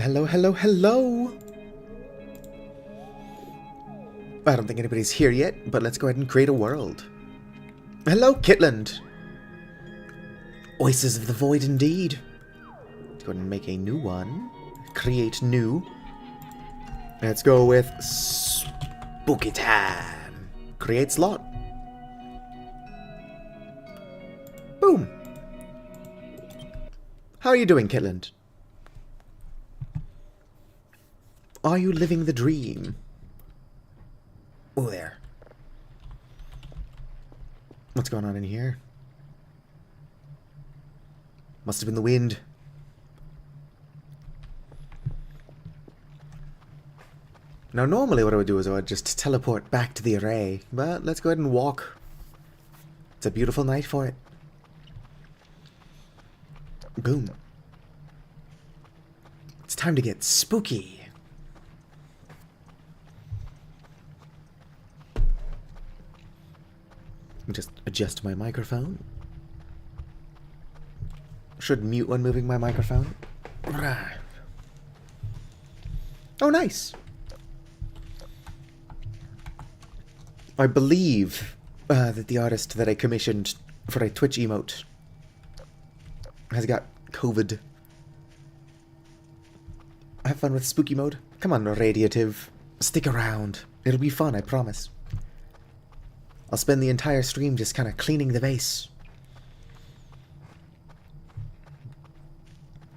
Hello, hello, hello! I don't think anybody's here yet, but let's go ahead and create a world. Hello, Kitland! Oasis of the Void indeed. Let's go ahead and make a new one. Create new. Let's go with Spooky Time. Create slot. Boom! How are you doing, Kitland? Are you living the dream? Oh, there. What's going on in here? Must have been the wind. Now, normally what I would do is I would just teleport back to the array, but let's go ahead and walk. It's a beautiful night for it. Boom. It's time to get spooky. Just adjust my microphone. Should mute when moving my microphone. Oh, nice. I believe that the artist that I commissioned for a Twitch emote has got COVID. Have fun with spooky mode. Come on, Radiative. Stick around. It'll be fun, I promise. I'll spend the entire stream just kind of cleaning the base.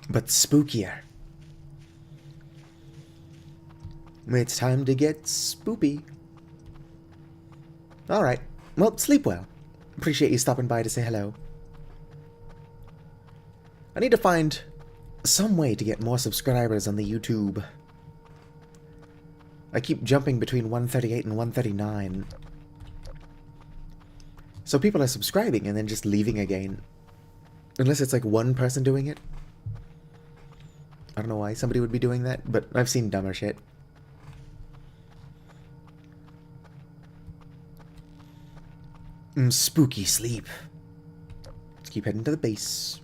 But spookier. It's time to get spoopy. Alright. Well, sleep well. Appreciate you stopping by to say hello. I need to find some way to get more subscribers on the YouTube. I keep jumping between 138 and 139. So people are subscribing and then just leaving again. Unless it's like one person doing it. I don't know why somebody would be doing that, but I've seen dumber shit. Spooky sleep. Let's keep heading to the base.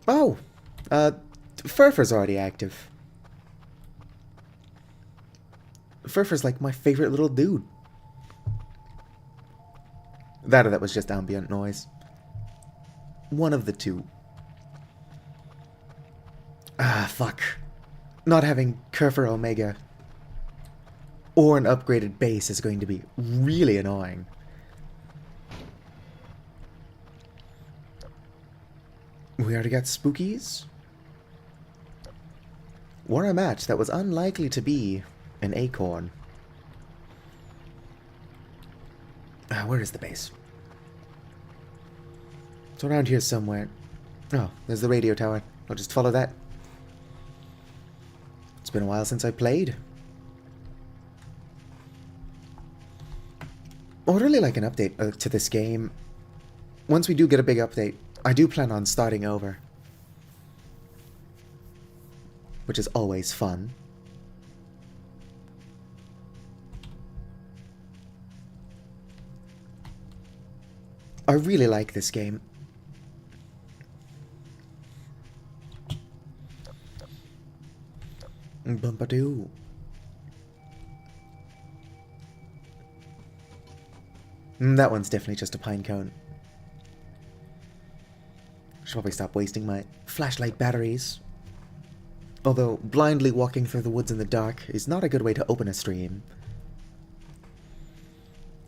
Oh! Furfur's already active. Furfur's like my favorite little dude. That or that was just ambient noise. One of the two. Ah, fuck. Not having Kerfur Omega or an upgraded base is going to be really annoying. We already got spookies? Won a match that was unlikely to be an acorn. Where is the base? It's around here somewhere. Oh, there's the radio tower. I'll just follow that. It's been a while since I played. I would really like an update to this game. Once we do get a big update, I do plan on starting over. Which is always fun. I really like this game. Bumpadoo. That one's definitely just a pine cone. Should probably stop wasting my flashlight batteries. Although, blindly walking through the woods in the dark is not a good way to open a stream.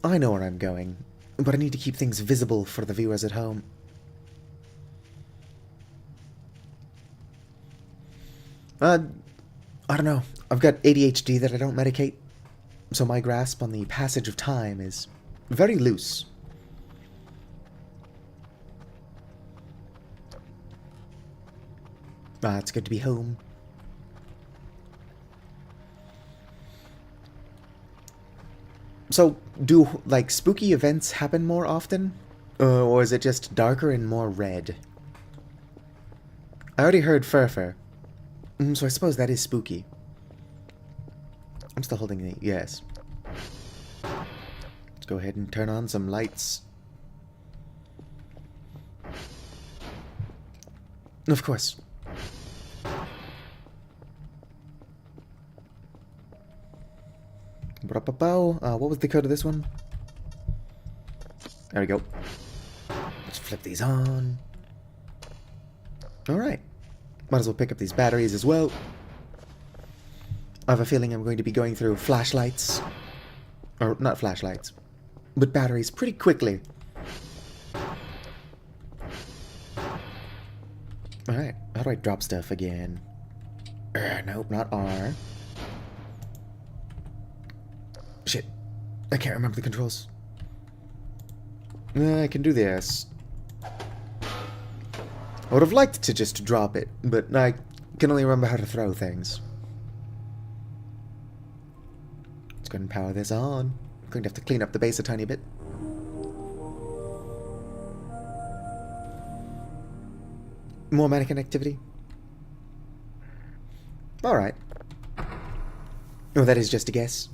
I know where I'm going, but I need to keep things visible for the viewers at home. I don't know. I've got ADHD that I don't medicate. so my grasp on the passage of time is very loose. Ah, it's good to be home. So, do, like, spooky events happen more often? Or is it just darker and more red? I already heard fur. So I suppose that is spooky. I'm still holding the... yes. Let's go ahead and turn on some lights. Of course. What was the code of this one? There we go. Let's flip these on. Alright. Might as well pick up these batteries as well. I have a feeling I'm going to be going through flashlights. Or, not flashlights, but batteries pretty quickly. Alright, how do I drop stuff again? Nope, not R. Shit, I can't remember the controls. I can do this. I would have liked to just drop it, but I can only remember how to throw things. Let's go ahead and power this on. I'm going to have to clean up the base a tiny bit. More mannequin activity. Alright. Oh, that is just a guess.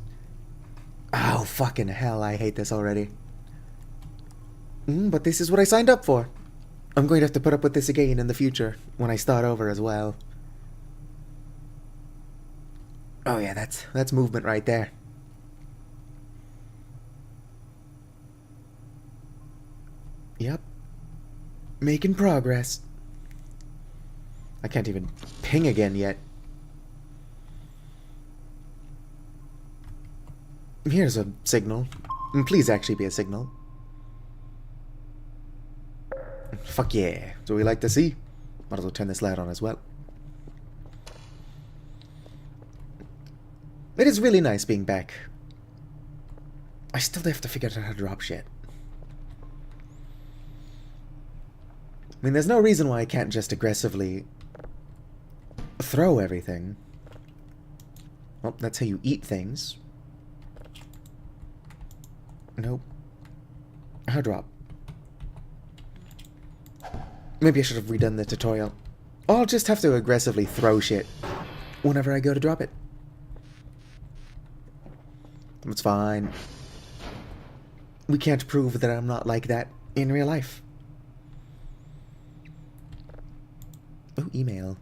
Oh, fucking hell, I hate this already. But this is what I signed up for. I'm going to have to put up with this again in the future, when I start over as well. Oh yeah, that's movement right there. Yep. Making progress. I can't even ping again yet. Here's a signal. Please actually be a signal. Fuck yeah. That's what we like to see. Might as well turn this light on as well. It is really nice being back. I still have to figure out how to drop shit. I mean, there's no reason why I can't just aggressively throw everything. Well, that's how you eat things. Nope. How drop? Maybe I should have redone the tutorial. I'll just have to aggressively throw shit whenever I go to drop it. It's fine. We can't prove that I'm not like that in real life. Oh, email.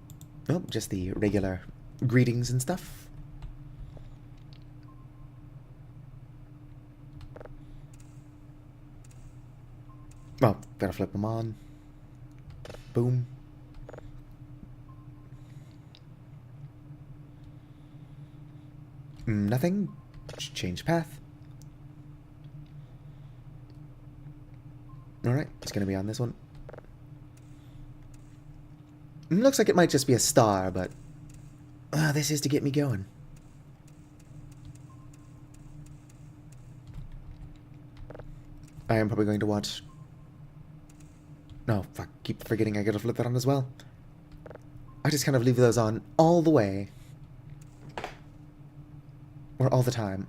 Oh, just the regular greetings and stuff. Oh, gotta flip them on. Boom. Nothing. Change path. Alright, it's gonna be on this one. Looks like it might just be a star, but... this is to get me going. I am probably going to watch... No, fuck, keep forgetting I gotta flip that on as well. I just kind of leave those on all the way. Or all the time.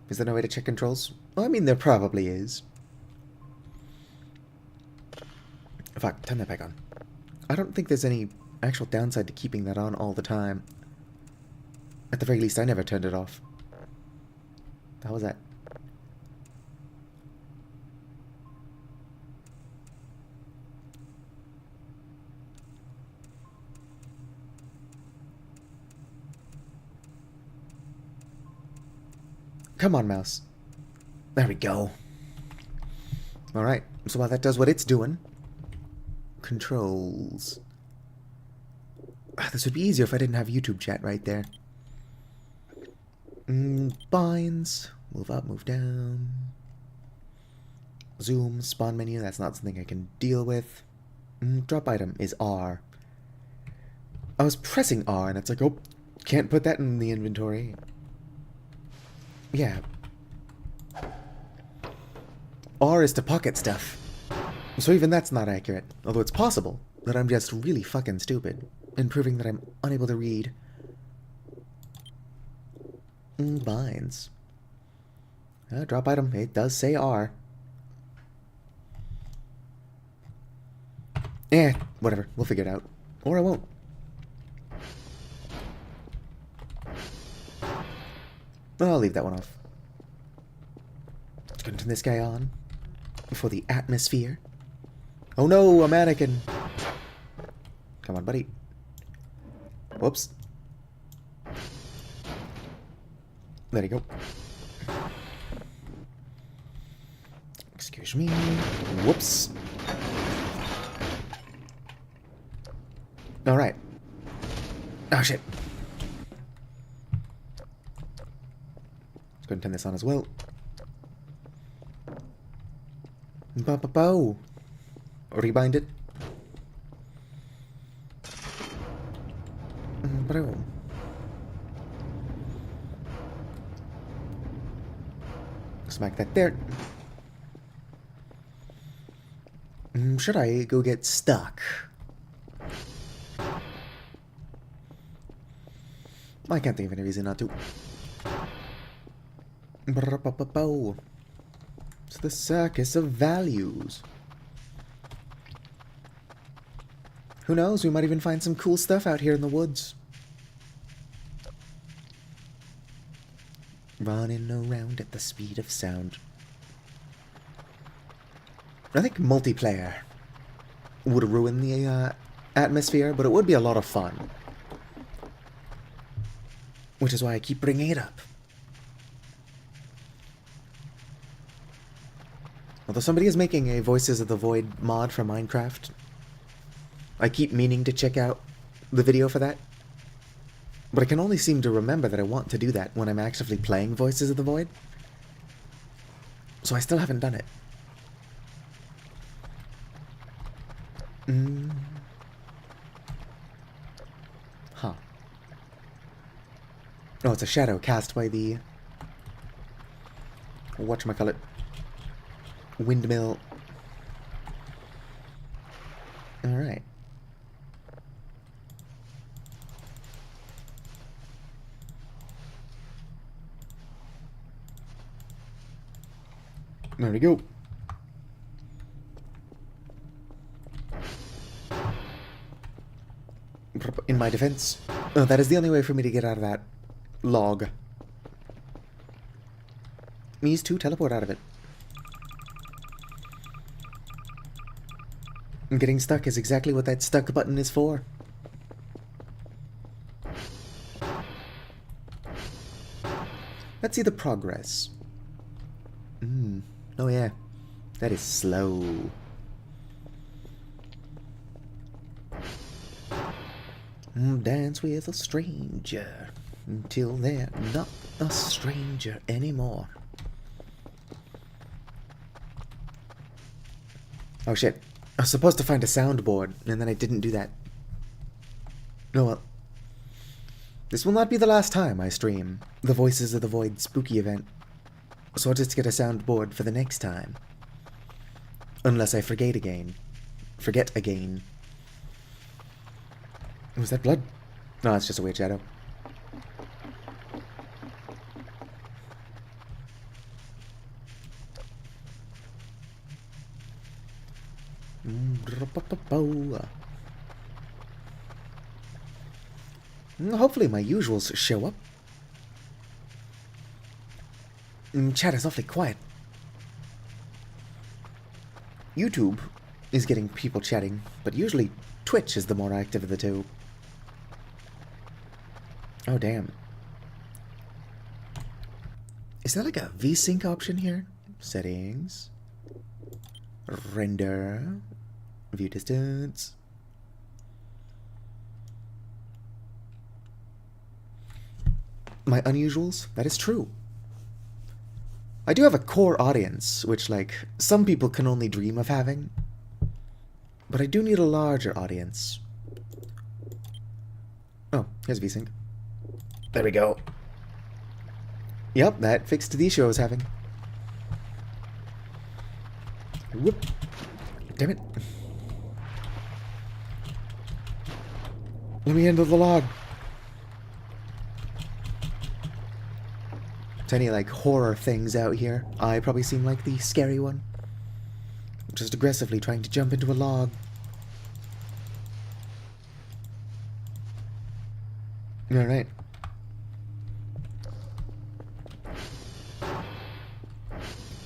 Is there no way to check controls? Well, I mean, there probably is. Fuck, turn that back on. I don't think there's any actual downside to keeping that on all the time. At the very least, I never turned it off. How was that? Come on, mouse. There we go. Alright, so while that does what it's doing... Controls. This would be easier if I didn't have YouTube chat right there. Binds. Move up, move down. Zoom, spawn menu, that's not something I can deal with. Drop item is R. I was pressing R and it's like, oh, can't put that in the inventory. Yeah. R is to pocket stuff. So even that's not accurate. Although it's possible that I'm just really fucking stupid in proving that I'm unable to read. Binds. Drop item. It does say R. Whatever. We'll figure it out. Or I won't. I'll leave that one off. Let's go turn this guy on. For the atmosphere. Oh no, a mannequin. Come on, buddy. Whoops. There you go. Excuse me. Whoops. Alright. Oh shit. Let's go and turn this on as well. Ba-ba-bow. Rebind it. Bro. Smack that there. Should I go get stuck? I can't think of any reason not to. Ba-ba-bow. It's the circus of values. Who knows, we might even find some cool stuff out here in the woods. Running around at the speed of sound. I think multiplayer would ruin the atmosphere, but it would be a lot of fun. Which is why I keep bringing it up. Although somebody is making a Voices of the Void mod for Minecraft. I keep meaning to check out the video for that. But I can only seem to remember that I want to do that when I'm actually playing Voices of the Void. So I still haven't done it. Huh. Oh, it's a shadow cast by the... whatchamacallit? Windmill. Alright. There we go. In my defense, that is the only way for me to get out of that log. Me's to teleport out of it. And getting stuck is exactly what that stuck button is for. Let's see the progress. Oh yeah, that is slow. Dance with a stranger until they're not a stranger anymore. Oh shit, I was supposed to find a soundboard, and then I didn't do that. Oh well. This will not be the last time I stream the Voices of the Void spooky event. So I'll just get a soundboard for the next time. Unless I forget again. Was that blood? No, it's just a weird shadow. Hopefully my usuals show up. Chat is awfully quiet. YouTube is getting people chatting, but usually Twitch is the more active of the two. Oh, damn. Is there like a VSync option here? Settings. Render. View distance. My unusuals? That is true. I do have a core audience, which, like, some people can only dream of having. But I do need a larger audience. Oh, here's VSync. There we go. Yep, that fixed the issue I was having. Whoop. Damn it. Let me handle the log. To any, like, horror things out here, I probably seem like the scary one. Just aggressively trying to jump into a log. Alright.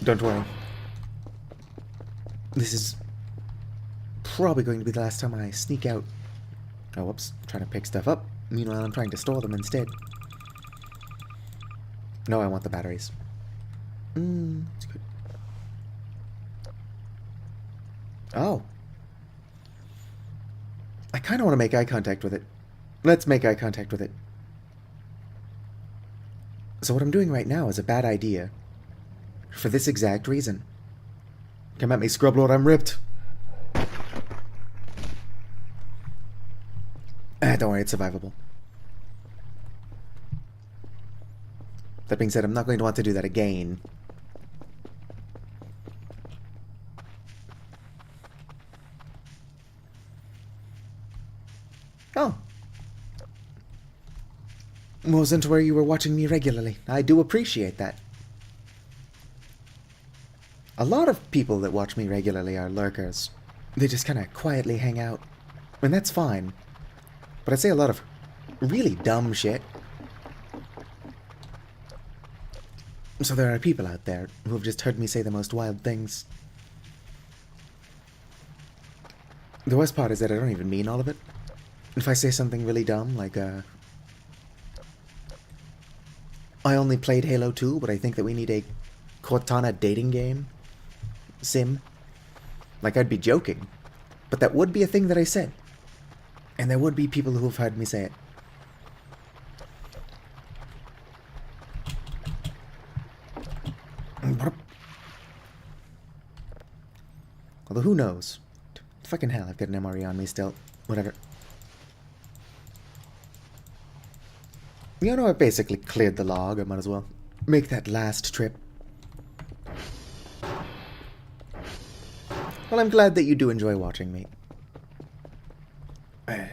Don't worry. This is probably going to be the last time I sneak out. Oh, whoops. Trying to pick stuff up. Meanwhile, I'm trying to store them instead. No, I want the batteries. That's good. Oh. I kind of want to make eye contact with it. Let's make eye contact with it. So what I'm doing right now is a bad idea. For this exact reason. Come at me, Scrublord, I'm ripped. Don't worry, it's survivable. That being said, I'm not going to want to do that again. Oh. Wasn't where you were watching me regularly. I do appreciate that. A lot of people that watch me regularly are lurkers. They just kind of quietly hang out. And that's fine. But I say a lot of really dumb shit. So there are people out there who have just heard me say the most wild things. The worst part is that I don't even mean all of it. If I say something really dumb, like, I only played Halo 2, but I think that we need a Cortana dating game sim. Like, I'd be joking. But that would be a thing that I said. And there would be people who have heard me say it. Although, who knows? Fucking hell, I've got an MRE on me still. Whatever. You know, I basically cleared the log. I might as well make that last trip. Well, I'm glad that you do enjoy watching me. I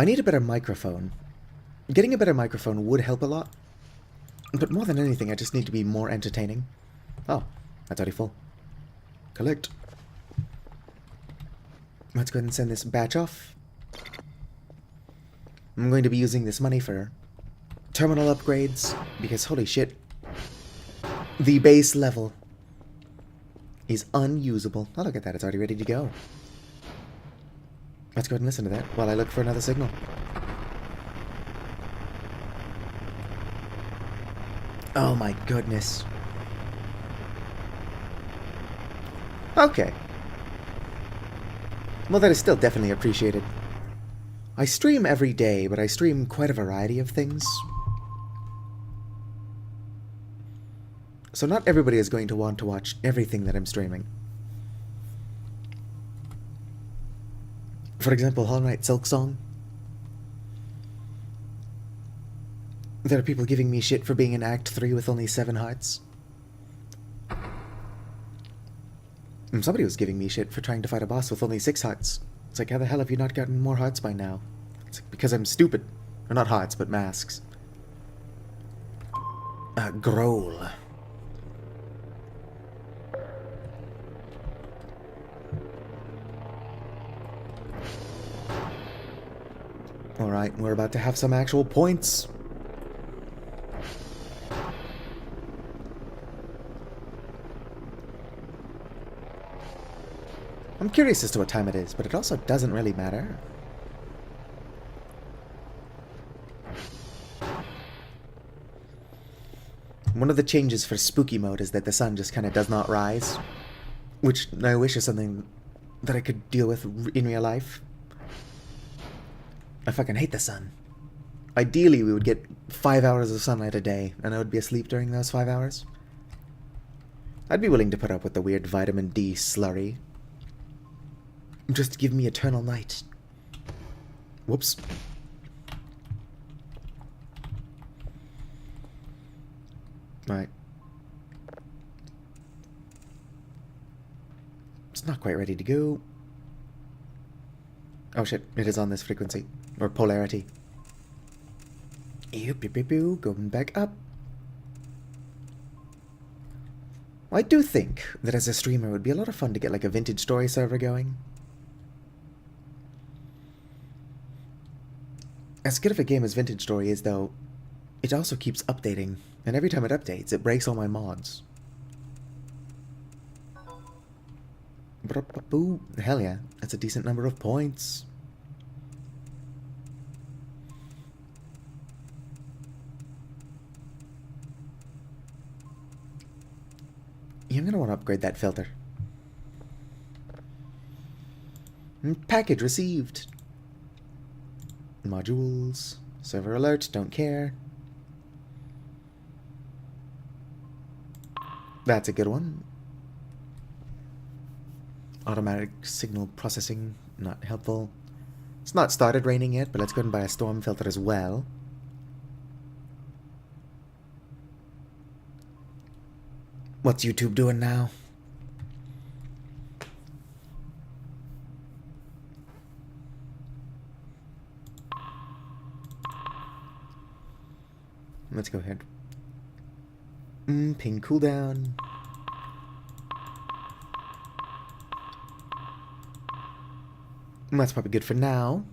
need a better microphone. Getting a better microphone would help a lot. But more than anything, I just need to be more entertaining. Oh, that's already full. Collect. Let's go ahead and send this batch off. I'm going to be using this money for terminal upgrades, because holy shit, the base level is unusable. Oh, look at that, it's already ready to go. Let's go ahead and listen to that while I look for another signal. Oh my goodness. Okay. Well, that is still definitely appreciated. I stream every day, but I stream quite a variety of things. So not everybody is going to want to watch everything that I'm streaming. For example, Hollow Knight Silksong. There are people giving me shit for being in Act 3 with only 7 hearts. And somebody was giving me shit for trying to fight a boss with only 6 hearts. It's like, how the hell have you not gotten more hearts by now? It's like, because I'm stupid. Or not hearts, but masks. Growl. Alright, we're about to have some actual points. I'm curious as to what time it is, but it also doesn't really matter. One of the changes for spooky mode is that the sun just kind of does not rise, which I wish is something that I could deal with in real life. I fucking hate the sun. Ideally, we would get 5 hours of sunlight a day, and I would be asleep during those 5 hours. I'd be willing to put up with the weird vitamin D slurry. Just give me eternal night. Whoops. Right. It's not quite ready to go. Oh shit, it is on this frequency. Or polarity. Going back up. I do think that as a streamer it would be a lot of fun to get like a vintage story server going. As good of a game as Vintage Story is, though, it also keeps updating, and every time it updates, it breaks all my mods. Hell yeah, that's a decent number of points. Yeah, I'm gonna want to upgrade that filter. Package received. Modules. Server alert, don't care. That's a good one. Automatic signal processing, not helpful. It's not started raining yet, but let's go ahead and buy a storm filter as well. What's YouTube doing now? Let's go ahead. Ping cooldown. That's probably good for now.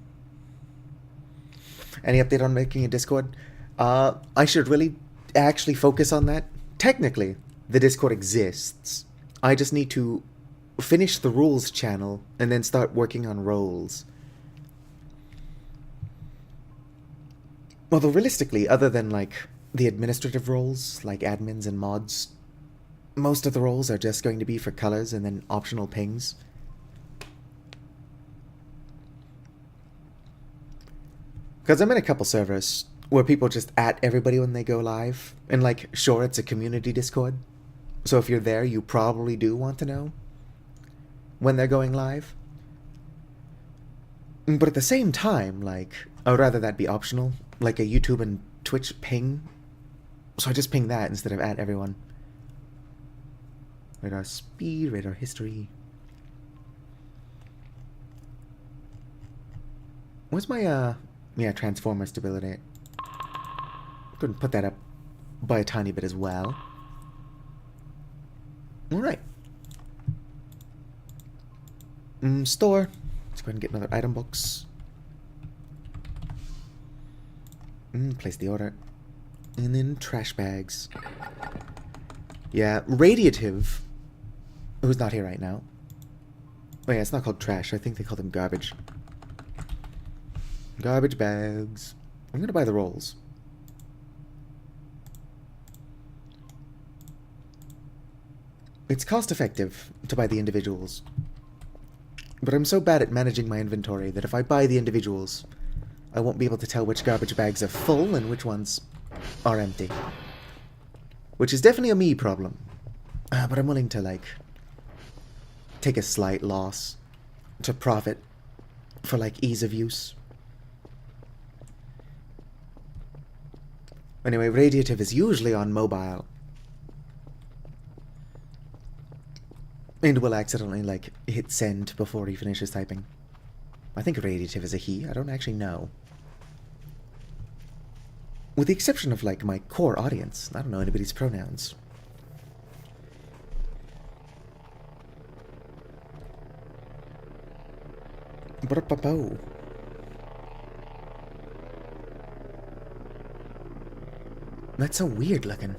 Any update on making a Discord? I should really actually focus on that. Technically, the Discord exists. I just need to finish the rules channel and then start working on roles. Although realistically, other than like the administrative roles, like admins and mods, most of the roles are just going to be for colors and then optional pings. Because I'm in a couple servers where people just at everybody when they go live. And like, sure, it's a community Discord. So if you're there, you probably do want to know when they're going live. But at the same time, like, I would rather that be optional. Like a YouTube and Twitch ping. So I just ping that instead of at everyone. Radar speed, radar history. What's my, yeah, transformer stability? Go ahead and put that up by a tiny bit as well. Alright. Store. Let's go ahead and get another item box. Place the order. And then trash bags. Yeah, Radiative, who's not here right now. Oh yeah, it's not called trash. I think they call them garbage. Garbage bags. I'm gonna buy the rolls. It's cost effective to buy the individuals. But I'm so bad at managing my inventory that if I buy the individuals, I won't be able to tell which garbage bags are full and which ones are empty. Which is definitely a me problem. But I'm willing to, like, take a slight loss to profit for, like, ease of use. Anyway, Radiative is usually on mobile. And will accidentally, like, hit send before he finishes typing. I think Radiative is a he. I don't actually know. With the exception of, like, my core audience. I don't know anybody's pronouns. Ba-da-ba-bo. That's so weird looking.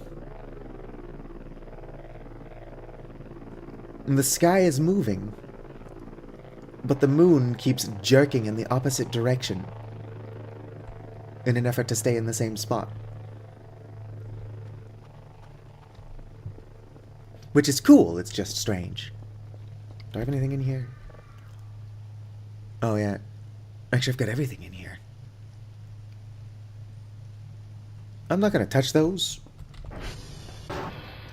The sky is moving, but the moon keeps jerking in the opposite direction in an effort to stay in the same spot. Which is cool, it's just strange. Do I have anything in here? Oh yeah. Actually, I've got everything in here. I'm not gonna touch those.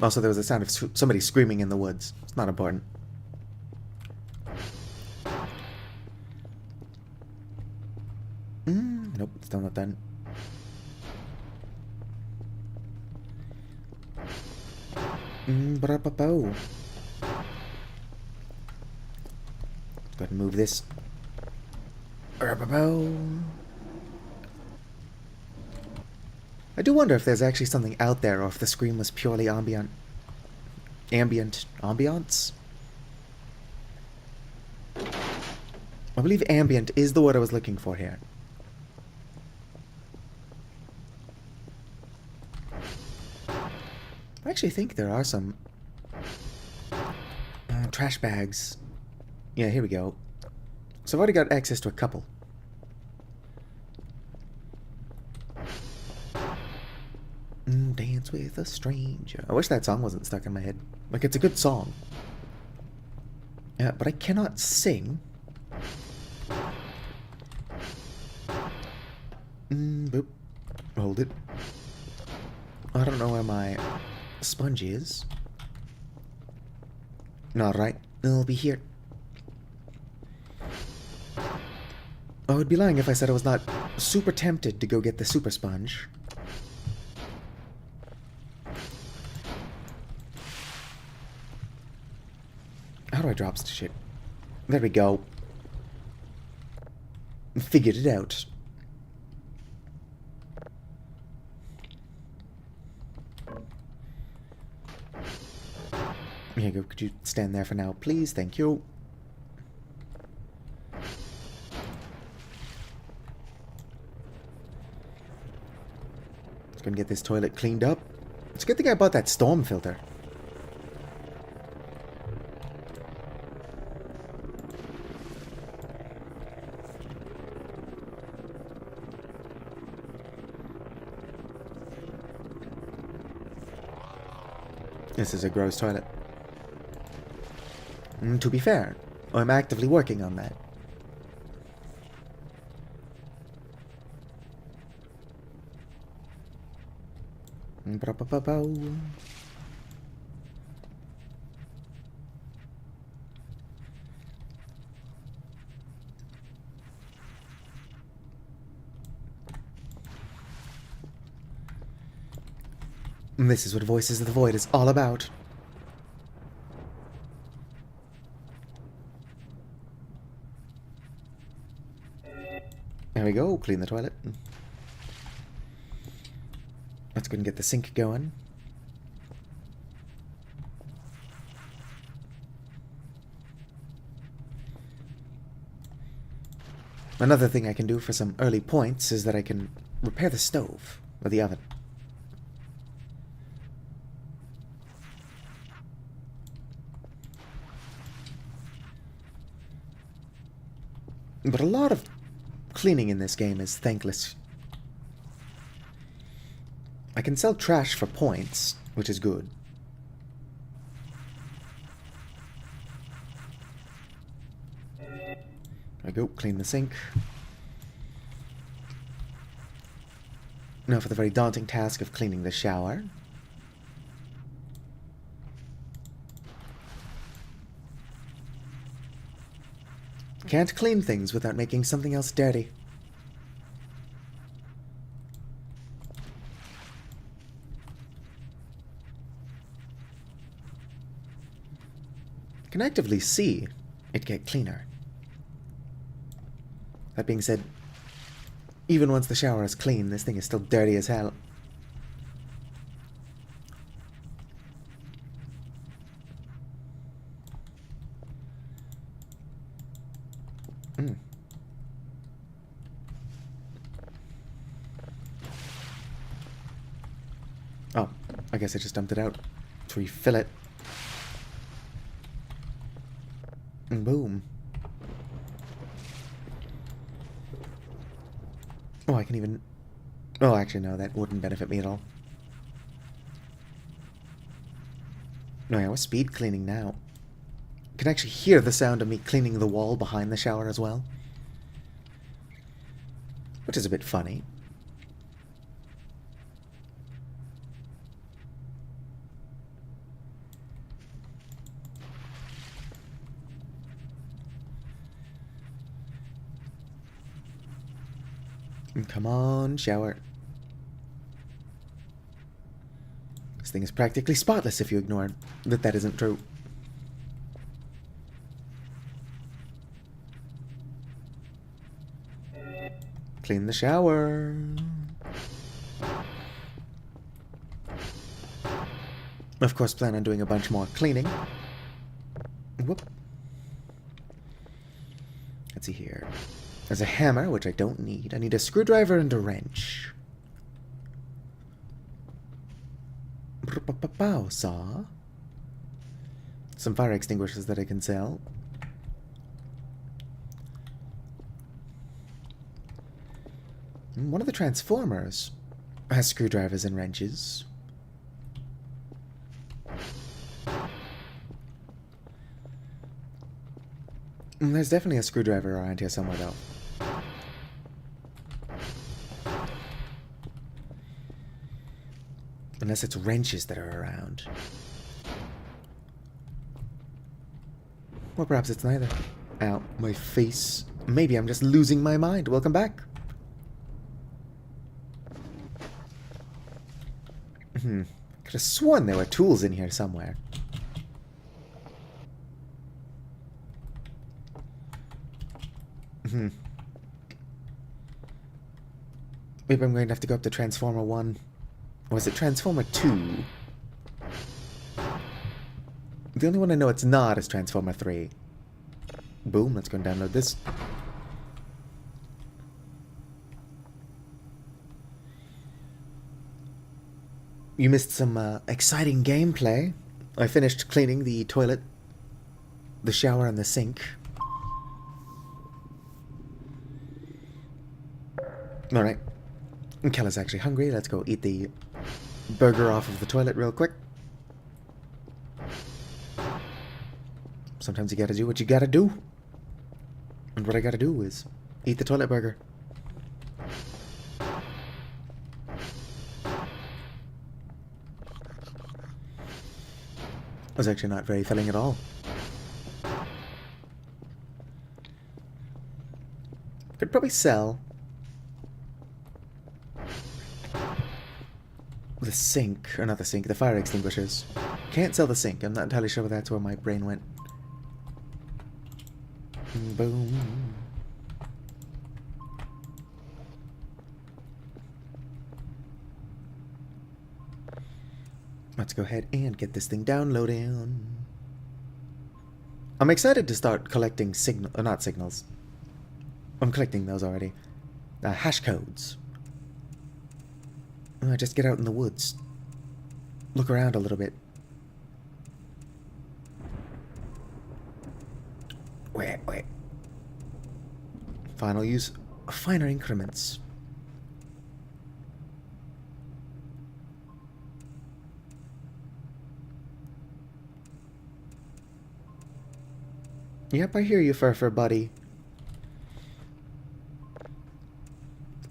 Also, there was a sound of somebody screaming in the woods. It's not important. Nope, still not done. Ba-da-ba-bo. Go ahead and move this. Ba-da-ba-bo. I do wonder if there's actually something out there, or if the scream was purely ambient. Ambiance? I believe ambient is the word I was looking for here. I actually think there are some trash bags. Yeah, here we go. So I've already got access to a couple. Dance with a stranger. I wish that song wasn't stuck in my head. Like, it's a good song. Yeah, but I cannot sing. Boop. Hold it. I don't know where my sponge is. Alright, it'll be here. I would be lying if I said I was not super tempted to go get the super sponge. How do I drop shit? There we go. Figured it out. Here you go. Could you stand there for now, please? Thank you. Let's go and get this toilet cleaned up. It's a good thing I bought that storm filter. This is a gross toilet. To be fair, I'm actively working on that. This is what Voices of the Void is all about. There we go, clean the toilet. Let's go and get the sink going. Another thing I can do for some early points is that I can repair the stove, or the oven. But a lot of cleaning in this game is thankless. I can sell trash for points, which is good. There we go, clean the sink. Now for the very daunting task of cleaning the shower. Can't clean things without making something else dirty. I can actively see it get cleaner. That being said, even once the shower is clean, this thing is still dirty as hell. Oh, I guess I just dumped it out to refill it. And boom. Oh, I can even... Oh, actually, no, that wouldn't benefit me at all. No, yeah, we're speed cleaning now. You can actually hear the sound of me cleaning the wall behind the shower as well. Which is a bit funny. Come on, shower. thing is practically spotless if you ignore that isn't true. Clean the shower. Of course, plan on doing a bunch more cleaning. Whoop. Let's see here. There's a hammer, which I don't need. I need a screwdriver and a wrench. Bow saw. Some fire extinguishers that I can sell. One of the transformers has screwdrivers and wrenches. There's definitely a screwdriver around here somewhere, though. Unless it's wrenches that are around. Or perhaps it's neither. Ow, my face. Maybe I'm just losing my mind. Welcome back. Could have sworn there were tools in here somewhere. Maybe I'm going to have to go up to Transformer 1. Or is it Transformer 2? The only one I know it's not is Transformer 3. Boom, let's go and download this. You missed some exciting gameplay. I finished cleaning the toilet, the shower, and the sink. Alright. Kella's actually hungry. Let's go eat the burger off of the toilet real quick. Sometimes you gotta do what you gotta do. And what I gotta do is eat the toilet burger. Was actually not very filling at all. Could probably sell the sink, or not the sink, the fire extinguishers. Can't sell the sink. I'm not entirely sure that's where my brain went. Boom. Let's go ahead and get this thing downloading. I'm excited to start collecting not signals. I'm collecting those already. Hash codes. Just get out in the woods. Look around a little bit. Wait. Final use. Finer increments. Yep, I hear you, Furfur buddy.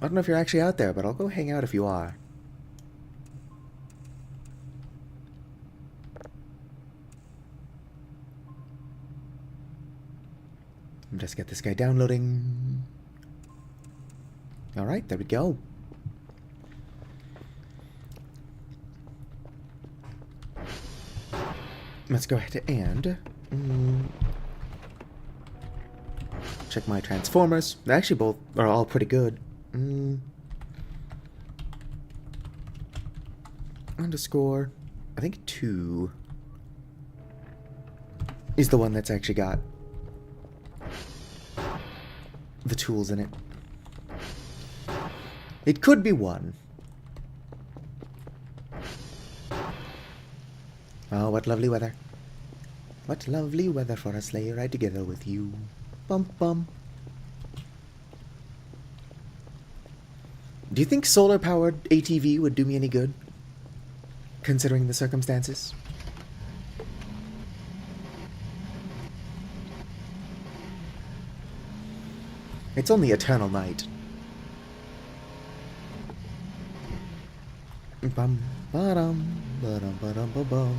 I don't know if you're actually out there, but I'll go hang out if you are. Just get this guy downloading. Alright, there we go. Let's go ahead and check my transformers. They actually both are all pretty good. Underscore, I think 2 is the one that's actually got the tools in it. It could be 1. Oh, what lovely weather. What lovely weather for a sleigh ride together with you. Bum bum. Do you think solar-powered ATV would do me any good? Considering the circumstances? It's only eternal night. Bum ba-dum, ba-dum, ba-dum, ba-bum.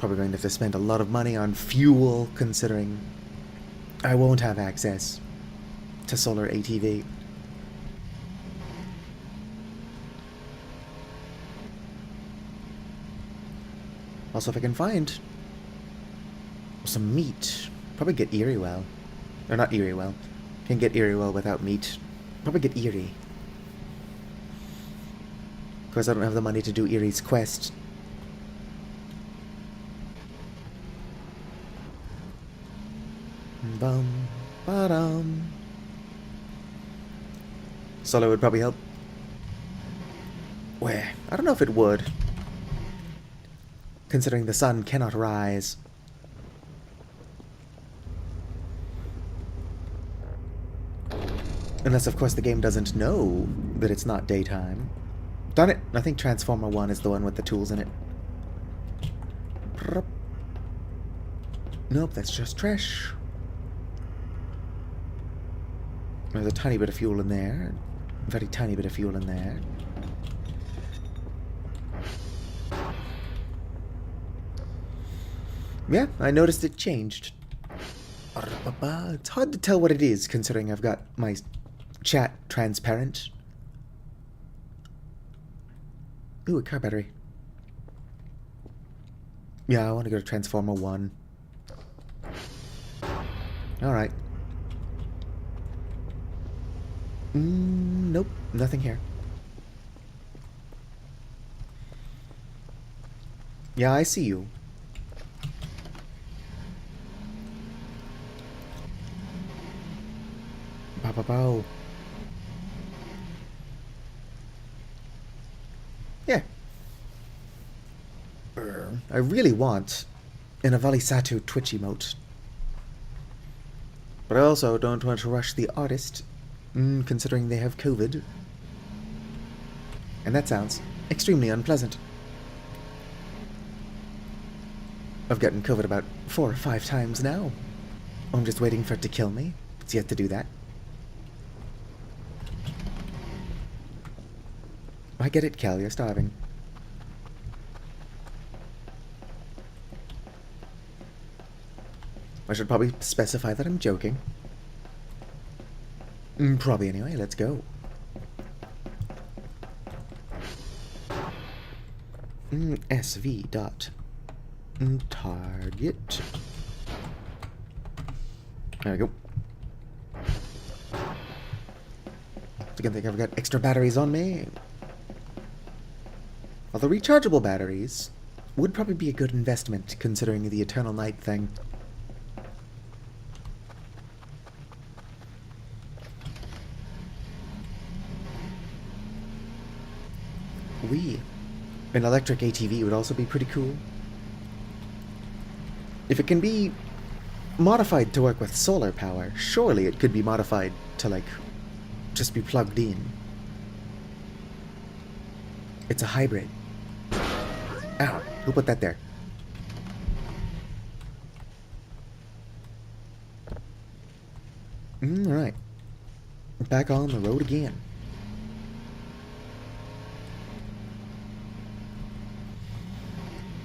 Probably going to have to spend a lot of money on fuel, considering I won't have access to solar ATV. Also, if I can find some meat, probably get Erie well. Or not Erie well. Can get Erie well without meat. Probably get Erie. Of course, I don't have the money to do Erie's quest. Bum, ba-dum. Solar would probably help. Where? I don't know if it would. Considering the sun cannot rise. Unless, of course, the game doesn't know that it's not daytime. Darn it! I think Transformer 1 is the one with the tools in it. Nope, that's just trash. There's a tiny bit of fuel in there. A very tiny bit of fuel in there. Yeah, I noticed it changed. It's hard to tell what it is, considering I've got my chat transparent. Ooh, a car battery. Yeah, I want to go to Transformer 1. Alright. Nope, nothing here. Yeah, I see you. Bow. Yeah. I really want an Avalisatu Twitch emote. But I also don't want to rush the artist, considering they have COVID. And that sounds extremely unpleasant. I've gotten COVID about 4 or 5 times now. I'm just waiting for it to kill me. It's yet to do that. I get it, Cal, you're starving. I should probably specify that I'm joking. Probably anyway, let's go. SV dot target. There we go. It's a good thing I've got extra batteries on me. Although rechargeable batteries would probably be a good investment, considering the Eternal Night thing. An electric ATV would also be pretty cool. If it can be modified to work with solar power, surely it could be modified to, like, just be plugged in. It's a hybrid. Ow, who put that there? Alright. Back on the road again.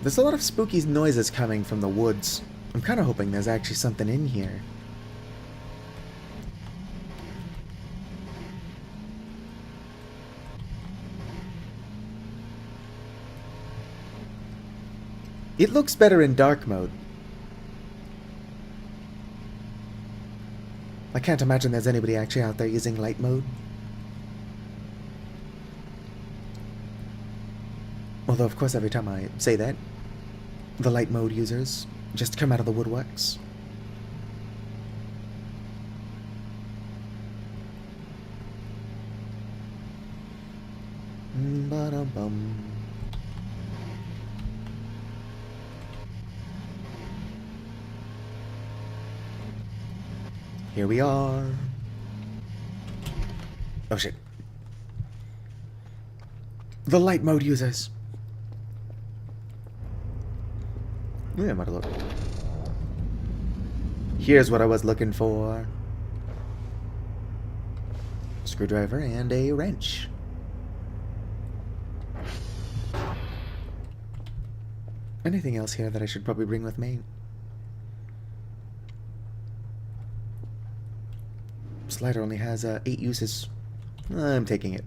There's a lot of spooky noises coming from the woods. I'm kind of hoping there's actually something in here. It looks better in dark mode. I can't imagine there's anybody actually out there using light mode. Although, of course, every time I say that, the light mode users just come out of the woodworks. Ba-da-bum. Here we are. Oh shit. The light mode users. Yeah, might look. Here's what I was looking for. Screwdriver and a wrench. Anything else here that I should probably bring with me? This lighter only has 8 uses. I'm taking it.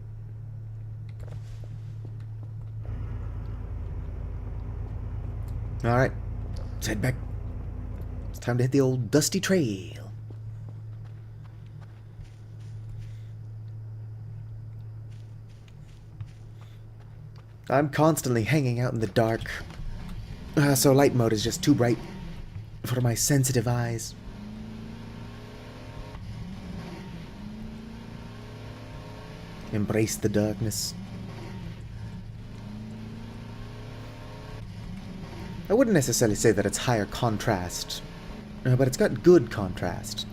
Alright, let's head back. It's time to hit the old dusty trail. I'm constantly hanging out in the dark, so light mode is just too bright for my sensitive eyes. Embrace the darkness. I wouldn't necessarily say that it's higher contrast, but it's got good contrast.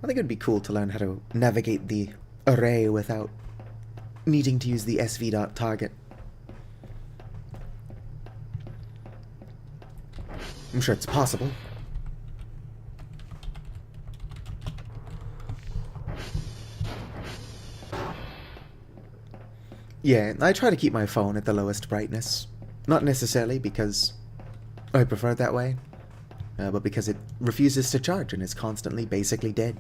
I think it'd be cool to learn how to navigate the array without needing to use the SV target. I'm sure it's possible. Yeah, I try to keep my phone at the lowest brightness. Not necessarily because I prefer it that way, but because it refuses to charge and is constantly basically dead.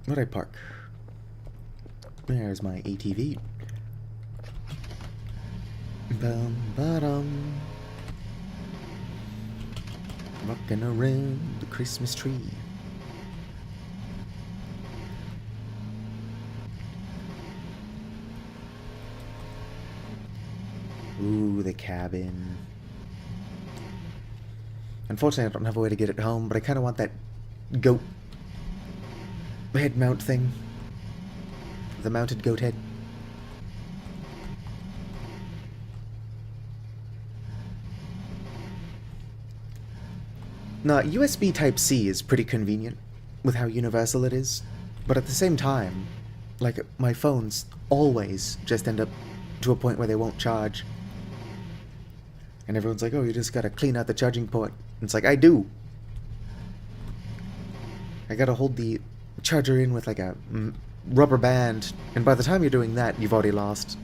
Where'd I park? There's my ATV. Bum ba-dum. Rocking around the Christmas tree. Ooh, the cabin. Unfortunately, I don't have a way to get it home, but I kind of want that goat head mount thing. The mounted goat head. Now, USB Type-C is pretty convenient with how universal it is, but at the same time, like, my phones always just end up to a point where they won't charge. And everyone's like, oh, you just gotta clean out the charging port. And it's like, I do. I gotta hold the charger in with like a rubber band, and by the time you're doing that, you've already lost.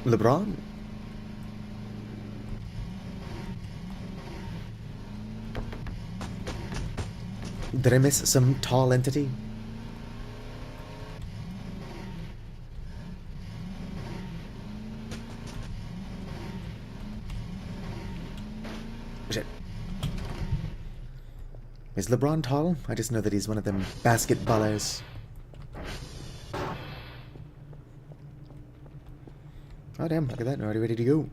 LeBron? Did I miss some tall entity? Shit. Is LeBron tall? I just know that he's one of them basketballers. Oh damn, look at that, already ready to go.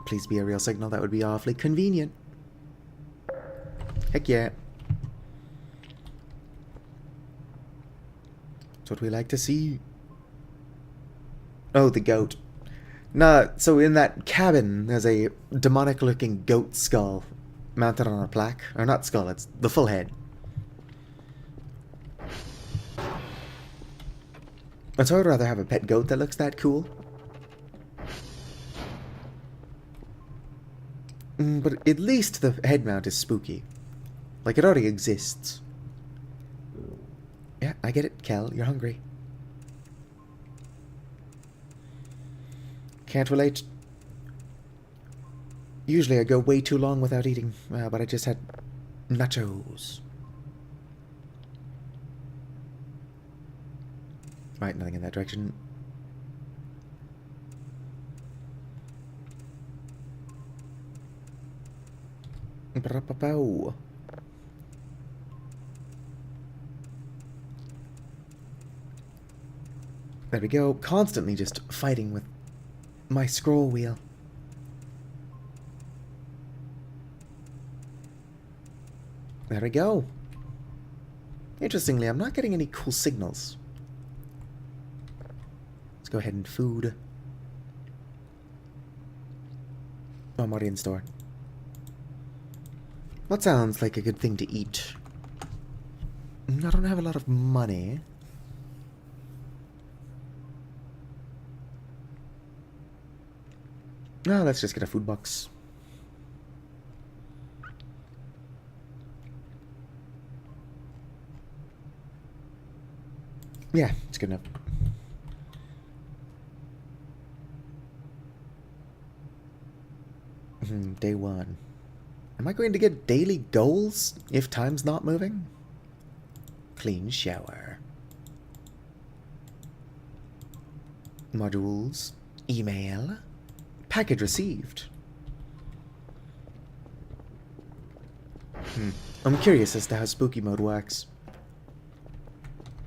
Please be a real signal, that would be awfully convenient. Heck yeah. That's what we like to see. Oh, the goat. Nah, so in that cabin, there's a demonic-looking goat skull mounted on a plaque. Or not skull, it's the full head. And so I'd rather have a pet goat that looks that cool. But at least the head mount is spooky. Like, it already exists. Yeah, I get it, Kel. You're hungry. Can't relate. Usually I go way too long without eating, but I just had nachos. Right, nothing in that direction. Ba-da-ba-bow. There we go. Constantly just fighting with my scroll wheel. There we go. Interestingly, I'm not getting any cool signals. Let's go ahead and food. Oh, I'm already in store. What sounds like a good thing to eat? I don't have a lot of money. No, let's just get a food box. Yeah, it's good enough. Day 1. Am I going to get daily goals if time's not moving? Clean shower. Modules. Email. Package received. I'm curious as to how spooky mode works.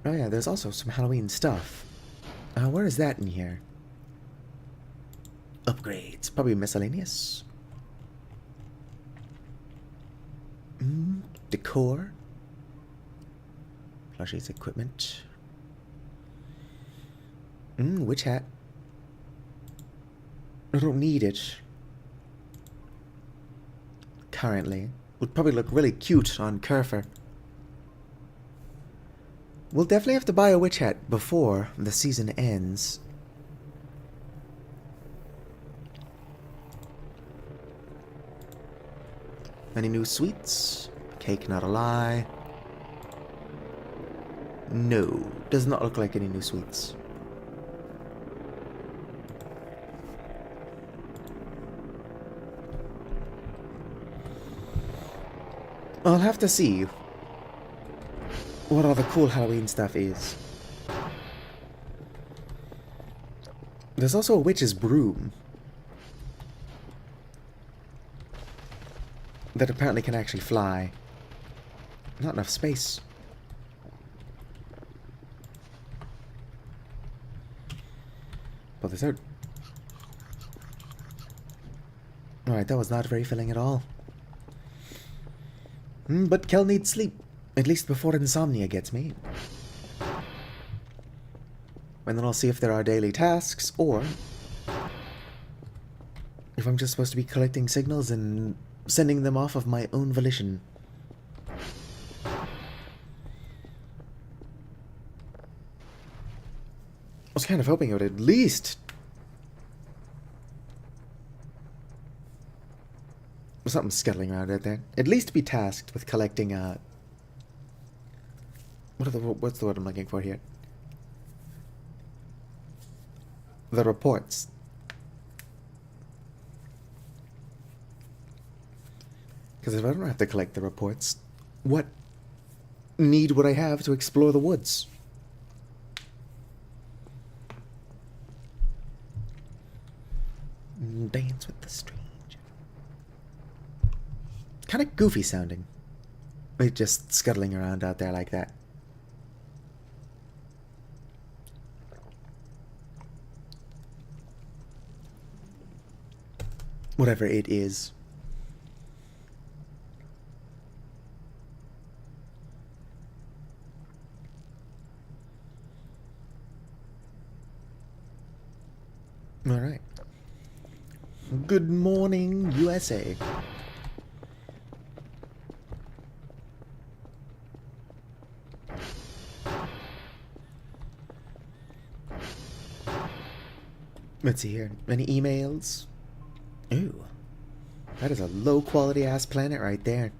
Oh yeah, there's also some Halloween stuff. Where is that in here? Upgrades. Probably miscellaneous. Decor. Plushies equipment. Witch hat. I don't need it. Currently. Would probably look really cute on Kerfer. We'll definitely have to buy a witch hat before the season ends. Any new sweets? Cake not a lie. No, does not look like any new sweets. I'll have to see what all the cool Halloween stuff is. There's also a witch's broom that apparently can actually fly. Not enough space. Pull this out. Alright, that was not very filling at all. But Kel needs sleep. At least before insomnia gets me. And then I'll see if there are daily tasks, or if I'm just supposed to be collecting signals and sending them off of my own volition. I was kind of hoping it would at least something scuttling around out there. At least be tasked with collecting what's the word I'm looking for here? The reports. Because if I don't have to collect the reports, what need would I have to explore the woods? Dance with the strange. Kind of goofy sounding. Like just scuttling around out there like that. Whatever it is. All right. Good morning, USA. Let's see here. Any emails? Ooh. That is a low quality ass planet right there.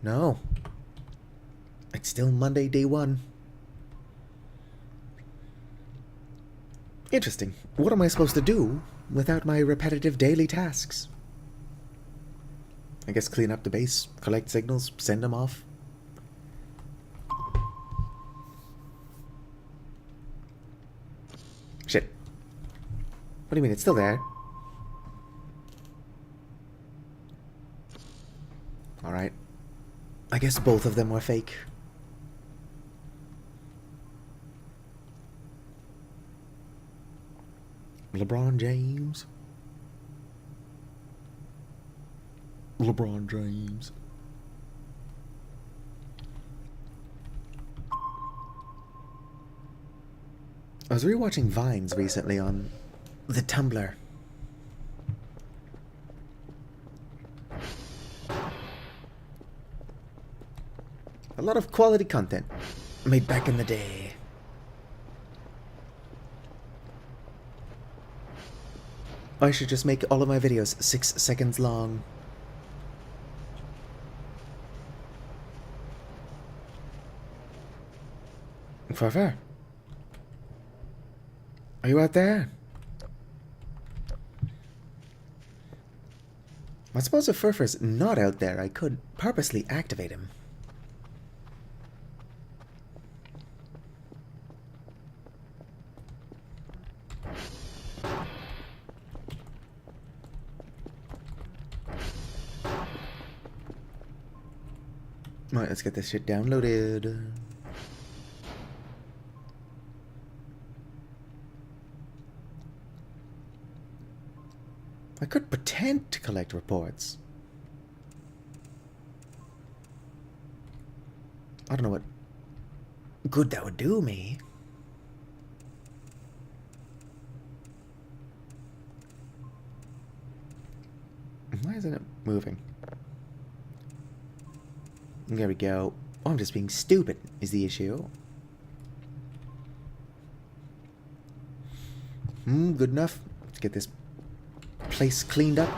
No. It's still Monday, day 1. Interesting. What am I supposed to do without my repetitive daily tasks? I guess clean up the base, collect signals, send them off. Shit. What do you mean? It's still there. Alright. I guess both of them were fake. LeBron James. LeBron James. I was rewatching Vines recently on the Tumblr. A lot of quality content made back in the day. I should just make all of my videos 6 seconds long. Furfur? Are you out there? I suppose if Furfur's not out there, I could purposely activate him. Alright, let's get this shit downloaded. I could pretend to collect reports. I don't know what good that would do me. Why isn't it moving? There we go. Oh, I'm just being stupid is the issue. Good enough. Let's get this place cleaned up.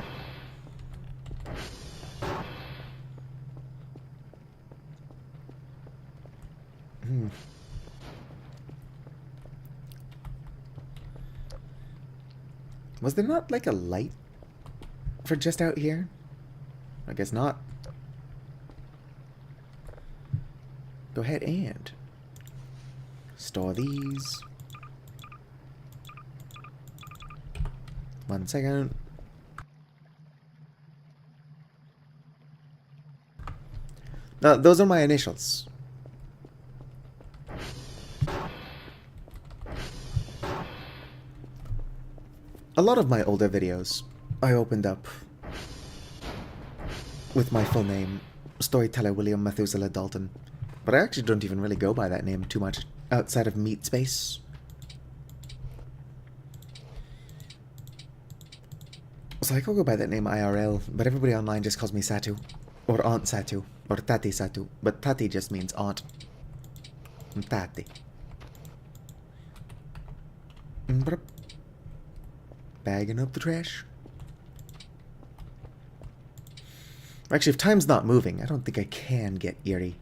Was there not like a light for just out here? I guess not. Go ahead and store these. 1 second. Those are my initials. A lot of my older videos, I opened up with my full name, Storyteller William Methuselah Dalton. But I actually don't even really go by that name too much outside of Meat Space. So I could go by that name IRL, but everybody online just calls me Satu. Or Aunt Satu. Or Tati Satu. But Tati just means aunt. Tati. Bagging up the trash. Actually, if time's not moving, I don't think I can get eerie.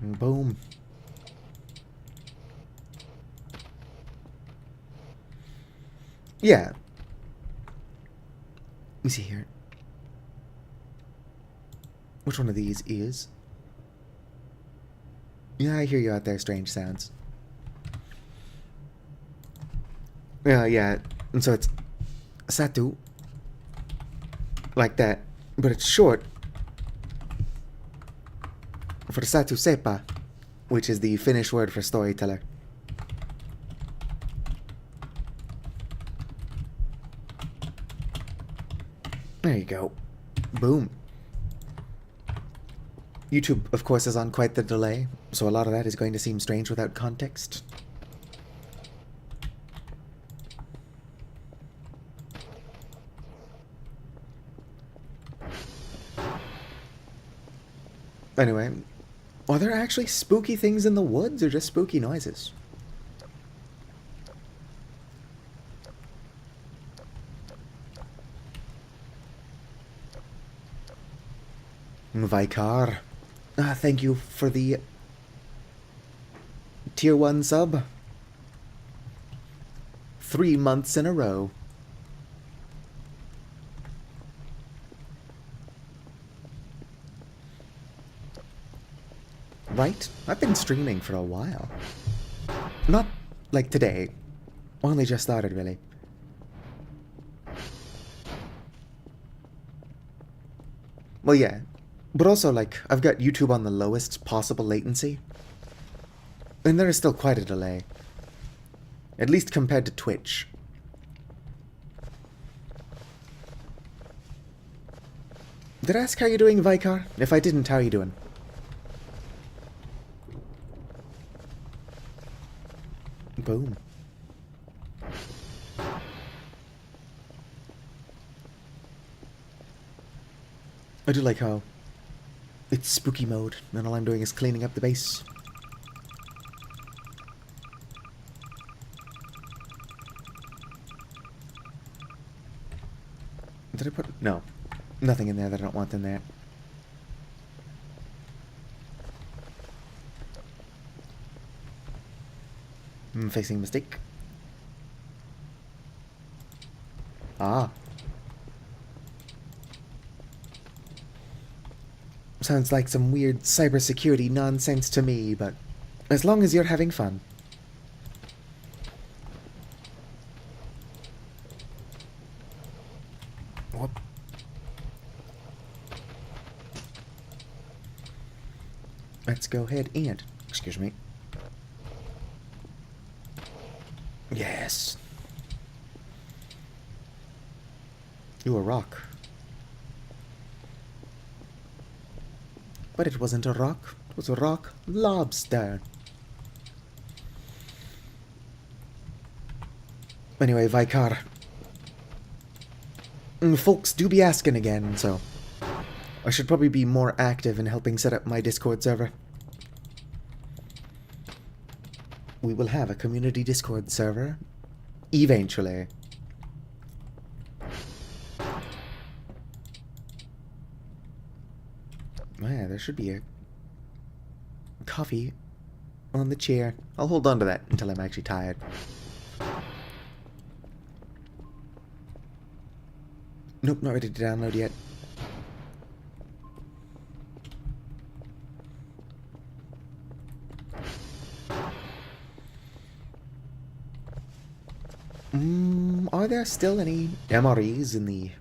Boom. Yeah. Let me see here. Which one of these is? Yeah, I hear you out there, strange sounds. Yeah. And so it's Satu. Like that. But it's short for Satu Sepa, which is the Finnish word for storyteller. There you go. Boom. YouTube, of course, is on quite the delay, so a lot of that is going to seem strange without context. Anyway, are there actually spooky things in the woods, or just spooky noises? Vaikar. Thank you for the Tier 1 sub. 3 months in a row. Right? I've been streaming for a while. Not like today. Only just started, really. Well, yeah. But also, like, I've got YouTube on the lowest possible latency. And there is still quite a delay. At least compared to Twitch. Did I ask how you're doing, Vaikar? If I didn't, how are you doing? Boom. I do like how It's spooky mode, and all I'm doing is cleaning up the base. Did I put... No. Nothing in there that I don't want in there. I'm facing a mistake. Ah. Sounds like some weird cybersecurity nonsense to me, but as long as you're having fun. Whoop. Let's go ahead and... Excuse me. Yes. Ooh, a rock. But it wasn't a rock. It was a rock lobster. Anyway, Vicar. Folks do be asking again, so... I should probably be more active in helping set up my Discord server. We will have a community Discord server. Eventually. Yeah, there should be a coffee on the chair. I'll hold on to that until I'm actually tired. Nope, not ready to download yet. Are there still any MREs in the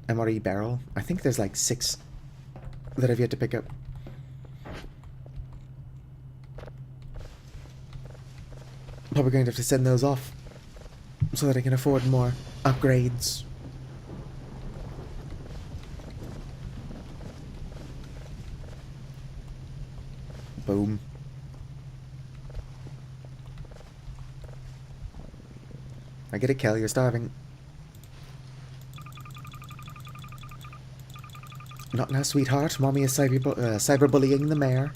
MRE barrel? I think there's like 6 that I've yet to pick up. Probably going to have to send those off so that I can afford more upgrades. Boom. I get it, Kel, you're starving. Not now, sweetheart. Mommy is cyberbullying the mayor.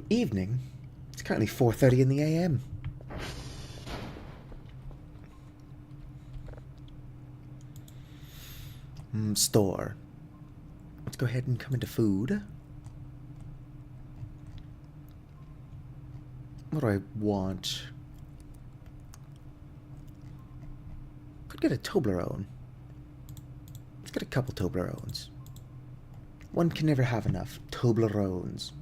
Evening? It's currently 4:30 in the AM. Store. Let's go ahead and come into food. What do I want? Could get a Toblerone. Let's get a couple Toblerones. One can never have enough Toblerones.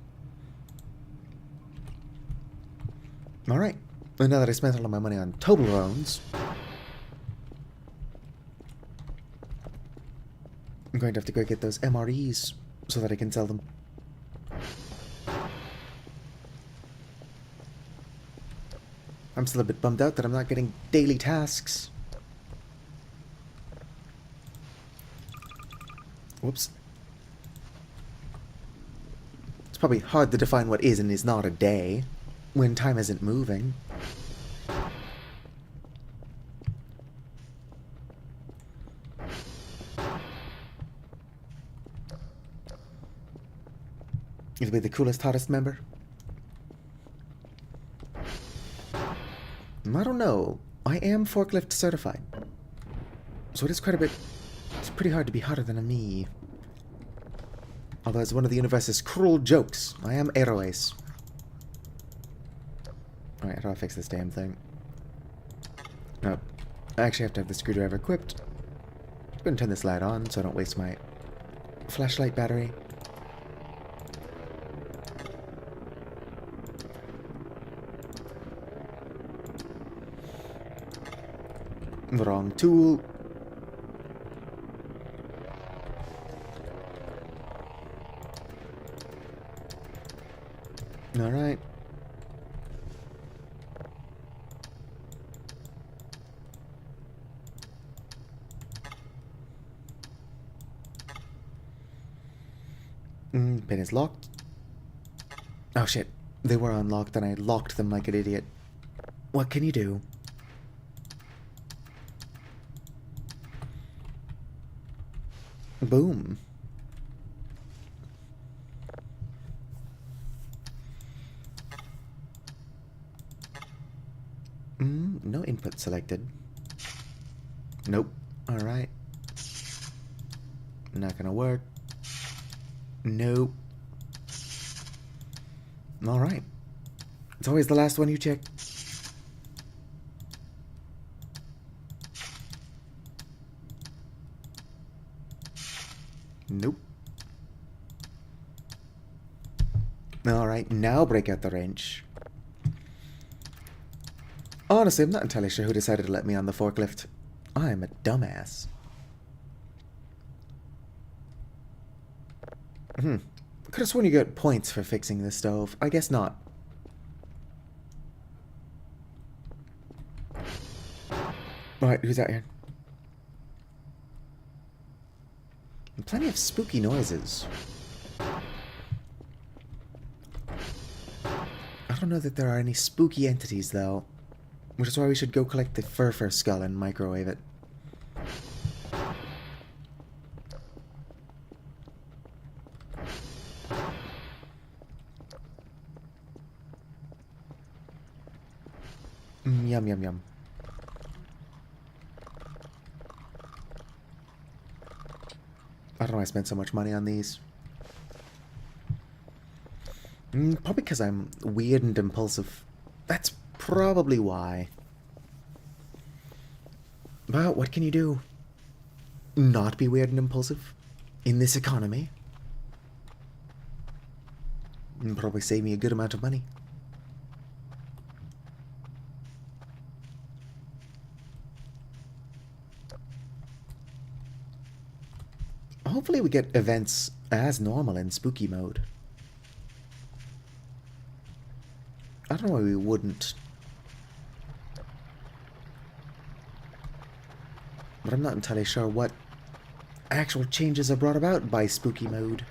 Alright. Well, now that I spent all of my money on Toblerones, I'm going to have to go get those MREs so that I can sell them. I'm still a bit bummed out that I'm not getting daily tasks. Whoops. It's probably hard to define what is and is not a day when time isn't moving. You'll be the coolest, hottest member? I don't know. I am forklift certified. So it is quite a bit... It's pretty hard to be hotter than a me. Although as one of the universe's cruel jokes, I am Aeroace. Alright, how do I fix this damn thing? No. I actually have to have the screwdriver equipped. I'm going to turn this light on so I don't waste my flashlight battery. Wrong tool. Alright. Pin is locked. Oh shit. They were unlocked and I locked them like an idiot. What can you do? Boom. No input selected. Nope. Alright. Not gonna work. Nope. Alright. It's always the last one you check. Nope. Alright, now break out the wrench. Honestly, I'm not entirely sure who decided to let me on the forklift. I'm a dumbass. Could have sworn you got points for fixing the stove. I guess not. Alright, who's out here? Plenty of spooky noises. I don't know that there are any spooky entities, though. Which is why we should go collect the fur skull and microwave it. Yum, yum, yum. I don't know why I spent so much money on these. Probably because I'm weird and impulsive. That's probably why. But what can you do? Not be weird and impulsive? In this economy? And probably save me a good amount of money. Hopefully we get events as normal in spooky mode. I don't know why we wouldn't. But I'm not entirely sure what actual changes are brought about by spooky mode.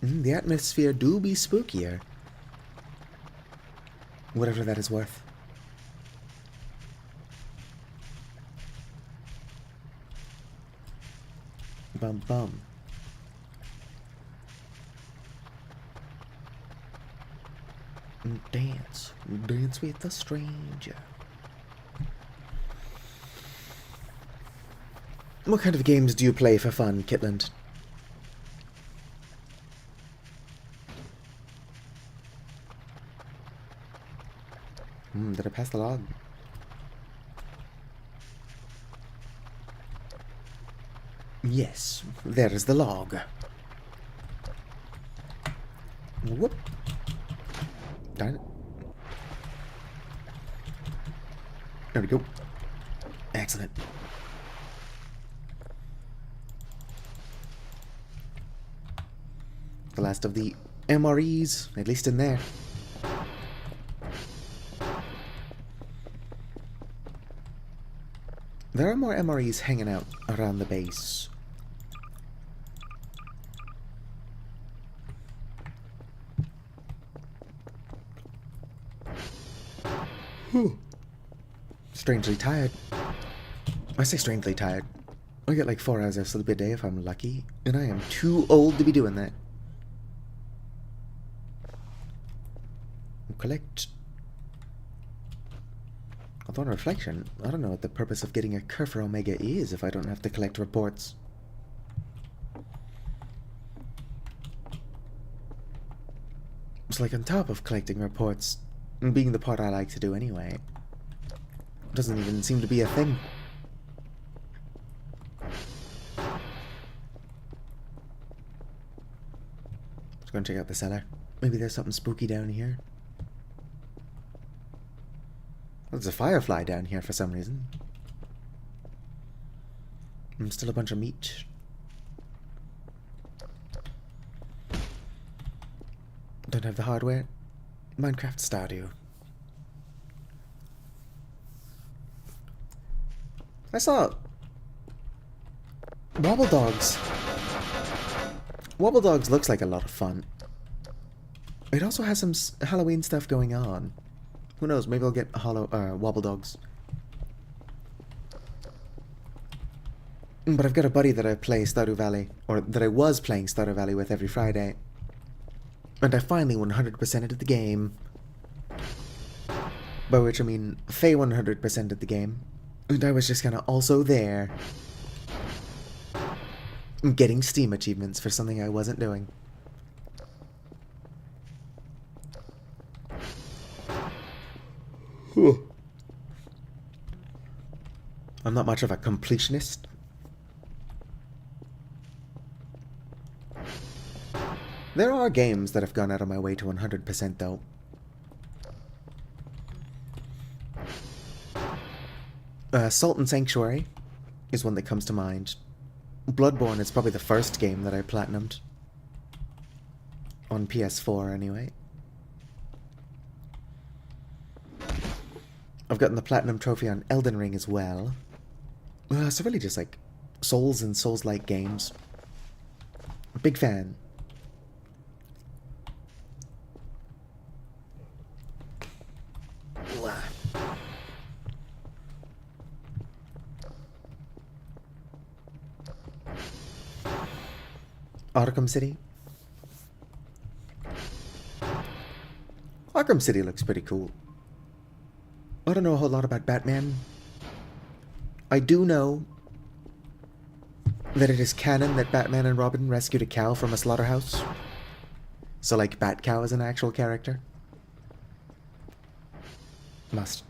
The atmosphere do be spookier. Whatever that is worth. Bum bum. Dance. Dance with a stranger. What kind of games do you play for fun, Kitland? Did I pass the log? Yes, there is the log. Whoop. Darn it. There we go. Excellent. The last of the MREs, at least in there. There are more MREs hanging out around the base. Whew. Strangely tired. I say strangely tired. I get like 4 hours of sleep a day if I'm lucky, and I am too old to be doing that. Collect. Although on reflection, I don't know what the purpose of getting a Kerfer Omega is if I don't have to collect reports. It's like on top of collecting reports, and being the part I like to do anyway, doesn't even seem to be a thing. Let's go and check out the cellar. Maybe there's something spooky down here. There's a firefly down here for some reason. And still a bunch of meat. Don't have the hardware. Minecraft Stardew. I saw Wobble Dogs. Wobble Dogs looks like a lot of fun. It also has some Halloween stuff going on. Who knows, maybe I'll get Wobble Dogs. But I've got a buddy that I play Stardew Valley, or that I was playing Stardew Valley with every Friday. And I finally 100%ed the game. By which I mean, Faye 100%ed the game. And I was just kinda also there. Getting Steam achievements for something I wasn't doing. I'm not much of a completionist. There are games that have gone out of my way to 100% though. Salt and Sanctuary is one that comes to mind. Bloodborne is probably the first game that I platinumed. On PS4 anyway. I've gotten the Platinum Trophy on Elden Ring as well. So really just like Souls and Souls-like games. Big fan. Arkham City. Arkham City looks pretty cool. I don't know a whole lot about Batman. I do know that it is canon that Batman and Robin rescued a cow from a slaughterhouse. So like Bat Cow is an actual character. Must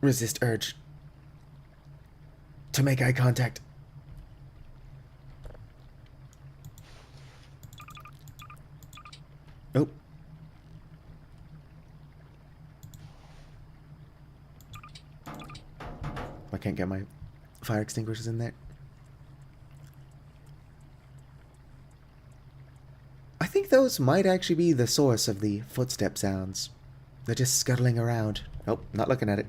resist urge to make eye contact. Nope. I can't get my fire extinguishers in there. I think those might actually be the source of the footstep sounds. They're just scuttling around. Nope, not looking at it.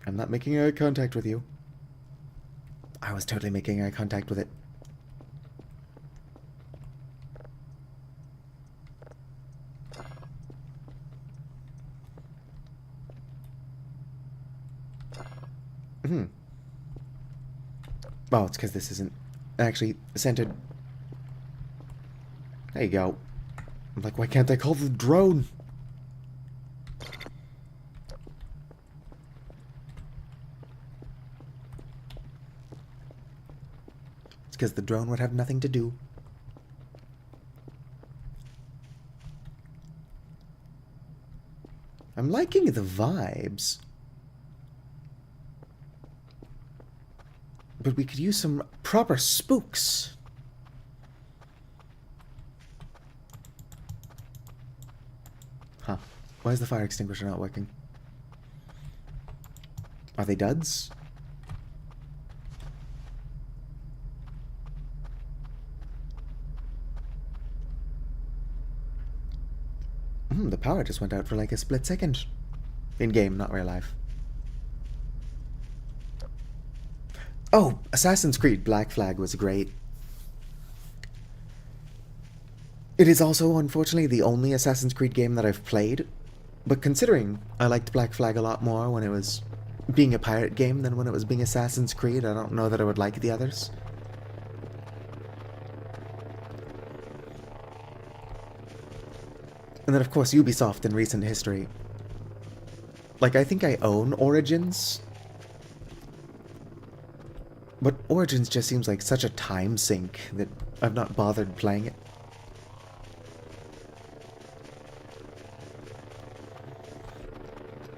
I'm not making eye contact with you. I was totally making eye contact with it. Oh, it's because this isn't actually centered. There you go. I'm like, why can't I call the drone? It's because the drone would have nothing to do. I'm liking the vibes. But we could use some proper spooks. Huh. Why is the fire extinguisher not working? Are they duds? The power just went out for like a split second. In game, not real life. Oh, Assassin's Creed Black Flag was great. It is also, unfortunately, the only Assassin's Creed game that I've played. But considering I liked Black Flag a lot more when it was being a pirate game than when it was being Assassin's Creed, I don't know that I would like the others. And then, of course, Ubisoft in recent history. Like, I think I own Origins. But Origins just seems like such a time sink that I've not bothered playing it.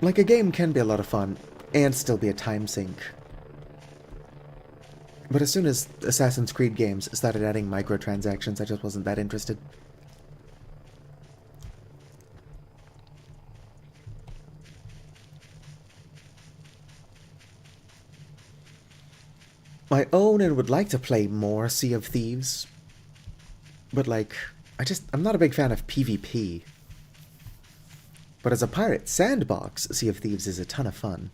Like, a game can be a lot of fun, and still be a time sink. But as soon as Assassin's Creed games started adding microtransactions, I just wasn't that interested. I own and would like to play more Sea of Thieves. But like, I'm not a big fan of PvP. But as a pirate sandbox, Sea of Thieves is a ton of fun.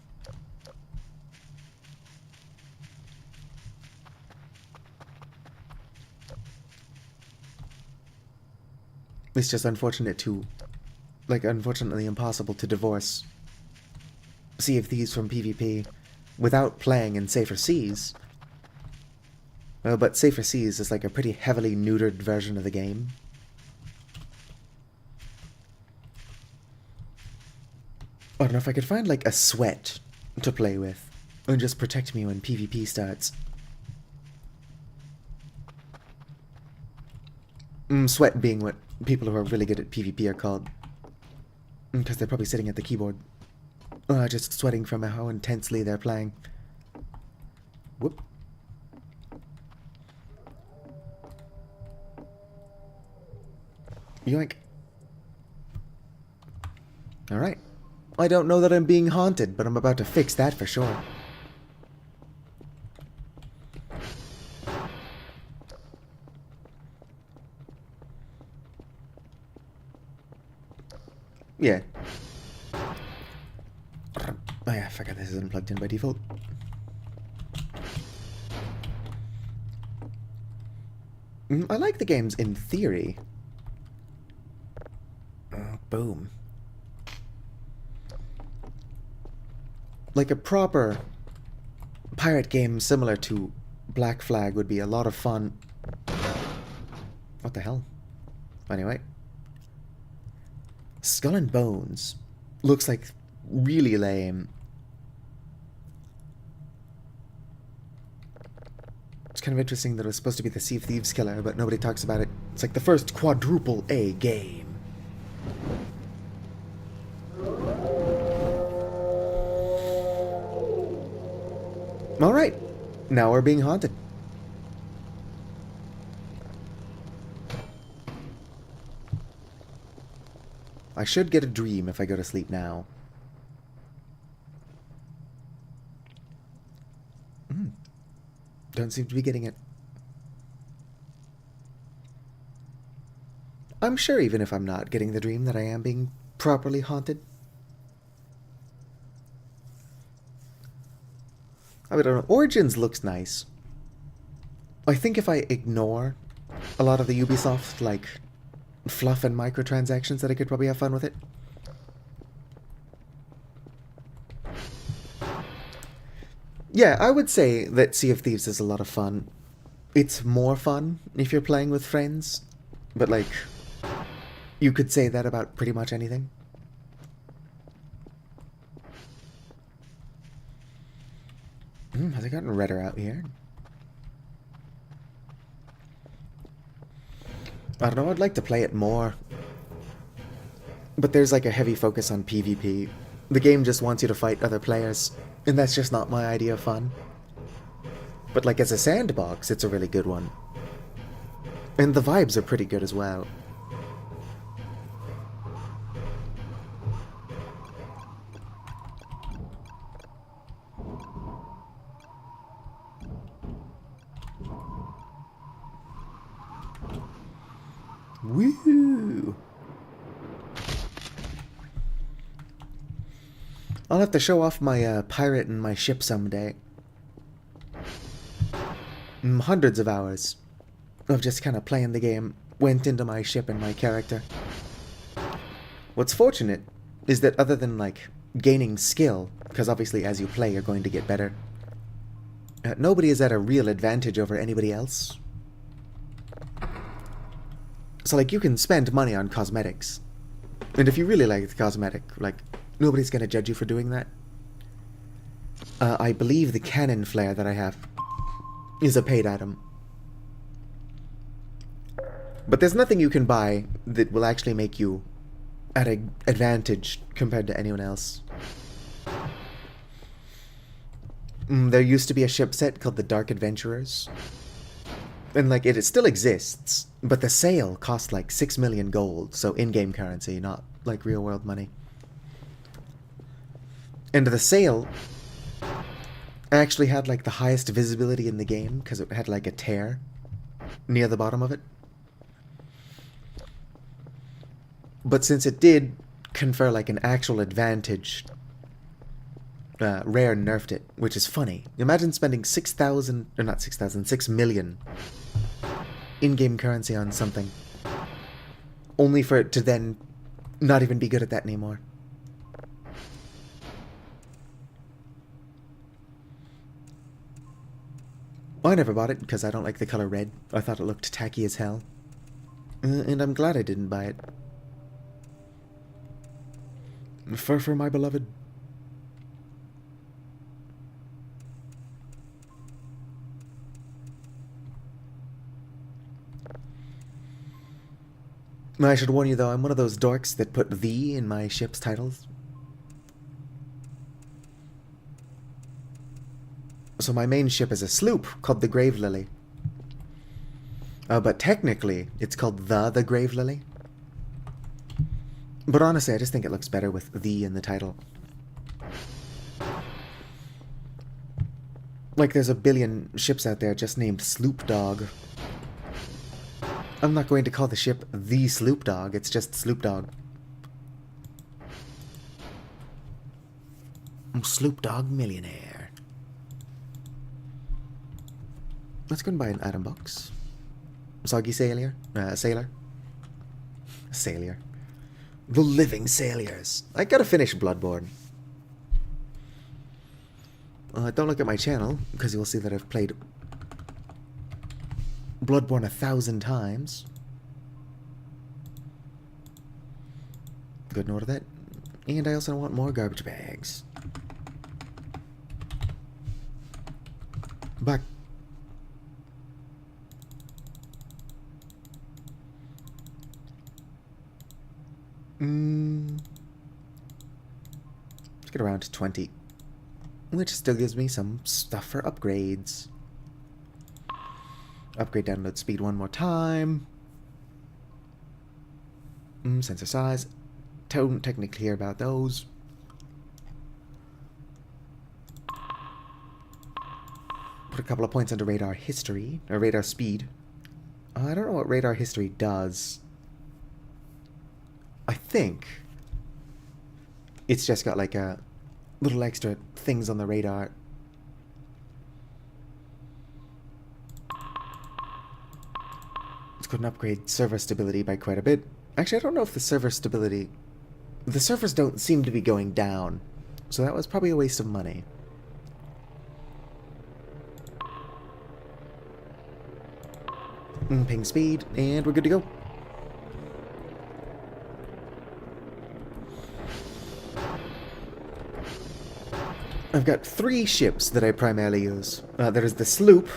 It's just unfortunate to, like, unfortunately impossible to divorce Sea of Thieves from PvP without playing in Safer Seas. But Safer Seas is like a pretty heavily neutered version of the game. I don't know if I could find like a sweat to play with and just protect me when PvP starts. Sweat being what people who are really good at PvP are called. Because they're probably sitting at the keyboard. Just sweating from how intensely they're playing. Whoop. Yoink. Alright. I don't know that I'm being haunted, but I'm about to fix that for sure. Yeah. Oh yeah, I forgot this isn't plugged in by default. I like the games in theory. Boom. Like a proper pirate game similar to Black Flag would be a lot of fun. What the hell? Anyway. Skull and Bones looks like really lame. It's kind of interesting that it was supposed to be the Sea of Thieves killer, but nobody talks about it. It's like the first quadruple A game. Alright, now we're being haunted. I should get a dream if I go to sleep now. Don't seem to be getting it. I'm sure even if I'm not getting the dream that I am being properly haunted. I don't know. Origins looks nice. I think if I ignore a lot of the Ubisoft, like, fluff and microtransactions, that I could probably have fun with it. Yeah, I would say that Sea of Thieves is a lot of fun. It's more fun if you're playing with friends, but, like, you could say that about pretty much anything. Has it gotten redder out here? I don't know, I'd like to play it more. But there's like a heavy focus on PvP. The game just wants you to fight other players, and that's just not my idea of fun. But like as a sandbox, it's a really good one. And the vibes are pretty good as well. Woo! I'll have to show off my pirate and my ship someday. Hundreds of hours of just kind of playing the game went into my ship and my character. What's fortunate is that other than like gaining skill, because obviously as you play you're going to get better, nobody is at a real advantage over anybody else. So, like, you can spend money on cosmetics. And if you really like the cosmetic, like, nobody's gonna judge you for doing that. I believe the cannon flare that I have is a paid item. But there's nothing you can buy that will actually make you at an advantage compared to anyone else. There used to be a ship set called the Dark Adventurers. And, like, it still exists, but the sale cost, like, 6 million gold, so in-game currency, not, like, real-world money. And the sale actually had, like, the highest visibility in the game, because it had, like, a tear near the bottom of it. But since it did confer, like, an actual advantage, Rare nerfed it, which is funny. Imagine spending 6,000, or not 6,000, 6 million in-game currency on something only for it to then not even be good at that anymore. I never bought it because I don't like the color red. I thought it looked tacky as hell. And I'm glad I didn't buy it. Fur for my beloved. I should warn you though, I'm one of those dorks that put "the" in my ship's titles. So my main ship is a sloop called the Grave Lily. But technically, it's called the Grave Lily. But honestly, I just think it looks better with "the" in the title. Like, there's a billion ships out there just named Sloop Dog. I'm not going to call the ship the Sloop Dog, it's just Sloop Dog. I'm Sloop Dog Millionaire. Let's go and buy an item box. Soggy Sailor? Sailor? Sailor. The Living Sailors. I gotta finish Bloodborne. Don't look at my channel, because you'll see that I've played Bloodborne 1,000 times. Good note of that. And I also want more garbage bags. Back. Let's get around to 20. Which still gives me some stuff for upgrades. Upgrade download speed one more time. Sensor size. Don't technically care about those. Put a couple of points under radar history, or radar speed. I don't know what radar history does. I think it's just got like a little extra things on the radar. Let's go and upgrade server stability by quite a bit. Actually, I don't know if the server stability... The servers don't seem to be going down, so that was probably a waste of money. Ping speed, and we're good to go. I've got 3 ships that I primarily use. There is the sloop,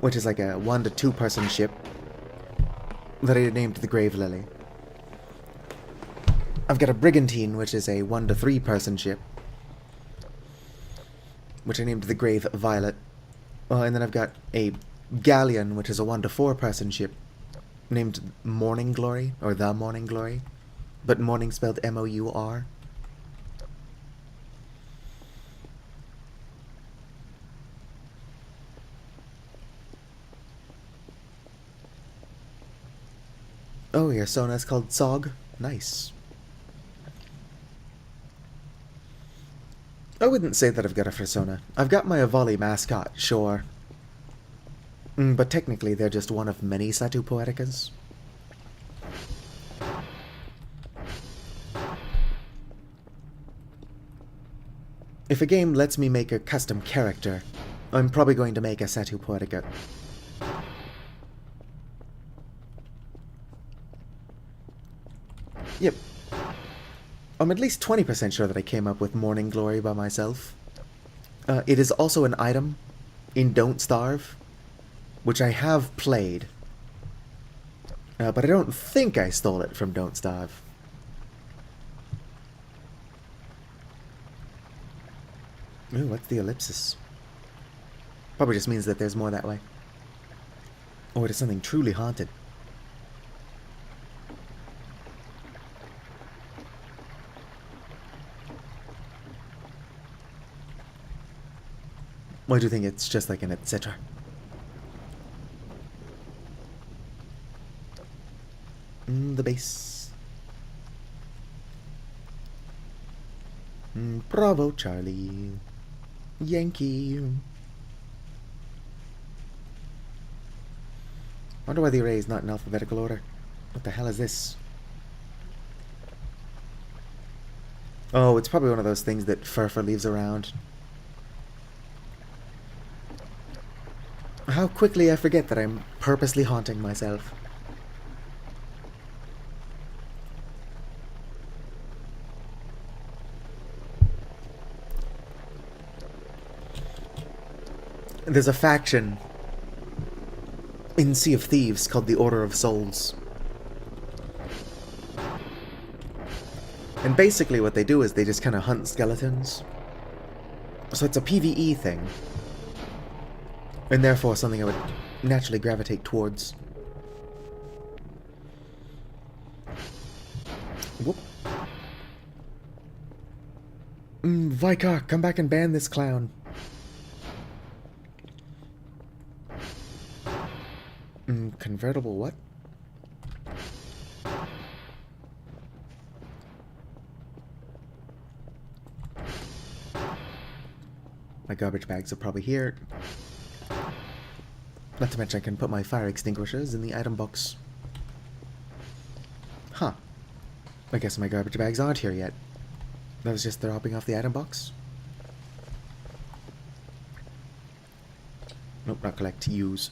which is like a 1 to 2 person ship that I named the Grave Lily. I've got a brigantine, which is a 1 to 3 person ship, which I named the Grave Violet. And then I've got a galleon, which is a 1 to 4 person ship, named Morning Glory, or the Morning Glory, but morning spelled M-O-U-R. Oh, your Sona's called Sog? Nice. I wouldn't say that I've got a persona. I've got my Avali mascot, sure. But technically they're just one of many Satu Poeticas. If a game lets me make a custom character, I'm probably going to make a Satu Poetica. Yep. I'm at least 20% sure that I came up with Morning Glory by myself. It is also an item in Don't Starve, which I have played. But I don't think I stole it from Don't Starve. Ooh, what's the ellipsis? Probably just means that there's more that way. Or it is something truly haunted. Why do you think it's just like an etc.? The base. Bravo, Charlie. Yankee. Wonder why the array is not in alphabetical order. What the hell is this? Oh, it's probably one of those things that Furfur leaves around. How quickly I forget that I'm purposely haunting myself. There's a faction in Sea of Thieves called the Order of Souls. And basically what they do is they just kind of hunt skeletons. So it's a PvE thing. And therefore something I would naturally gravitate towards. Whoop. Vicar, come back and ban this clown. Convertible what? My garbage bags are probably here. Not to mention I can put my fire extinguishers in the item box. Huh. I guess my garbage bags aren't here yet. That was just dropping off the item box. Nope, not collect, use.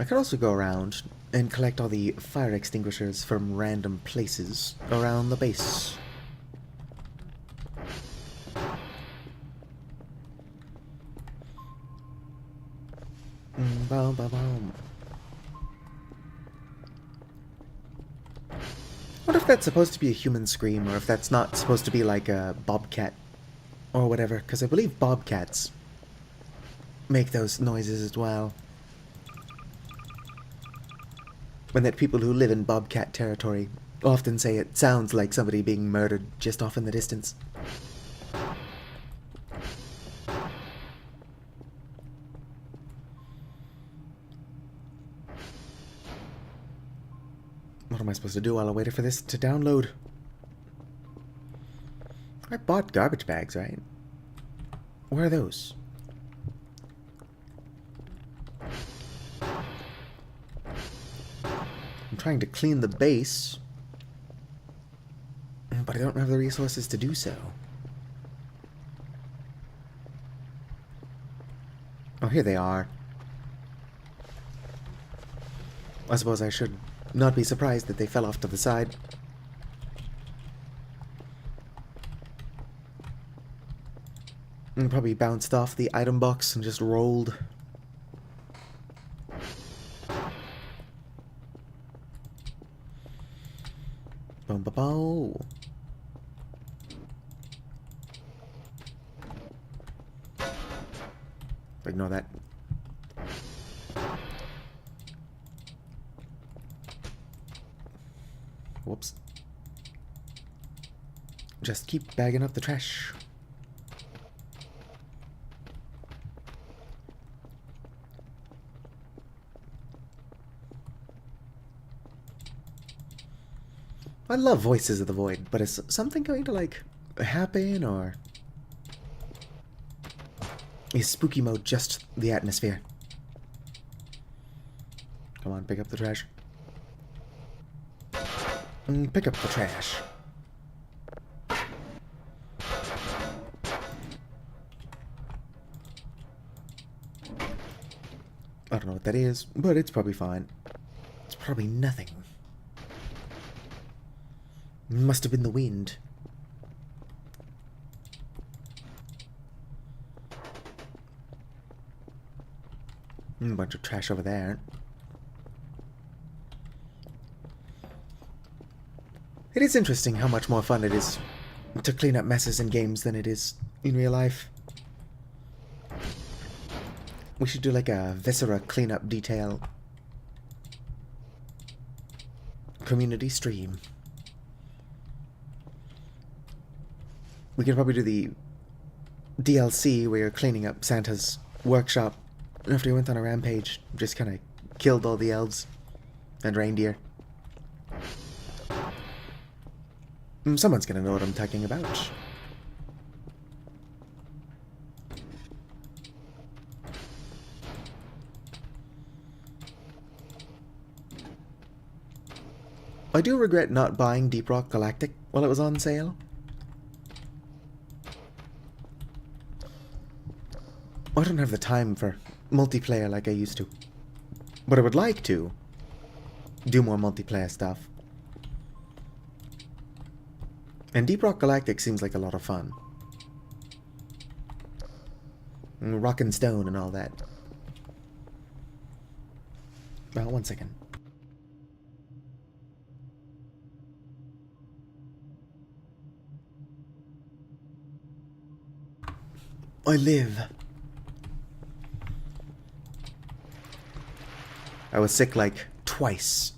I could also go around and collect all the fire extinguishers from random places around the base. Boom, boom, boom. What if that's supposed to be a human scream, or if that's not supposed to be like a bobcat or whatever? Because I believe bobcats make those noises as well. And that people who live in bobcat territory often say it sounds like somebody being murdered just off in the distance. What am I supposed to do while I wait for this to download? I bought garbage bags, right? Where are those? I'm trying to clean the base, but I don't have the resources to do so. Oh, here they are. I suppose I should not be surprised that they fell off to the side. And probably bounced off the item box and just rolled. Boom, ba, bow. Ignore that. Whoops. Just keep bagging up the trash. I love Voices of the Void, but is something going to, like, happen, or is spooky mode just the atmosphere? Come on, pick up the trash. Pick up the trash. I don't know what that is, but it's probably fine. It's probably nothing. Must have been the wind. A bunch of trash over there. It is interesting how much more fun it is to clean up messes in games than it is in real life. We should do like a Viscera cleanup detail. Community stream. We could probably do the DLC where you're cleaning up Santa's workshop after he went on a rampage. Just kind of killed all the elves and reindeer. Someone's gonna know what I'm talking about. I do regret not buying Deep Rock Galactic while it was on sale. I don't have the time for multiplayer like I used to. But I would like to do more multiplayer stuff. And Deep Rock Galactic seems like a lot of fun. And Rock and Stone and all that. Well, 1 second. I live. I was sick like twice.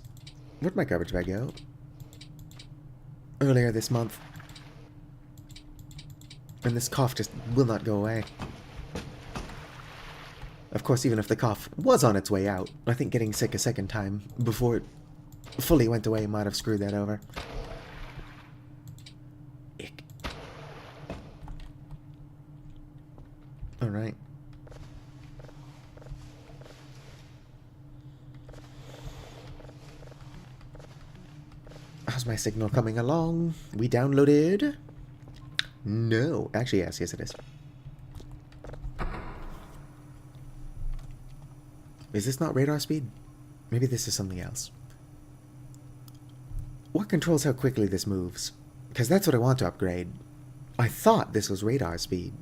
Where'd my garbage bag go? Earlier this month. And this cough just will not go away. Of course, even if the cough was on its way out, I think getting sick a second time before it fully went away might have screwed that over. Ick. Alright. How's my signal coming along? We downloaded? No. Actually, yes it is. Is this not radar speed? Maybe this is something else. What controls how quickly this moves? Because that's what I want to upgrade. I thought this was radar speed.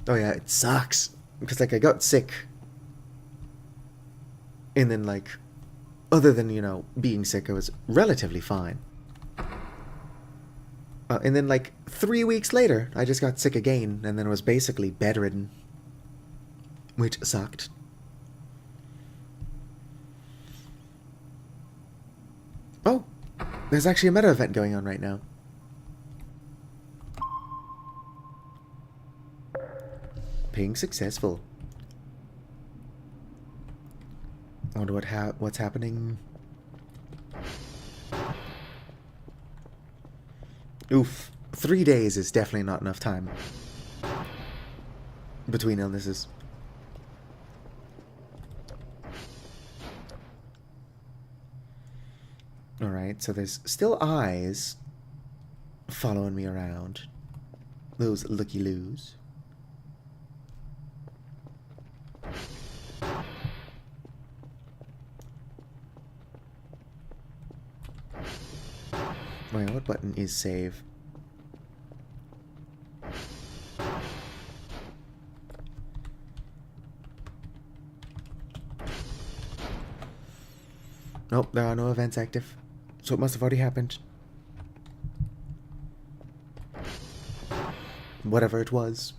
Oh yeah, it sucks. Because, like, I got sick. And then, like, other than, you know, being sick, I was relatively fine. And then, like, 3 weeks later, I just got sick again, and then was basically bedridden. Which sucked. Oh! There's actually a meta event going on right now. Ping successful. I wonder what's happening. Oof. 3 days is definitely not enough time between illnesses. Alright, so there's still eyes following me around. Those looky-loos. Wait, what button is save? Nope, there are no events active. So it must have already happened. Whatever it was.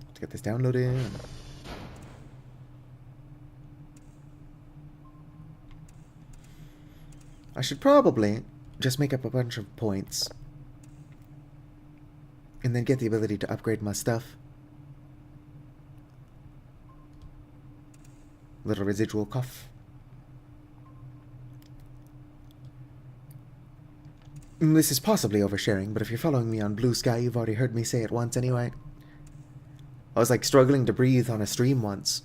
Let's get this downloaded. I should probably just make up a bunch of points. And then get the ability to upgrade my stuff. Little residual cough. This is possibly oversharing, but if you're following me on Blue Sky, you've already heard me say it once anyway. I was, like, struggling to breathe on a stream once.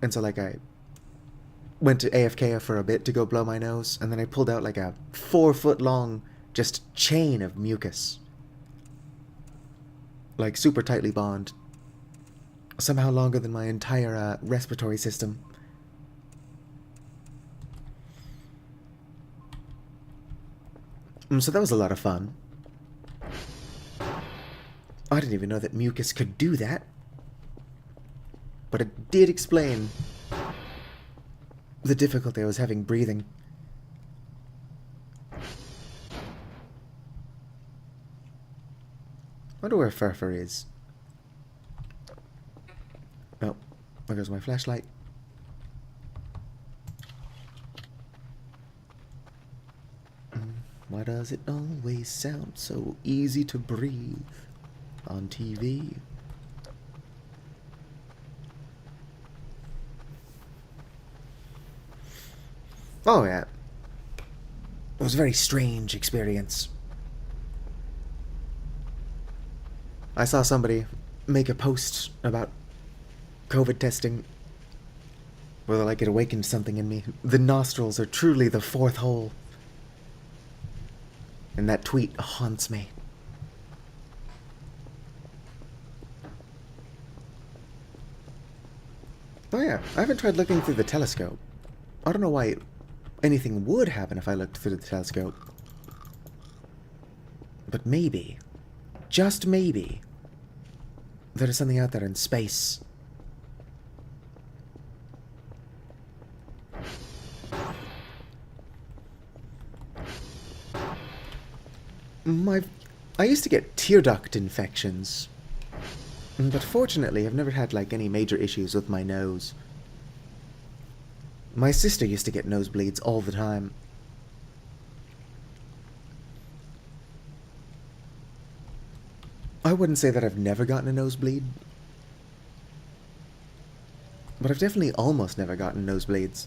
And so, like, I went to AFK for a bit to go blow my nose, and then I pulled out, like, a 4-foot-long, just chain of mucus. Like, super tightly bound. Somehow longer than my entire respiratory system. So that was a lot of fun. I didn't even know that mucus could do that. But it did explain the difficulty I was having breathing. Wonder where Furfur is. Oh, there goes my flashlight. Why does it always sound so easy to breathe on TV? Oh yeah. It was a very strange experience. I saw somebody make a post about COVID testing Whether like it awakened something in me. The nostrils are truly the fourth hole. And that tweet haunts me. Oh yeah, I haven't tried looking through the telescope. I don't know why anything would happen if I looked through the telescope. But maybe, just maybe, there is something out there in space. I used to get tear duct infections. But fortunately, I've never had, like, any major issues with my nose. My sister used to get nosebleeds all the time. I wouldn't say that I've never gotten a nosebleed. But I've definitely almost never gotten nosebleeds.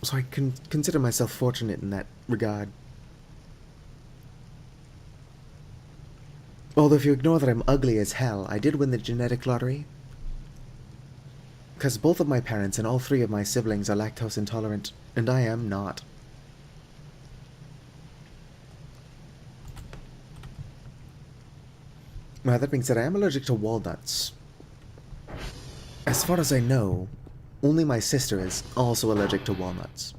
So I can consider myself fortunate in that regard. Although if you ignore that I'm ugly as hell, I did win the genetic lottery. Because both of my parents and all three of my siblings are lactose intolerant, and I am not. Now, that being said, I am allergic to walnuts. As far as I know, only my sister is also allergic to walnuts.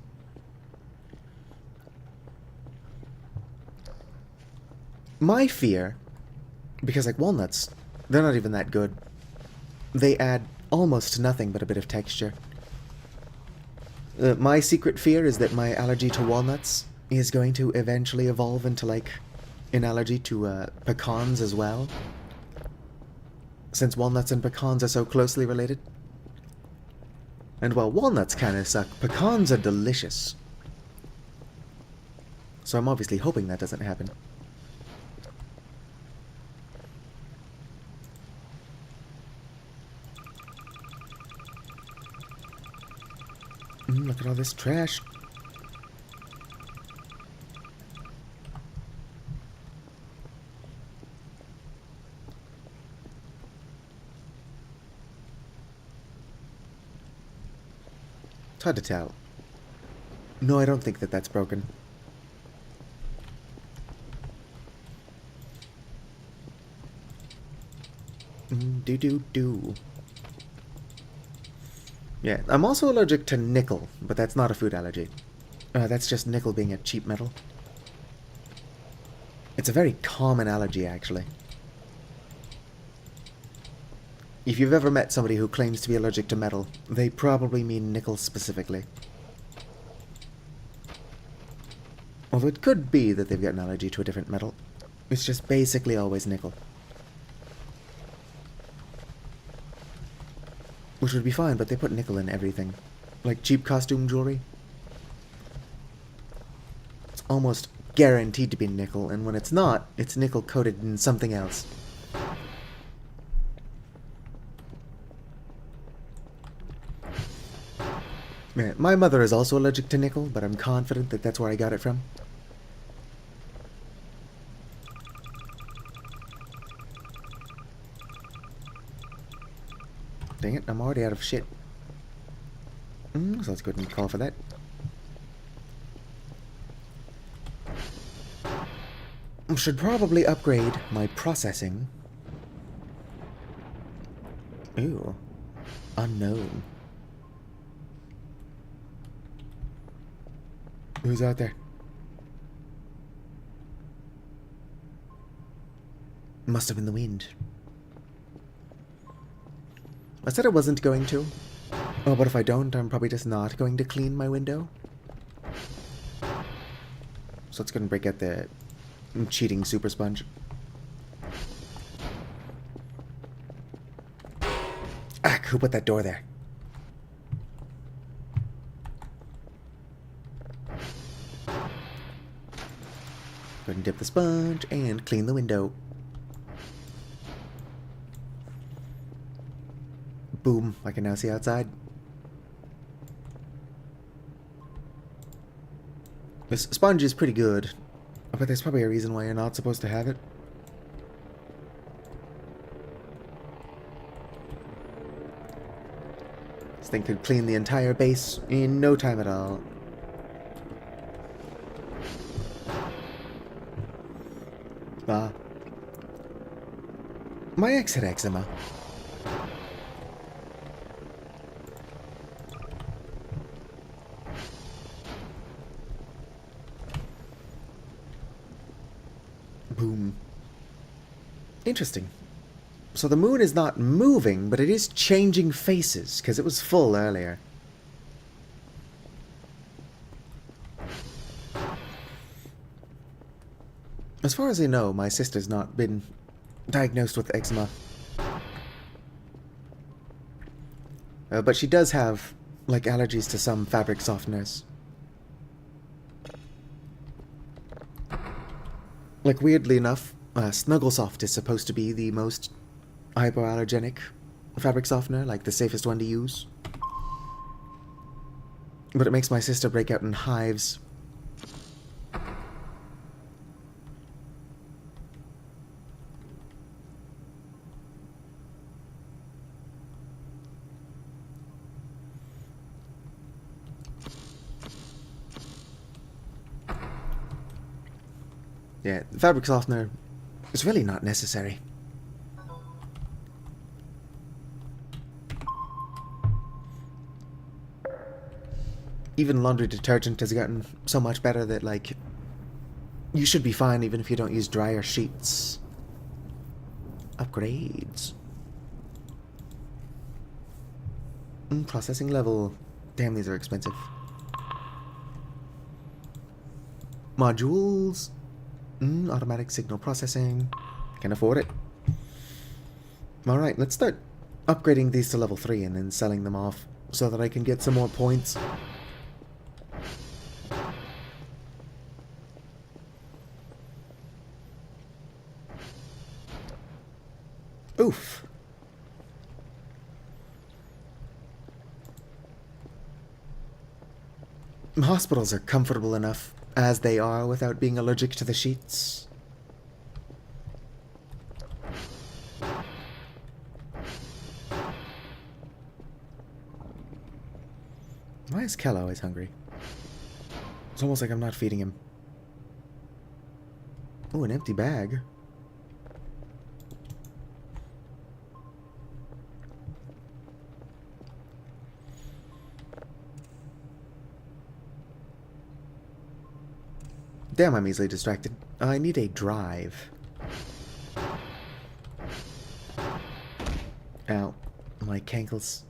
My fear, because like walnuts, they're not even that good. They add almost nothing but a bit of texture. My secret fear is that my allergy to walnuts is going to eventually evolve into like an allergy to pecans as well. Since walnuts and pecans are so closely related. And while walnuts kinda suck, pecans are delicious. So I'm obviously hoping that doesn't happen. Look at all this trash. It's hard to tell. No, I don't think that that's broken. Do. Yeah, I'm also allergic to nickel, but that's not a food allergy. That's just nickel being a cheap metal. It's a very common allergy, actually. If you've ever met somebody who claims to be allergic to metal, they probably mean nickel specifically. Although it could be that they've got an allergy to a different metal. It's just basically always nickel. Which would be fine, but they put nickel in everything. Like cheap costume jewelry. It's almost guaranteed to be nickel, and when it's not, it's nickel coated in something else. Yeah, my mother is also allergic to nickel, but I'm confident that that's where I got it from. Dang it, I'm already out of shit. So let's go ahead and call for that. Should probably upgrade my processing. Ooh. Unknown. Who's out there? Must have been the wind. I said I wasn't going to. Oh, but if I don't, I'm probably just not going to clean my window. So let's go and break out the cheating super sponge. Ah, who put that door there? Go ahead and dip the sponge and clean the window. Boom, I can now see outside. This sponge is pretty good, but there's probably a reason why you're not supposed to have it. This thing could clean the entire base in no time at all. Ah. My ex had eczema. Boom. Interesting. So the moon is not moving, but it is changing faces, because it was full earlier. As far as I know, my sister's not been diagnosed with eczema. But she does have, like, allergies to some fabric softeners. Like, weirdly enough, Snugglesoft is supposed to be the most hypoallergenic fabric softener, like the safest one to use. But it makes my sister break out in hives. Yeah, fabric softener is really not necessary. Even laundry detergent has gotten so much better that, like, you should be fine even if you don't use dryer sheets. Upgrades. Processing level. Damn, these are expensive. Modules. Automatic signal processing. Can afford it. Alright, let's start upgrading these to level 3 and then selling them off so that I can get some more points. Oof. Hospitals are comfortable enough as they are without being allergic to the sheets. Why is Kel always hungry? It's almost like I'm not feeding him. Oh, an empty bag. Damn, I'm easily distracted. I need a drive. Ow. My cankles.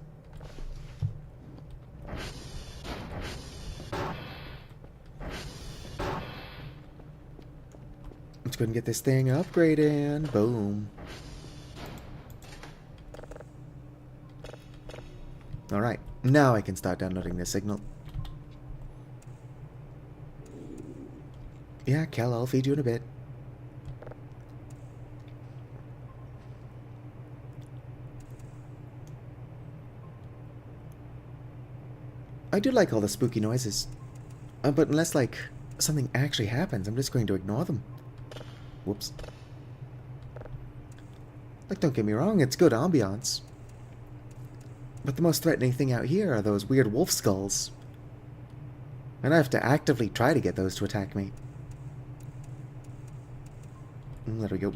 Let's go and get this thing upgraded. Boom. Alright, now I can start downloading this signal. Yeah, Kel, I'll feed you in a bit. I do like all the spooky noises. But unless, like, something actually happens, I'm just going to ignore them. Whoops. Like, don't get me wrong, it's good ambiance. But the most threatening thing out here are those weird wolf skulls. And I have to actively try to get those to attack me. There we go.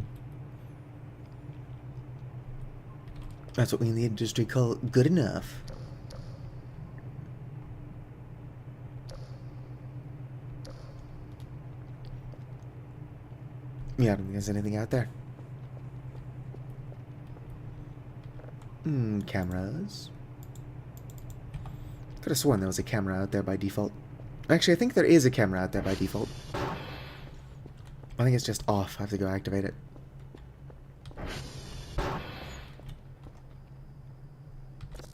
That's what we in the industry call good enough. Yeah, I don't think there's anything out there. Cameras. Could have sworn there was a camera out there by default. Actually, I think there is a camera out there by default. I think it's just off. I have to go activate it.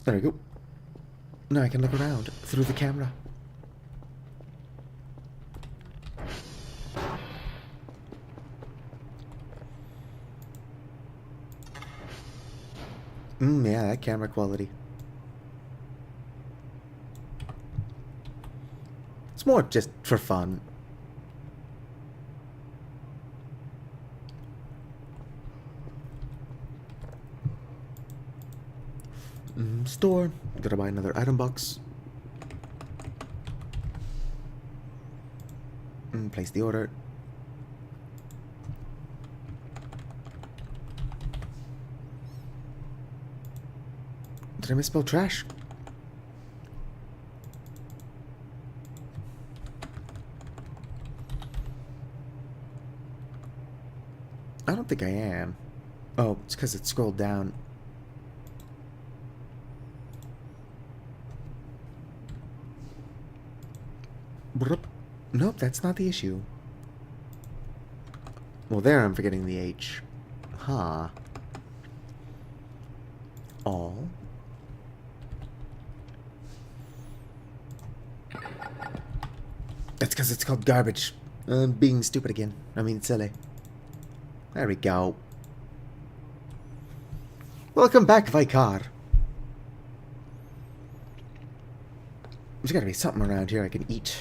There we go. Now I can look around through the camera. Yeah, that camera quality. It's more just for fun. Store. Gotta buy another item box. Place the order. Did I misspell trash? I don't think I am. Oh, it's because it scrolled down. Nope, that's not the issue. Well, there I'm forgetting the H. Huh. All. That's because it's called garbage. I'm being stupid again. I mean, silly. There we go. Welcome back, Vicar. There's gotta be something around here I can eat.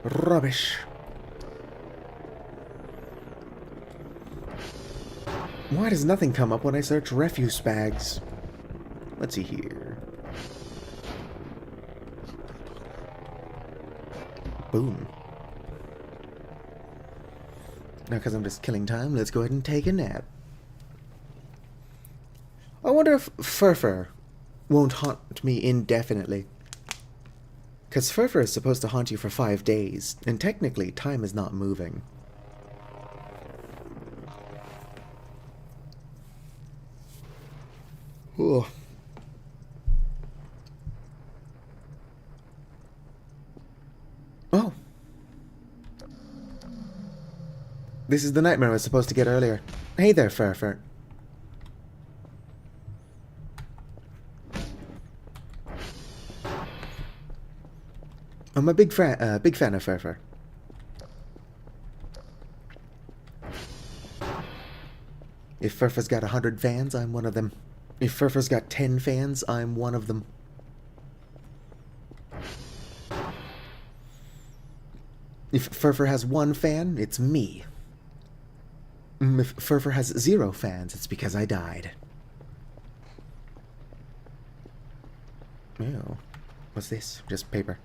Rubbish. Why does nothing come up when I search refuse bags? Let's see here. Boom. Now, because I'm just killing time, let's go ahead and take a nap. I wonder if Furfur won't haunt me indefinitely. Because Furfur is supposed to haunt you for 5 days, and technically, time is not moving. Ugh. Oh. This is the nightmare I was supposed to get earlier. Hey there, Furfur. I'm a big fan of Furfur. If Furfur's got 100 fans, I'm one of them. If Furfur's got 10 fans, I'm one of them. If Furfur has 1 fan, it's me. If Furfur has 0 fans, it's because I died. Ew. What's this? Just paper.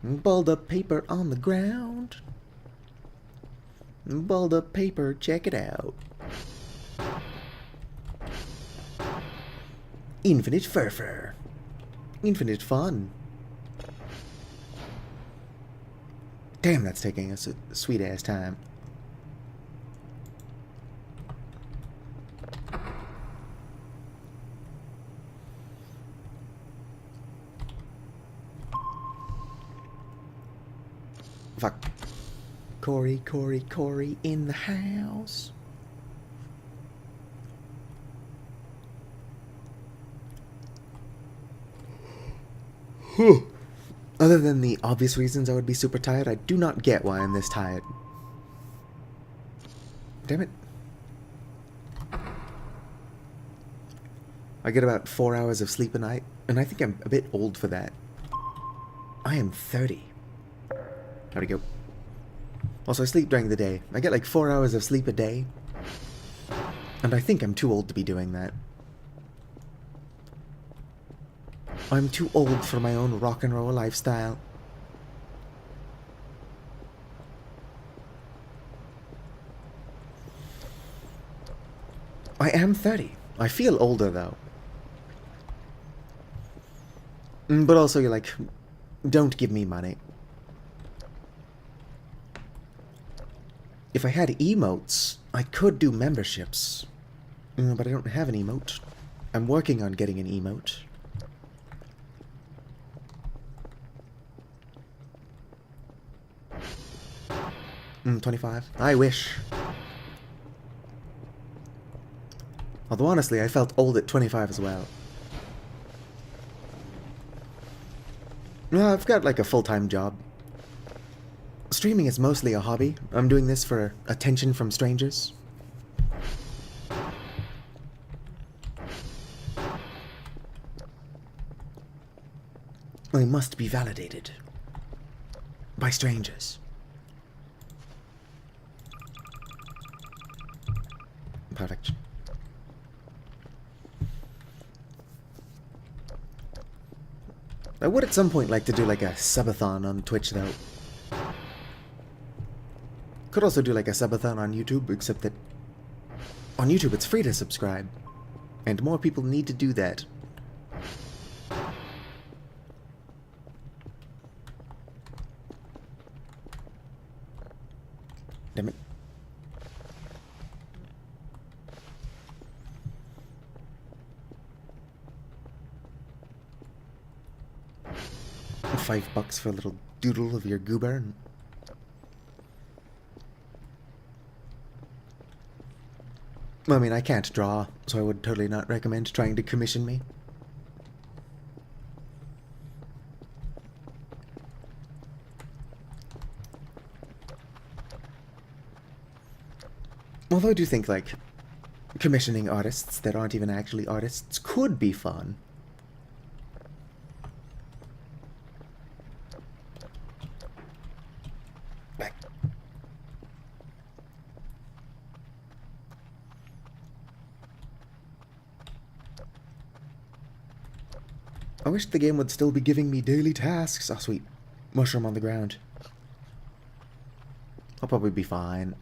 Balled up paper on the ground. Balled up paper, check it out. Infinite Furfur. Infinite fun. Damn, that's taking us a sweet-ass time. Fuck. Corey in the house. Other than the obvious reasons I would be super tired, I do not get why I'm this tired. Damn it. I get about 4 hours of sleep a night, and I think I'm a bit old for that. I am 30. How'd it go? Also, I sleep during the day. I get like 4 hours of sleep a day, and I think I'm too old to be doing that. I'm too old for my own rock and roll lifestyle. I am 30. I feel older though. But also you're like, don't give me money. If I had emotes, I could do memberships. But I don't have an emote. I'm working on getting an emote. 25. I wish. Although honestly, I felt old at 25 as well. I've got like a full-time job. Streaming is mostly a hobby. I'm doing this for attention from strangers. They must be validated by strangers. Perfect. I would at some point like to do like a subathon on Twitch though. Could also do like a subathon on YouTube, except that on YouTube it's free to subscribe. And more people need to do that. Damn it. $5 for a little doodle of your goober. I mean, I can't draw, so I would totally not recommend trying to commission me. Although I do think, like, commissioning artists that aren't even actually artists could be fun. I wish the game would still be giving me daily tasks. Oh, sweet. Mushroom on the ground. I'll probably be fine.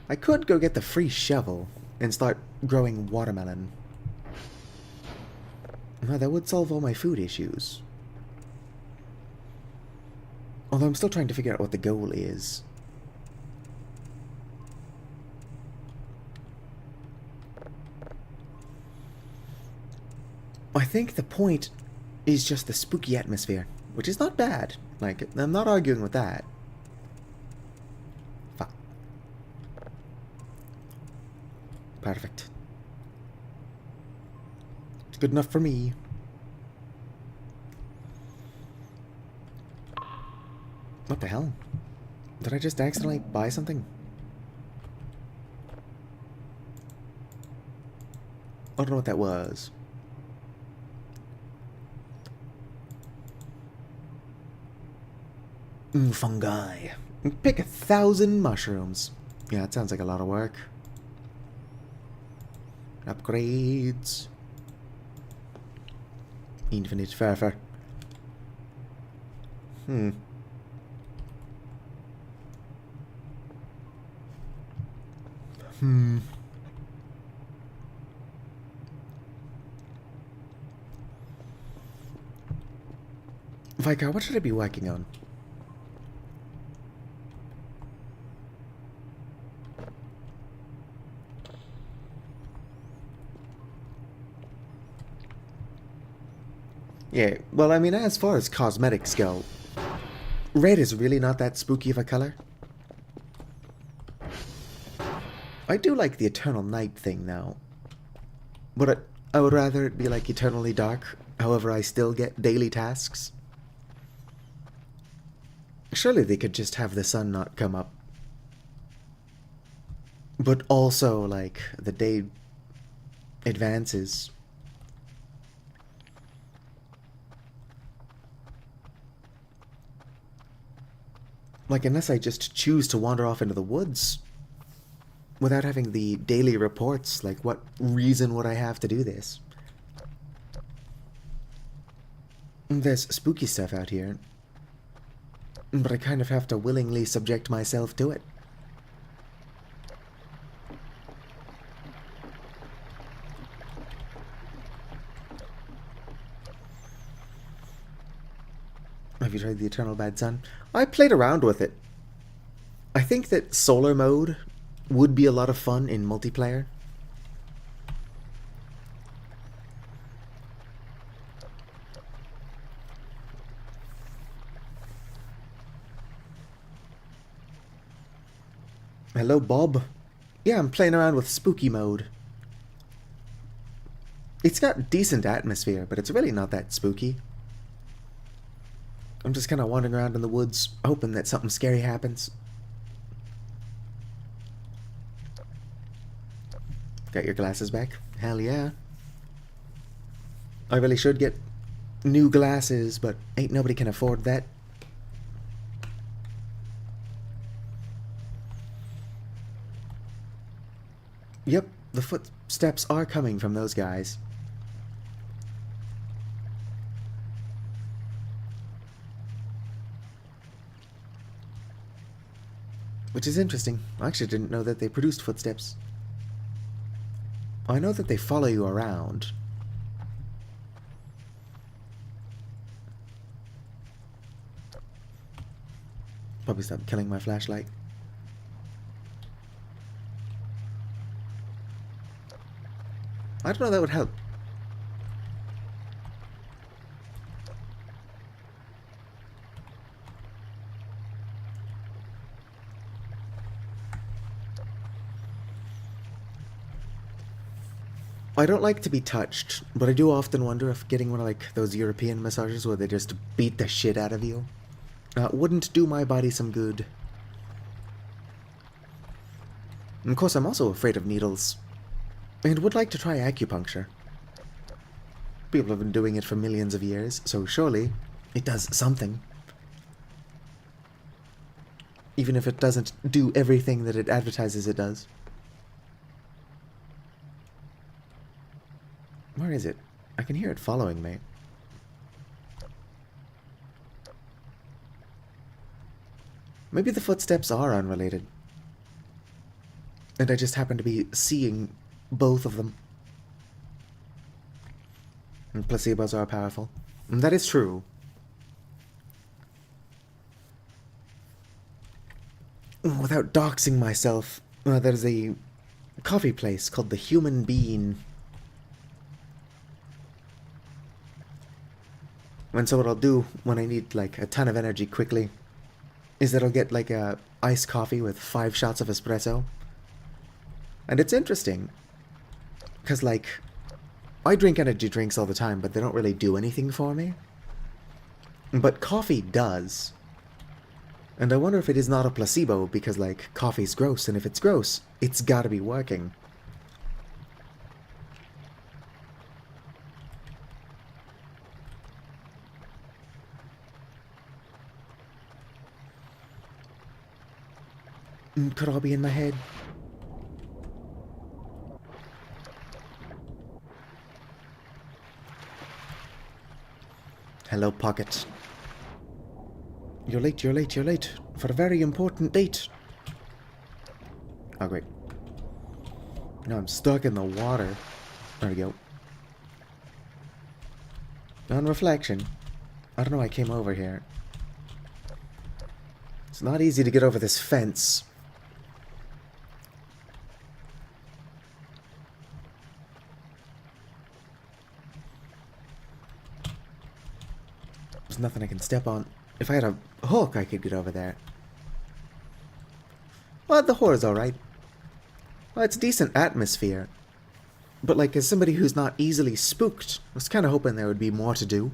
I could go get the free shovel and start growing watermelon. Now, that would solve all my food issues. Although I'm still trying to figure out what the goal is. I think the point is just the spooky atmosphere, which is not bad. Like, I'm not arguing with that. Fuck. Perfect. It's good enough for me. What the hell? Did I just accidentally buy something? I don't know what that was. Fungi. Pick 1,000 mushrooms. Yeah, that sounds like a lot of work. Upgrades. Infinite furfur. Vicar, what should I be working on? Yeah, well, I mean, as far as cosmetics go, red is really not that spooky of a color. I do like the eternal night thing, though. But I would rather it be, like, eternally dark, however I still get daily tasks. Surely they could just have the sun not come up. But also, like, the day advances. Like, unless I just choose to wander off into the woods without having the daily reports, like, what reason would I have to do this? There's spooky stuff out here, but I kind of have to willingly subject myself to it. Have you tried the Eternal Bad Sun? I played around with it. I think that solar mode would be a lot of fun in multiplayer. Hello, Bob. Yeah, I'm playing around with spooky mode. It's got decent atmosphere, but it's really not that spooky. I'm just kind of wandering around in the woods, hoping that something scary happens. Got your glasses back? Hell yeah. I really should get new glasses, but ain't nobody can afford that. Yep, the footsteps are coming from those guys. Which is interesting. I actually didn't know that they produced footsteps. I know that they follow you around. Probably stop killing my flashlight. I don't know that would help. I don't like to be touched, but I do often wonder if getting one of like those European massages where they just beat the shit out of you wouldn't do my body some good. And of course, I'm also afraid of needles, and would like to try acupuncture. People have been doing it for millions of years, so surely it does something. Even if it doesn't do everything that it advertises it does. Where is it? I can hear it following me. Maybe the footsteps are unrelated. And I just happen to be seeing both of them. And placebos are powerful. And that is true. Without doxing myself, there's a coffee place called the Human Bean. And so what I'll do when I need like a ton of energy quickly is that I'll get like a iced coffee with 5 shots of espresso. And it's interesting because like I drink energy drinks all the time, but they don't really do anything for me. But coffee does. And I wonder if it is not a placebo because like coffee's gross, and if it's gross, it's gotta be working. Could all be in my head. Hello, Pocket. You're late, you're late, you're late. For a very important date. Oh, great. Now I'm stuck in the water. There we go. On reflection, I don't know why I came over here. It's not easy to get over this fence. There's nothing I can step on. If I had a hook, I could get over there. Well, the horror's alright. Well, it's decent atmosphere. But, like, as somebody who's not easily spooked, I was kind of hoping there would be more to do.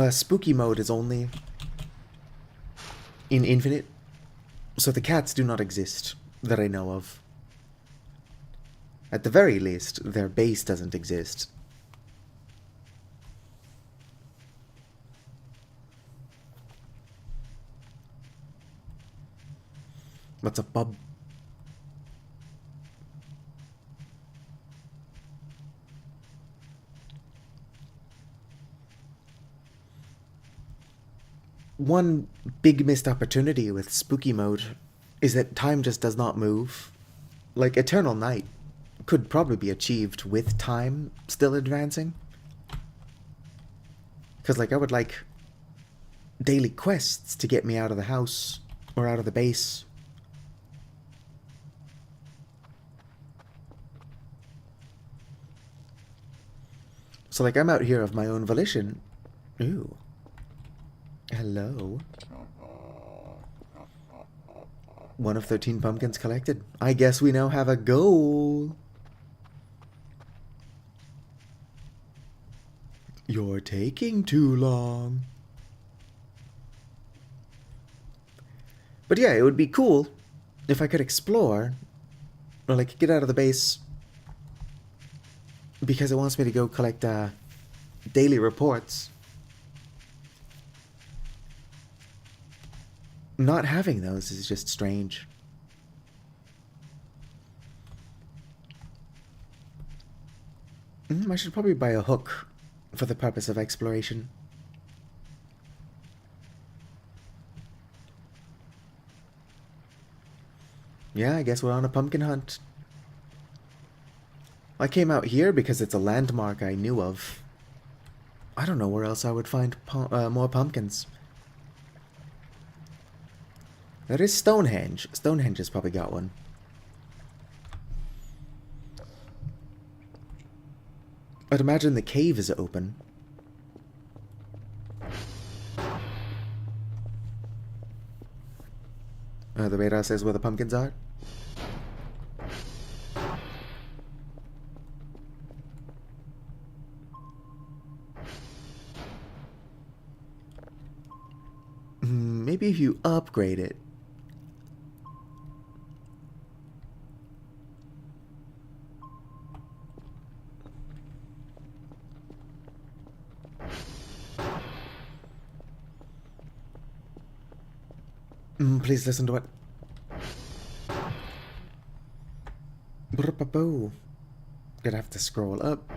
Spooky mode is only in Infinite, so the cats do not exist that I know of. At the very least, their base doesn't exist. What's up, bub? One big missed opportunity with spooky mode is that time just does not move. Like, Eternal Night could probably be achieved with time still advancing. Because, like, I would like daily quests to get me out of the house or out of the base. So, like, I'm out here of my own volition. Ooh. Hello. 1 of 13 pumpkins collected. I guess we now have a goal. You're taking too long. But yeah, it would be cool if I could explore, or like get out of the base, because it wants me to go collect daily reports. Not having those is just strange. I should probably buy a hook for the purpose of exploration. Yeah, I guess we're on a pumpkin hunt. I came out here because it's a landmark I knew of. I don't know where else I would find more pumpkins. There is Stonehenge. Stonehenge has probably got one. I'd imagine the cave is open. The radar says where the pumpkins are. Maybe if you upgrade it. Please listen to it. Gonna have to scroll up.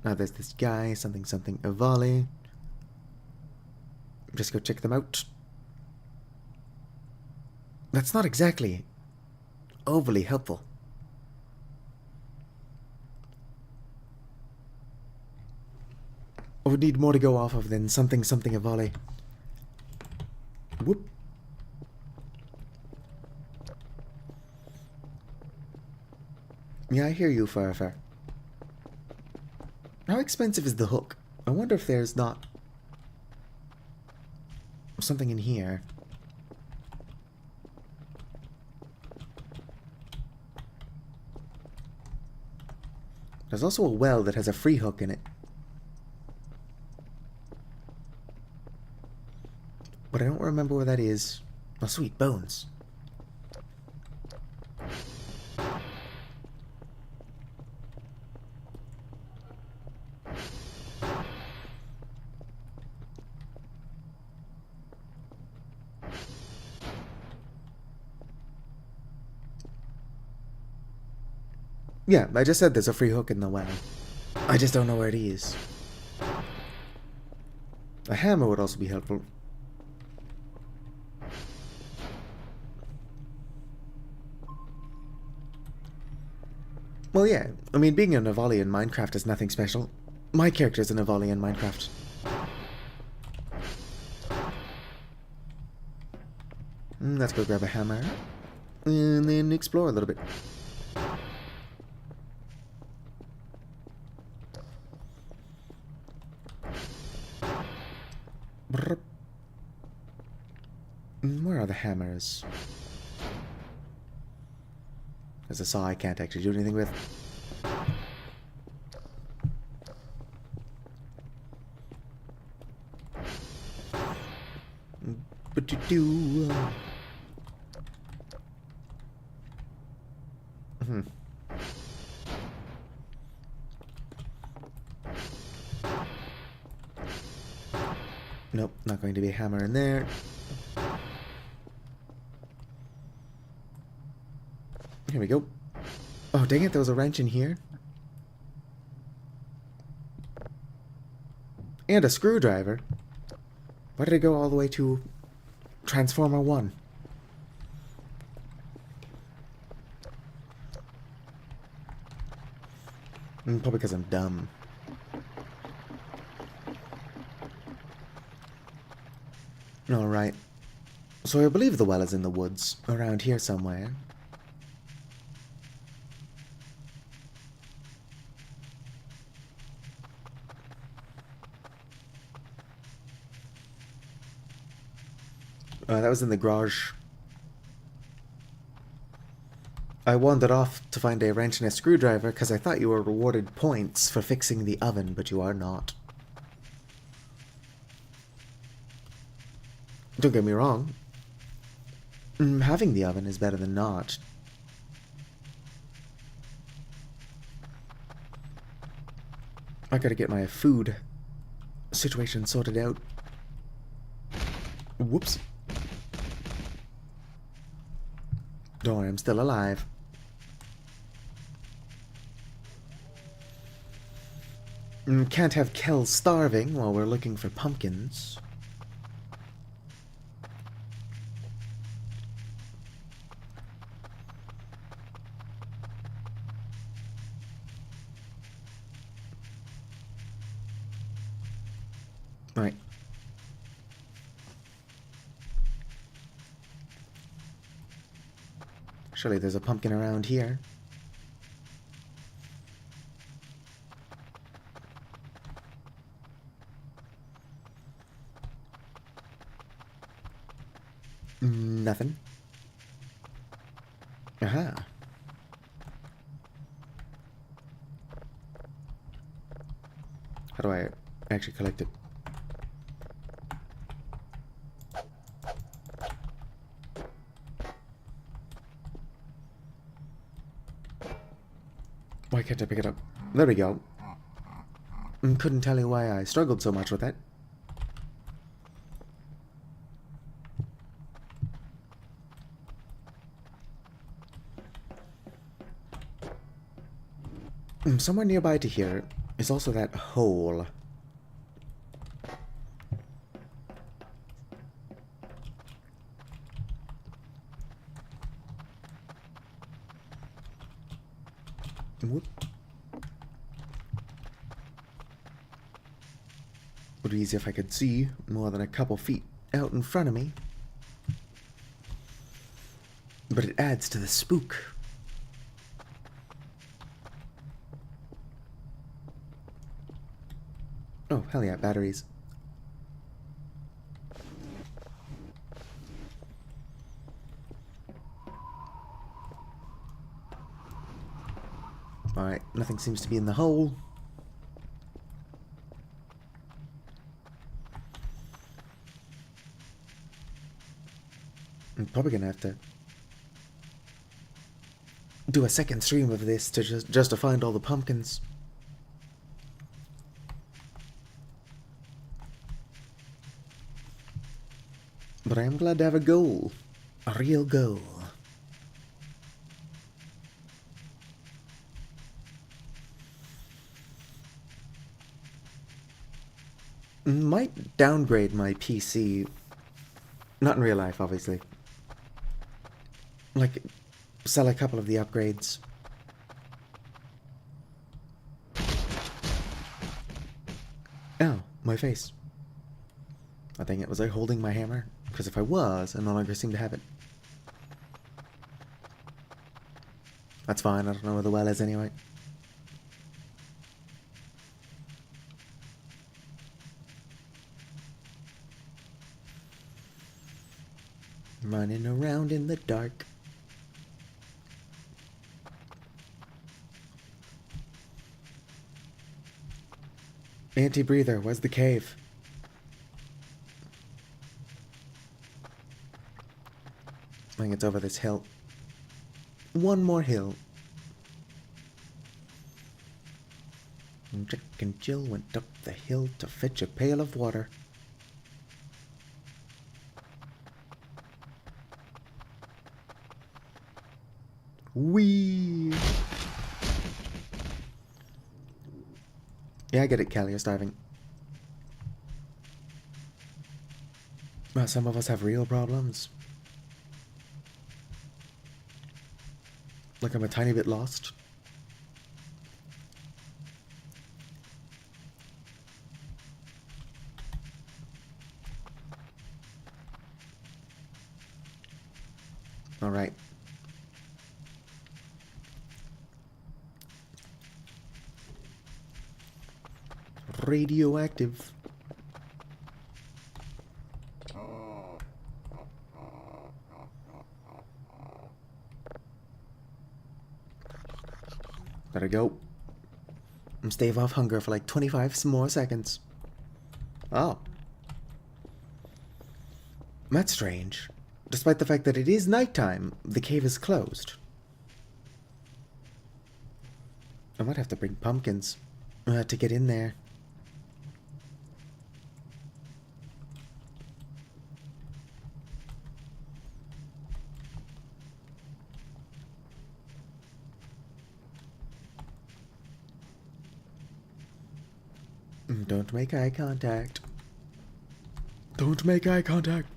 Now there's this guy, something Avali. Just go check them out. That's not exactly overly helpful. I would need more to go off of than something Avali. Whoop. Yeah, I hear you, Farfar. How expensive is the hook? I wonder if there's not something in here. There's also a well that has a free hook in it. But I don't remember where that is. Oh, sweet bones. Yeah, I just said there's a free hook in the well. I just don't know where it is. A hammer would also be helpful. Well, yeah. I mean, being a Navali in Minecraft is nothing special. My character's a Navali in Minecraft. Let's go grab a hammer. And then explore a little bit. Where are the hammers? There's a saw I can't actually do anything with. But to do. Nope, not going to be a hammer in there. Here we go. Oh, dang it, there was a wrench in here. And a screwdriver. Why did I go all the way to Transformer 1? Probably because I'm dumb. Alright. So I believe the well is in the woods, around here somewhere. That was in the garage. I wandered off to find a wrench and a screwdriver because I thought you were rewarded points for fixing the oven, but you are not. Don't get me wrong. Having the oven is better than not. I gotta get my food situation sorted out. Whoops. Don't worry, I'm still alive. Can't have Kel starving while we're looking for pumpkins. Alright. Surely there's a pumpkin around here. Nothing. Aha. How do I actually collect it? Why can't I pick it up? There we go. Couldn't tell you why I struggled so much with that. Somewhere nearby to here is also that hole. Whoop. Would be easy if I could see more than a couple feet out in front of me. But it adds to the spook. Oh, hell yeah, batteries. Alright, nothing seems to be in the hole. I'm probably gonna have to do a second stream of this to just to find all the pumpkins. But I am glad to have a goal. A real goal. Might downgrade my PC. Not in real life, obviously. Like, sell a couple of the upgrades. Ow, my face. I think it was I holding my hammer. Because if I was, I no longer seem to have it. That's fine, I don't know where the well is anyway. Running around in the dark. Anti-breather, where's the cave? I think it's over this hill. One more hill. And Jack and Jill went up the hill to fetch a pail of water. Whee! Yeah, I get it, Callie, you're starving. Well, some of us have real problems. Like I'm a tiny bit lost. All right. Radioactive. Better go. And stave off hunger for like 25 more seconds. Oh. That's strange. Despite the fact that it is nighttime, the cave is closed. I might have to bring pumpkins to get in there. Don't make eye contact. Don't make eye contact.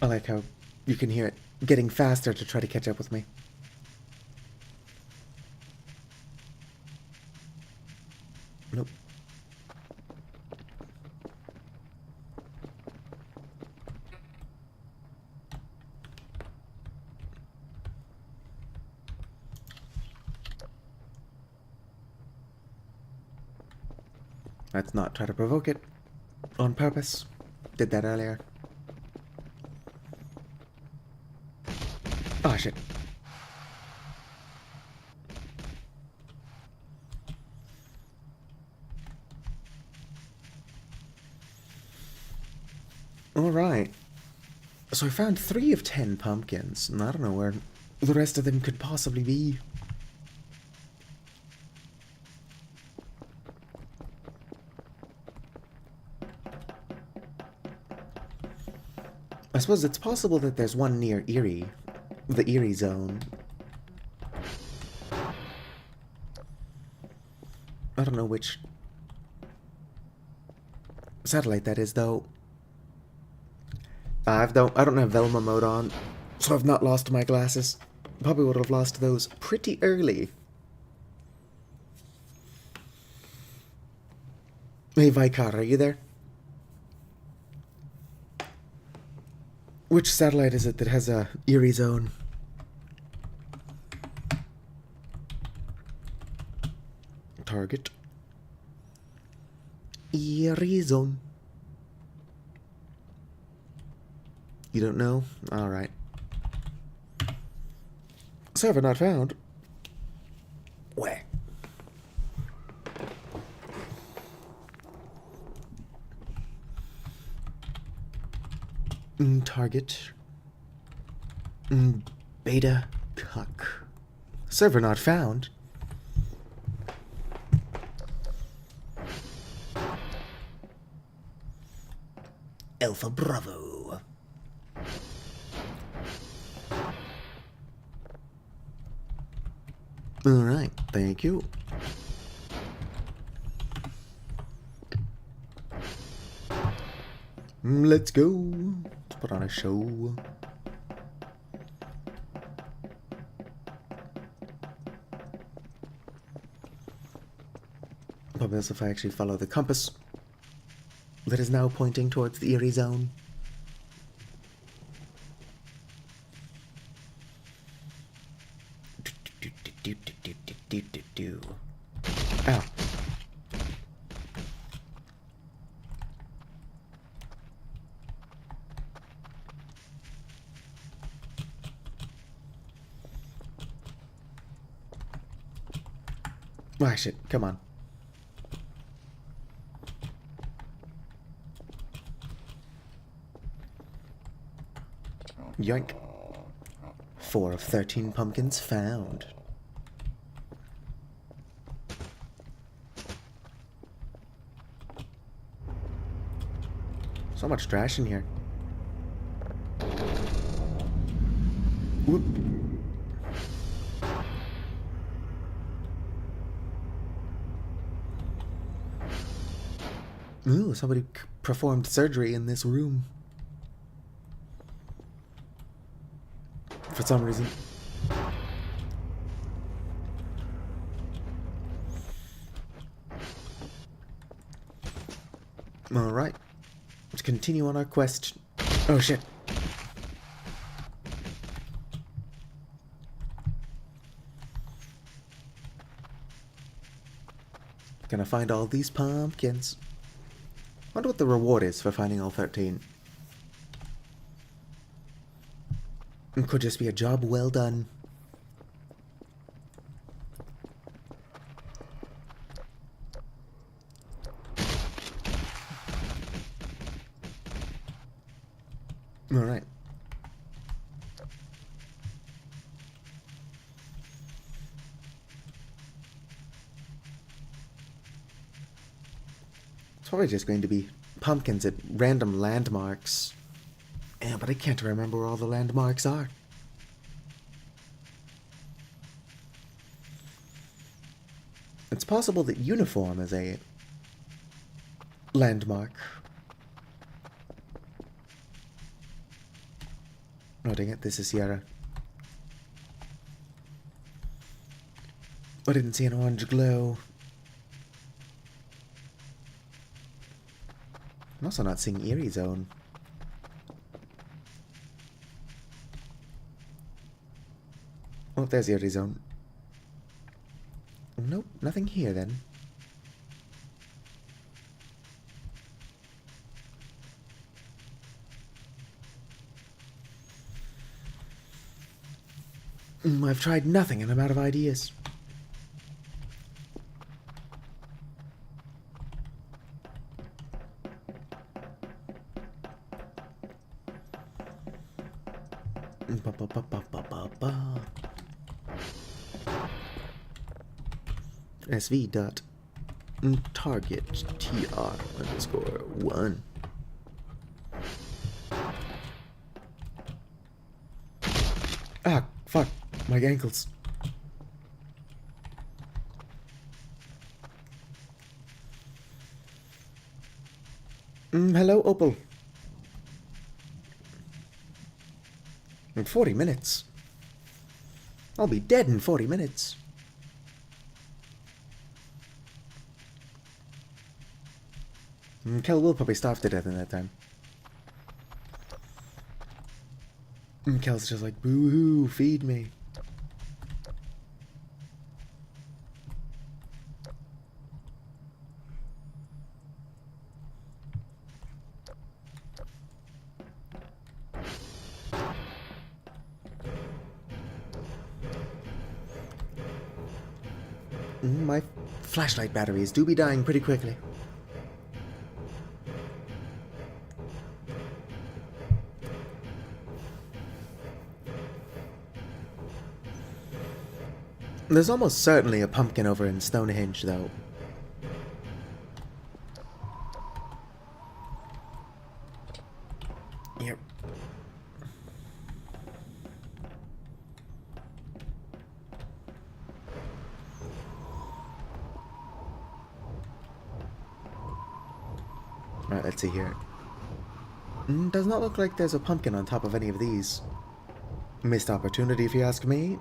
I like how you can hear it getting faster to try to catch up with me. Nope. Let's not try to provoke it. On purpose. Did that earlier. Oh, shit. Alright. So I found 3 of 10 pumpkins, and I don't know where the rest of them could possibly be. I suppose it's possible that there's one near Erie. The Erie zone. I don't know which satellite that is, though. I don't have Velma mode on, so I've not lost my glasses. Probably would have lost those pretty early. Hey, Vicar, are you there? Which satellite is it that has a Erie zone? Target. Erie zone. You don't know? Alright. Server not found. Where? Target. Beta cuck. Server not found. Alpha Bravo. Alright, thank you. Let's go. Let's put on a show. Probably as if I actually follow the compass that is now pointing towards the Erie zone. Ow. Ah, shit. Come on. Yoink. 4 of 13 pumpkins found. So much trash in here. Whoop. Ooh, somebody performed surgery in this room. For some reason. Alright. Let's continue on our quest. Oh shit. Gonna find all these pumpkins. Wonder what the reward is for finding all 13. It could just be a job well done. Alright. It's probably just going to be pumpkins at random landmarks. Yeah, but I can't remember where all the landmarks are. It's possible that uniform is a landmark. Oh, dang it, this is Sierra. I didn't see an orange glow. I'm also not seeing Erie Zone. Oh, there's Erie Zone. Nope, nothing here then. I've tried nothing and I'm out of ideas. Ba, ba, ba, ba, ba, ba, ba. SV dot target TR_1. Ah, fuck. My ankles. Hello, Opal. In 40 minutes. I'll be dead in 40 minutes. Kel will probably starve to death in that time. Kel's just like, boo-hoo, feed me. My flashlight batteries do be dying pretty quickly. There's almost certainly a pumpkin over in Stonehenge, though. Yep. Alright, let's see here. Does not look like there's a pumpkin on top of any of these. Missed opportunity, if you ask me.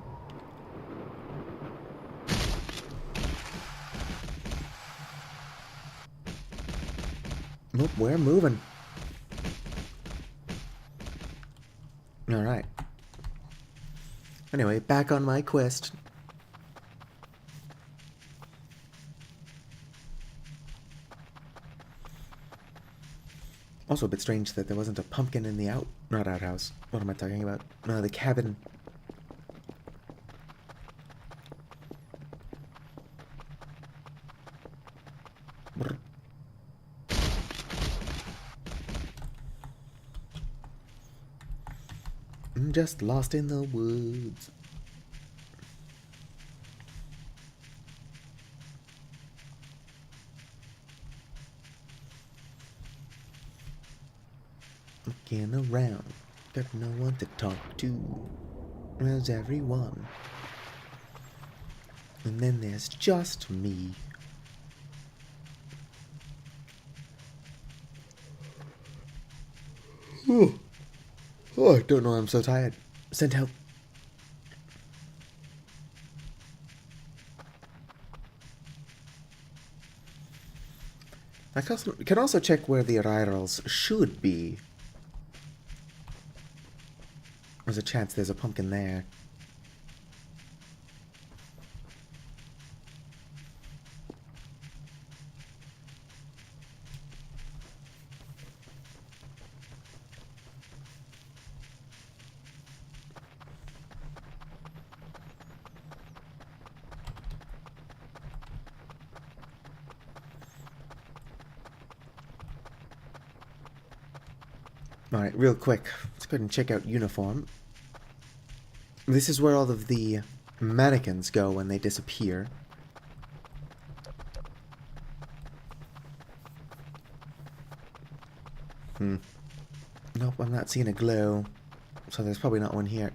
Nope, we're moving. Alright. Anyway, back on my quest. Also a bit strange that there wasn't a pumpkin in the not outhouse. What am I talking about? No, the cabin. Brr. I'm just lost in the woods. Looking around, got no one to talk to. There's everyone. And then there's just me. Oh, I don't know, I'm so tired. Send help. I can also check where the arrivals should be. There's a chance there's a pumpkin there. Alright, real quick. Let's go ahead and check out uniform. This is where all of the mannequins go when they disappear. Nope, I'm not seeing a glow. So there's probably not one here.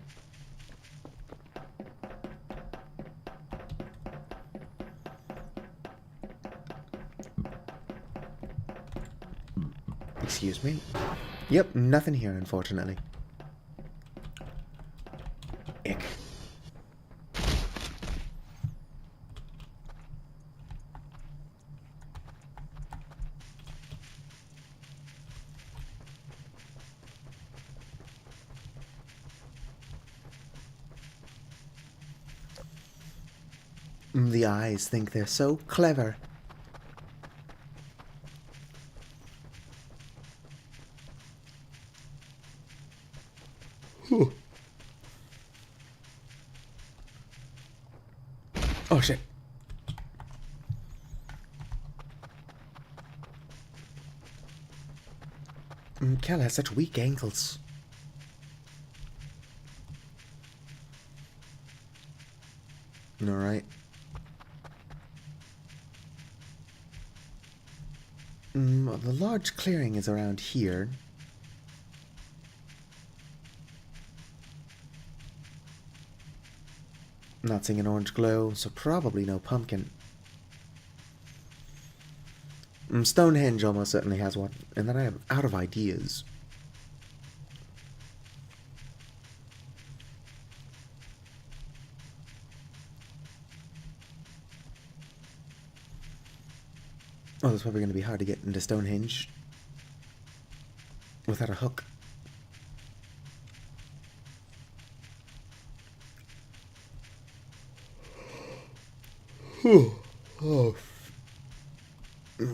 Excuse me. Yep, nothing here, unfortunately. Ick. The eyes think they're so clever. Whew. Oh shit. Kel has such weak ankles. Alright. The large clearing is around here. Not seeing an orange glow, so probably no pumpkin. Stonehenge almost certainly has one, and then I am out of ideas. Oh, it's probably going to be hard to get into Stonehenge without a hook. Oh,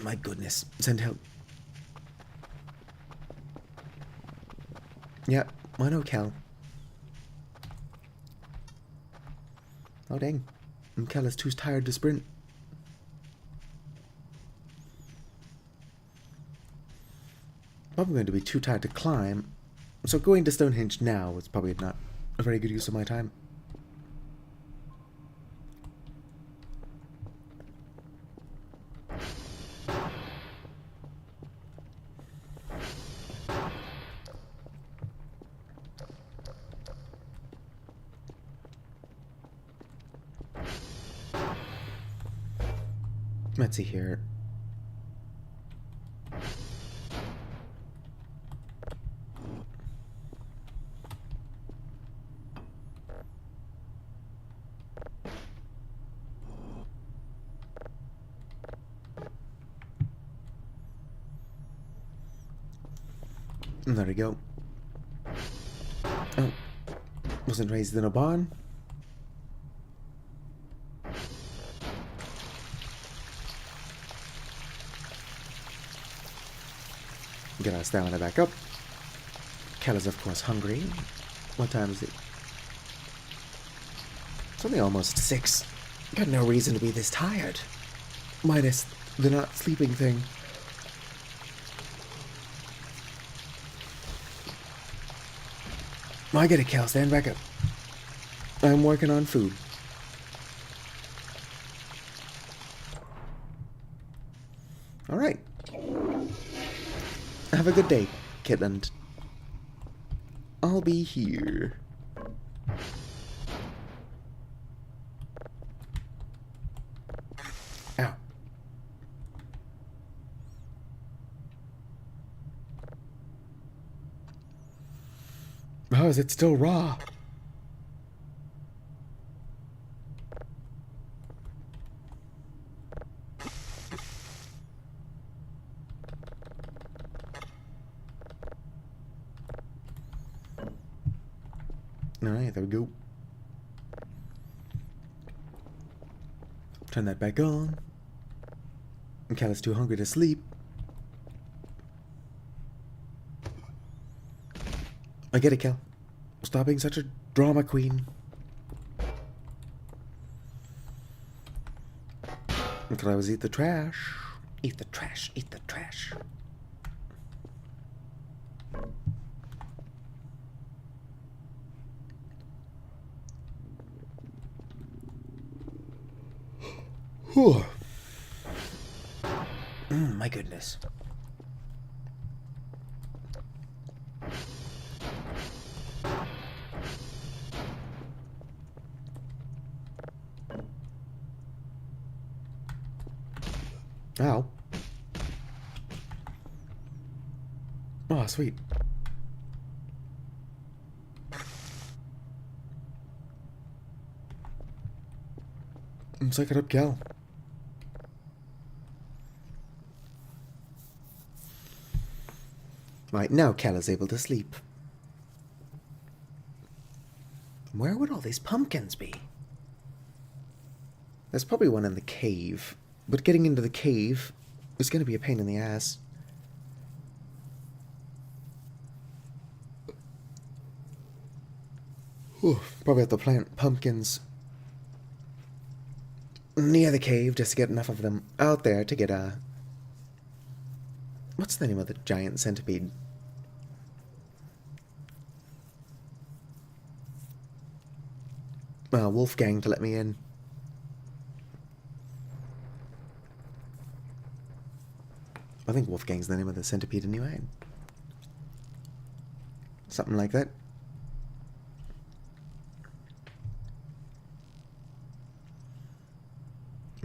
my goodness. Send help. Yeah, I know, Cal. Oh, dang. Cal is too tired to sprint. I'm going to be too tired to climb, so going to Stonehenge now is probably not a very good use of my time. Let's see here. There we go. Oh, wasn't raised in a barn. Get our stamina back up. Cal is, of course, hungry. What time is it? It's only almost 6. Got no reason to be this tired. Minus the not sleeping thing. I get it, Cal. Stand back up. I'm working on food. Alright. Have a good day, Kitland. I'll be here. Ow. How is it still raw? Alright, there we go. Turn that back on. Cal is too hungry to sleep. I get it, Cal. Stop being such a drama queen. Could I always eat the trash? Eat the trash, eat the trash. Whew. My goodness. Ow. Oh, sweet. Suck it up, Cal. Right, now Cal is able to sleep. Where would all these pumpkins be? There's probably one in the cave, but getting into the cave is going to be a pain in the ass. Whew, probably have to plant pumpkins near the cave just to get enough of them out there to get a... What's the name of the giant centipede? Wolfgang to let me in. I think Wolfgang's the name of the centipede anyway. Something like that.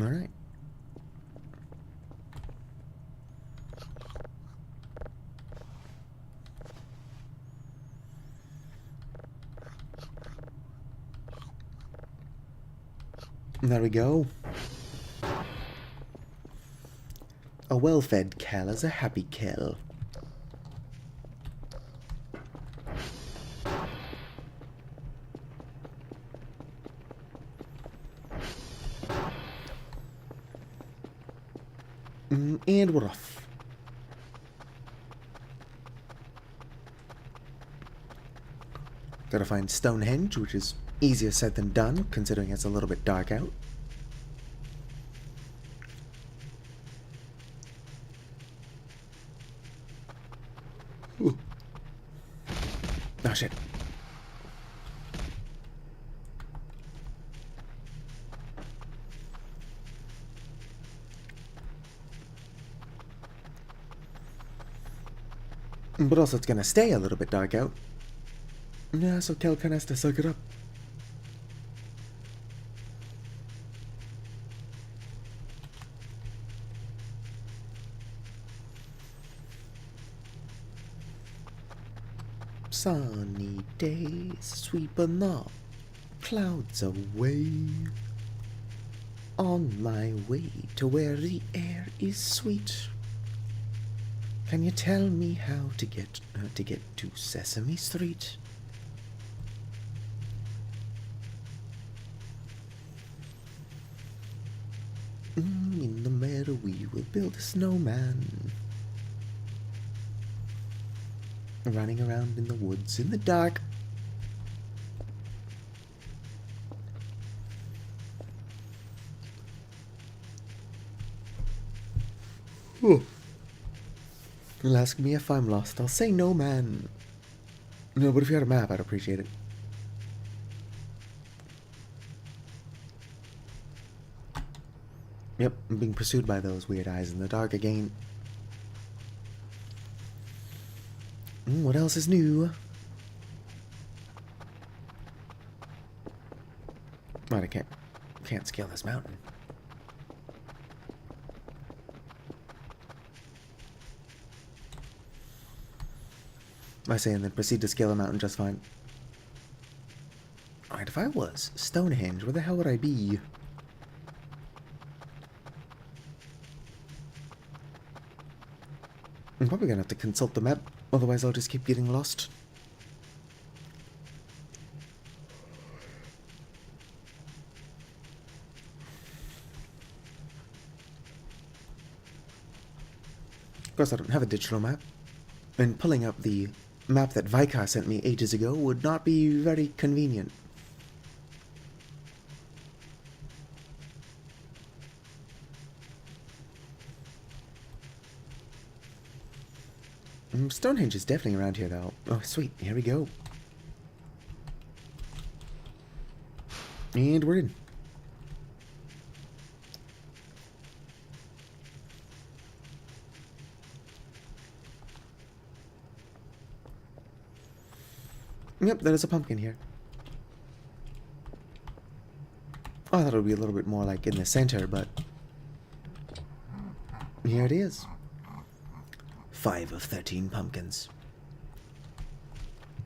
Alright. There we go. A well-fed Cal is a happy Cal. And we're off. Gotta find Stonehenge, which is easier said than done, considering it's a little bit dark out. Ooh. Oh, shit. But also it's gonna stay a little bit dark out. Yeah, so Cal kinda has to suck it up. Sunny days sweeping the clouds away. On my way to where the air is sweet. Can you tell me how to get to Sesame Street? In the meadow we will build a snowman. Running around in the woods in the dark. He'll ask me if I'm lost. I'll say no, man. No, but if you had a map, I'd appreciate it. Yep, I'm being pursued by those weird eyes in the dark again. What else is new? Right, I can't scale this mountain. I say, and then proceed to scale a mountain just fine. Alright, if I was Stonehenge, where the hell would I be? I'm probably gonna have to consult the map, otherwise I'll just keep getting lost. Of course, I don't have a digital map, and pulling up the map that Vikar sent me ages ago would not be very convenient. Stonehenge is definitely around here, though. Oh, sweet. Here we go. And we're in. Yep, there is a pumpkin here. Oh, I thought it would be a little bit more like in the center, but here it is. 5 of 13 pumpkins.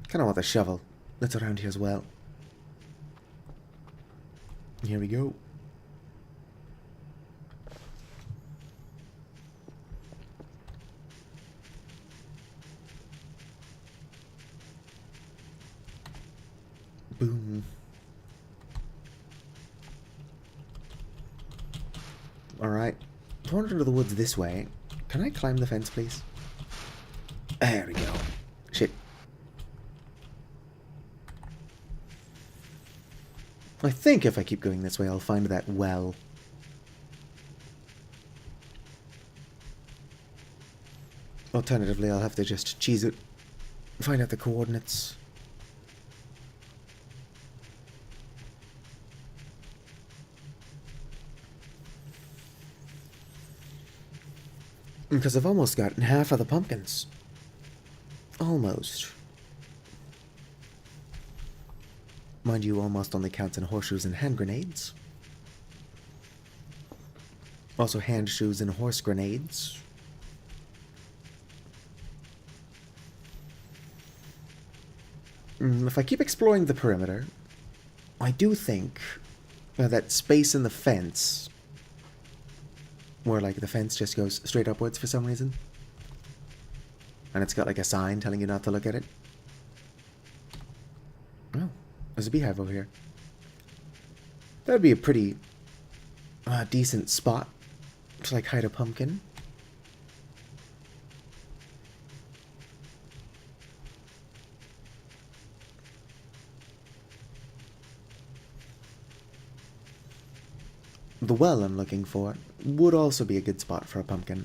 Kind of want the shovel that's around here as well. Here we go. Boom. Alright. Wandered into the woods this way. Can I climb the fence, please? There we go. Shit. I think if I keep going this way, I'll find that well. Alternatively, I'll have to just cheese it. Find out the coordinates. Because I've almost gotten half of the pumpkins. Almost. Mind you, almost only counts in horseshoes and hand grenades. Also hand shoes and horse grenades. If I keep exploring the perimeter, I do think that space in the fence, where like the fence just goes straight upwards for some reason, and it's got like a sign telling you not to look at it. Oh, there's a beehive over here. That would be a pretty decent spot to like hide a pumpkin. The well I'm looking for would also be a good spot for a pumpkin.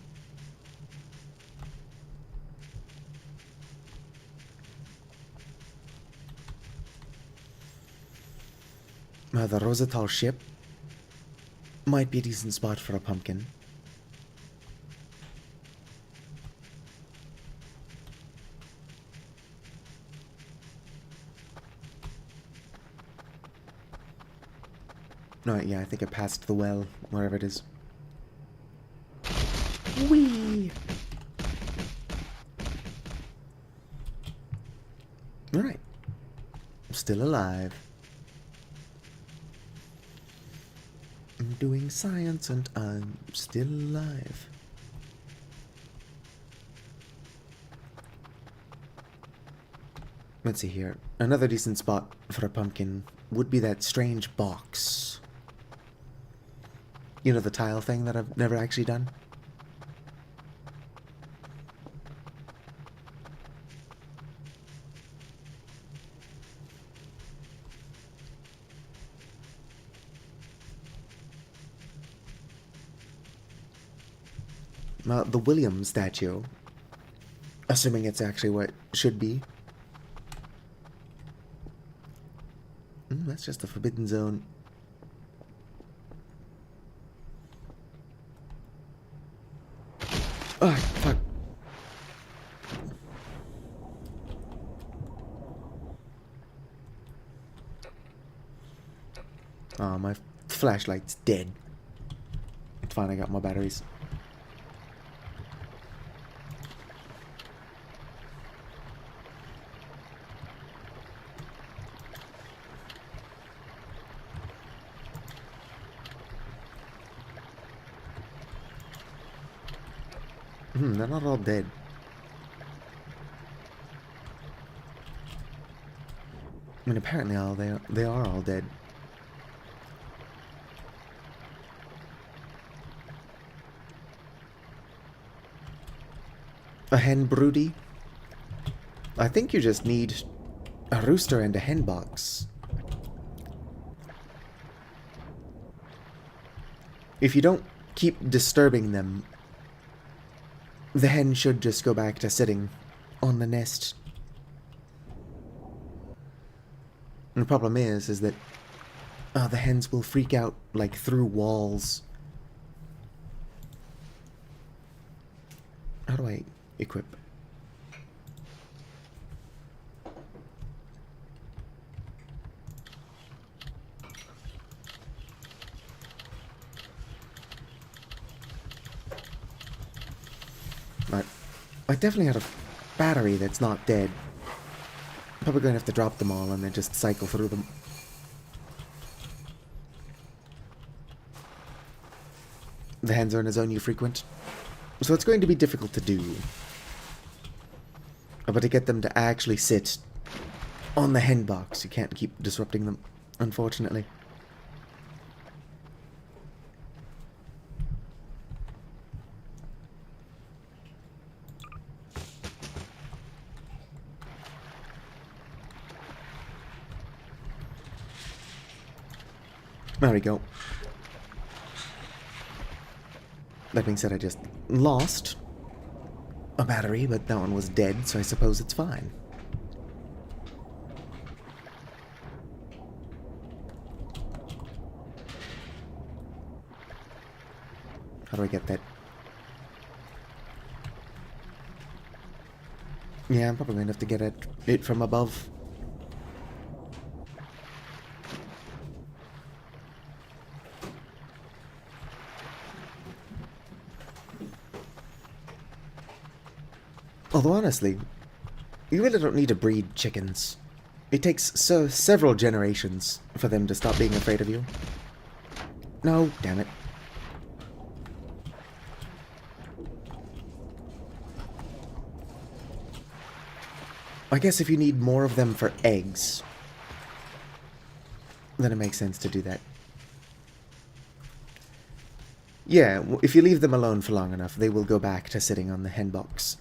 The Rosatal ship might be a decent spot for a pumpkin. No, yeah, I think I passed the well, wherever it is. Whee! Alright. Still alive. I'm doing science and I'm still alive. Let's see here. Another decent spot for a pumpkin would be that strange box. You know, the tile thing that I've never actually done? The William statue. Assuming it's actually what it should be. That's just the Forbidden Zone. Oh, fuck. Oh, my flashlight's dead. It's fine, I got my batteries. They're not all dead. I mean, apparently they are all dead. A hen broody? I think you just need a rooster and a hen box. If you don't keep disturbing them, the hen should just go back to sitting on the nest. And the problem is that the hens will freak out, like, through walls. How do I equip? I definitely had a battery that's not dead. Probably going to have to drop them all and then just cycle through them. The hands are in a zone you frequent, so it's going to be difficult to do. But to get them to actually sit on the hen box, you can't keep disrupting them, unfortunately. There we go. That being said, I just lost a battery, but that one was dead, so I suppose it's fine. How do I get that? Yeah, I'm probably going to have to get it from above. Although honestly, you really don't need to breed chickens. It takes several generations for them to stop being afraid of you. No, damn it. I guess if you need more of them for eggs, then it makes sense to do that. Yeah, if you leave them alone for long enough, they will go back to sitting on the hen box.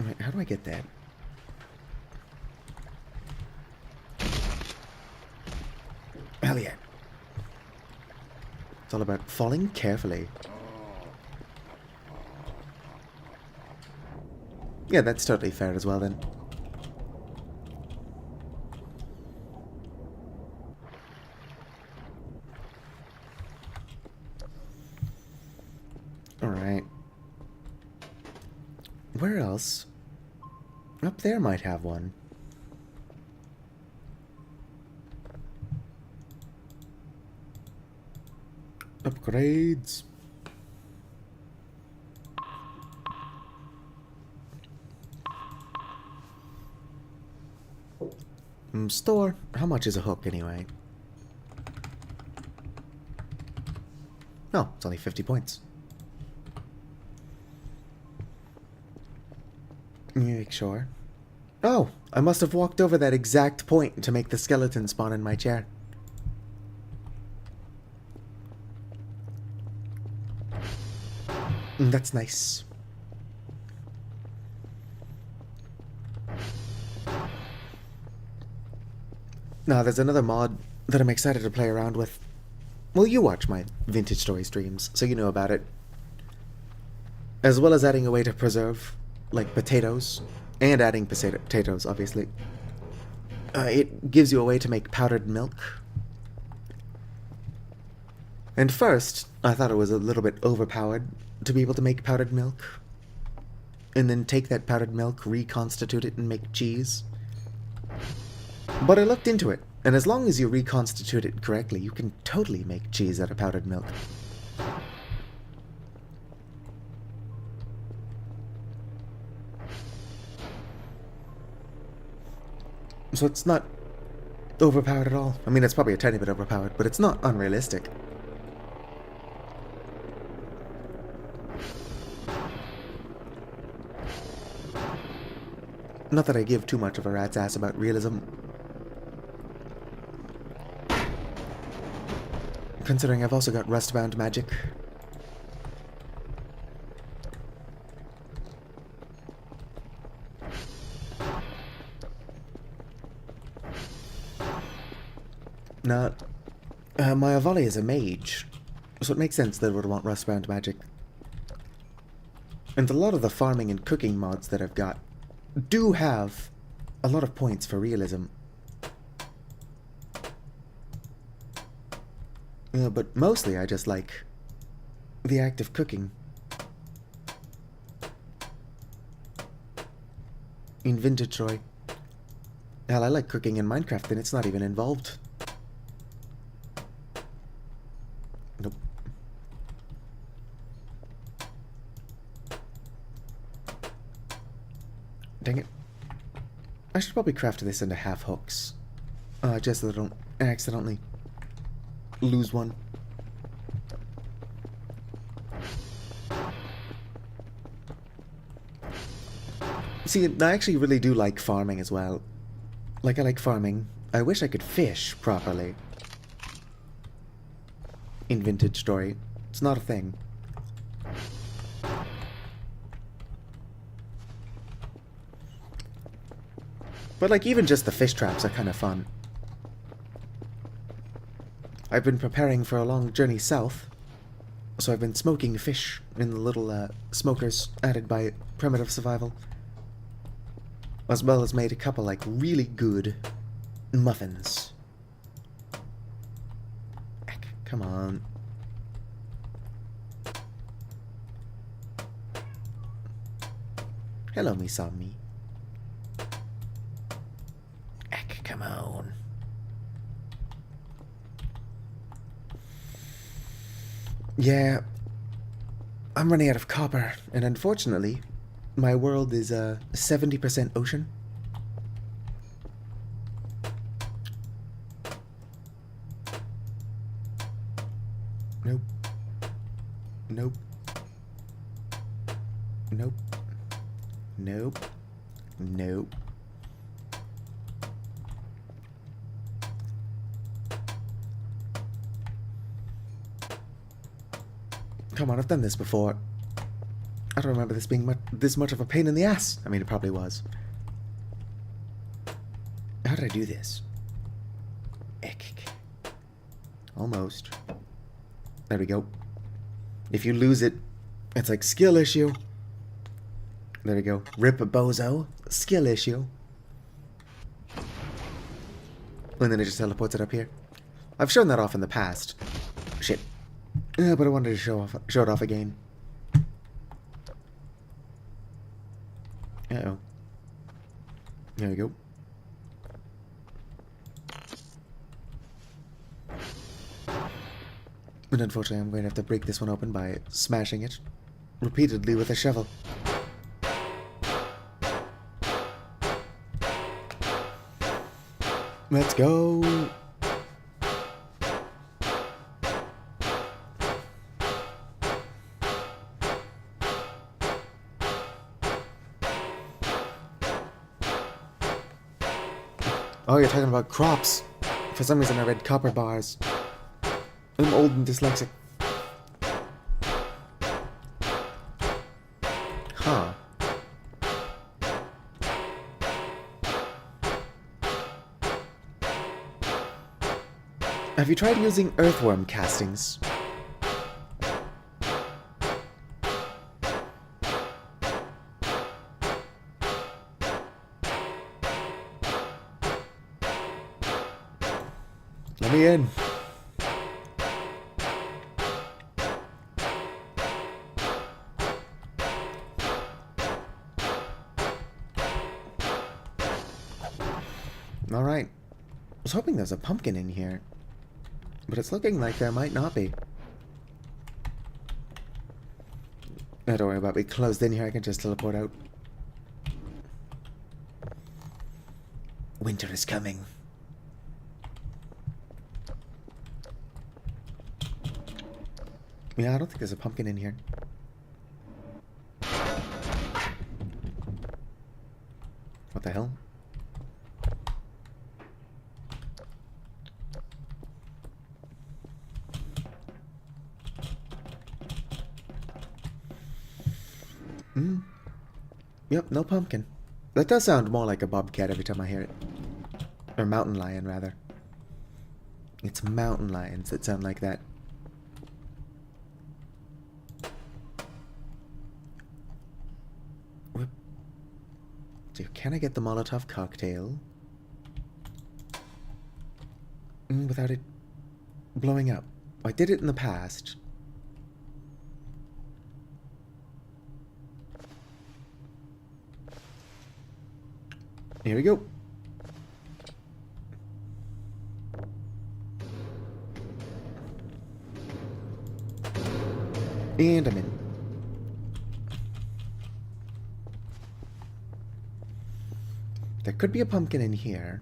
Alright, how do I get that? Hell yeah. It's all about falling carefully. Yeah, that's totally fair as well then. Alright. Where else? Up there might have one. Upgrades. Store. How much is a hook anyway? Oh, it's only 50 points. Make sure. Oh, I must have walked over that exact point to make the skeleton spawn in my chair. That's nice. Now, there's another mod that I'm excited to play around with. Well, you watch my Vintage Story streams, so you know about it. As well as adding a way to preserve, like potatoes, and adding potatoes, obviously. It gives you a way to make powdered milk. And first, I thought it was a little bit overpowered to be able to make powdered milk. And then take that powdered milk, reconstitute it, and make cheese. But I looked into it, and as long as you reconstitute it correctly, you can totally make cheese out of powdered milk. So it's not overpowered at all. I mean, it's probably a tiny bit overpowered, but it's not unrealistic. Not that I give too much of a rat's ass about realism. Considering I've also got Rustbound magic. Now, my Avali is a mage, so it makes sense that it would want Rustbound magic. And a lot of the farming and cooking mods that I've got do have a lot of points for realism. But mostly I just like the act of cooking. In Vintage Troy. Hell, I like cooking in Minecraft and it's not even involved. Nope. I should probably craft this into half hooks. Just so that I don't accidentally lose one. See, I actually really do like farming as well. Like, I like farming. I wish I could fish properly. In Vintage Story. It's not a thing. But, like, even just the fish traps are kind of fun. I've been preparing for a long journey south, so I've been smoking fish in the little smokers added by Primitive Survival. As well as made a couple, like, really good muffins. Heck, come on. Hello, me saw me. Heck, come on. Yeah, I'm running out of copper, and unfortunately, my world is 70% ocean. Nope. Nope. Nope. Nope. Nope. Come on, I've done this before. I don't remember this being this much of a pain in the ass. I mean, it probably was. How did I do this? Eck. Almost. There we go. If you lose it, it's like skill issue. There we go. Rip a bozo. Skill issue. And then it just teleports it up here. I've shown that off in the past. Shit. Yeah, but I wanted to show it off again. Uh-oh. There we go. And unfortunately, I'm going to have to break this one open by smashing it repeatedly with a shovel. Let's go! Oh, you're talking about crops. For some reason I read copper bars. I'm old and dyslexic. Huh. Have you tried using earthworm castings? Let me in. Alright. I was hoping there's a pumpkin in here. But it's looking like there might not be. Oh, don't worry about me. Closed in here, I can just teleport out. Winter is coming. Yeah, I don't think there's a pumpkin in here. What the hell? Yep, no pumpkin. That does sound more like a bobcat every time I hear it. Or mountain lion, rather. It's mountain lions that sound like that. So can I get the Molotov cocktail without it blowing up? I did it in the past. Here we go. And I'm in. There could be a pumpkin in here.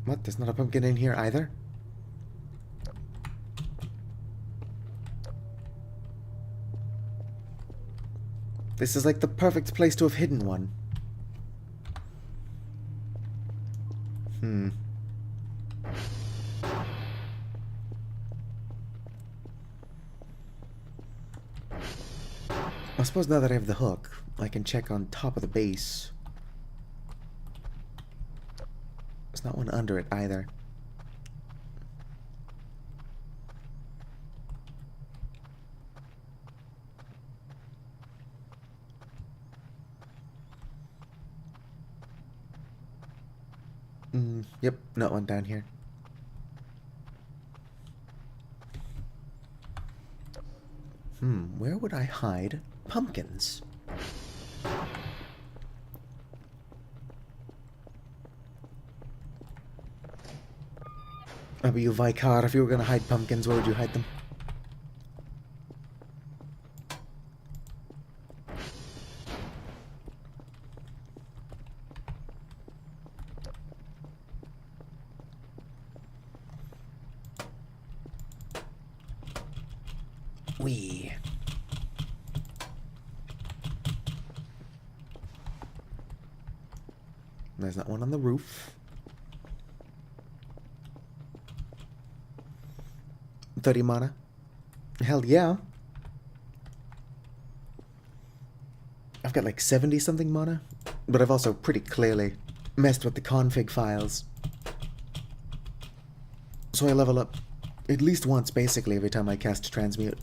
What? There's not a pumpkin in here either? This is like the perfect place to have hidden one. I suppose now that I have the hook, I can check on top of the base. There's not one under it either. Yep, not one down here. Where would I hide pumpkins? But you, Vicar, if you were gonna hide pumpkins, where would you hide them? Wee. There's not one on the roof. 30 mana? Hell yeah. I've got like 70 something mana, but I've also pretty clearly messed with the config files. So I level up at least once basically every time I cast Transmute.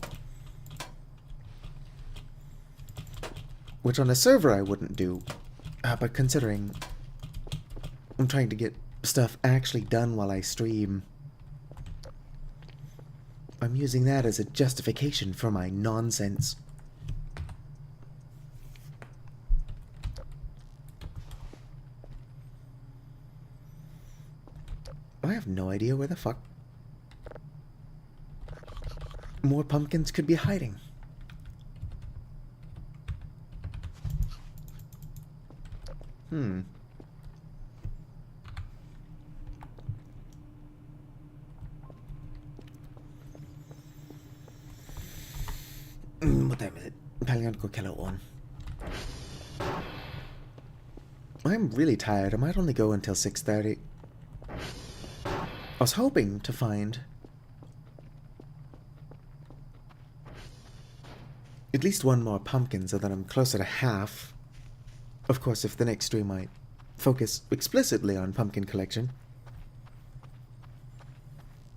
Which on a server I wouldn't do, but considering I'm trying to get stuff actually done while I stream, I'm using that as a justification for my nonsense. I have no idea where the fuck more pumpkins could be hiding. What time is it? Probably gonna go kill it one. I'm really tired. I might only go until 6:30. I was hoping to find at least one more pumpkin so that I'm closer to half. Of course, if the next stream I focus explicitly on pumpkin collection,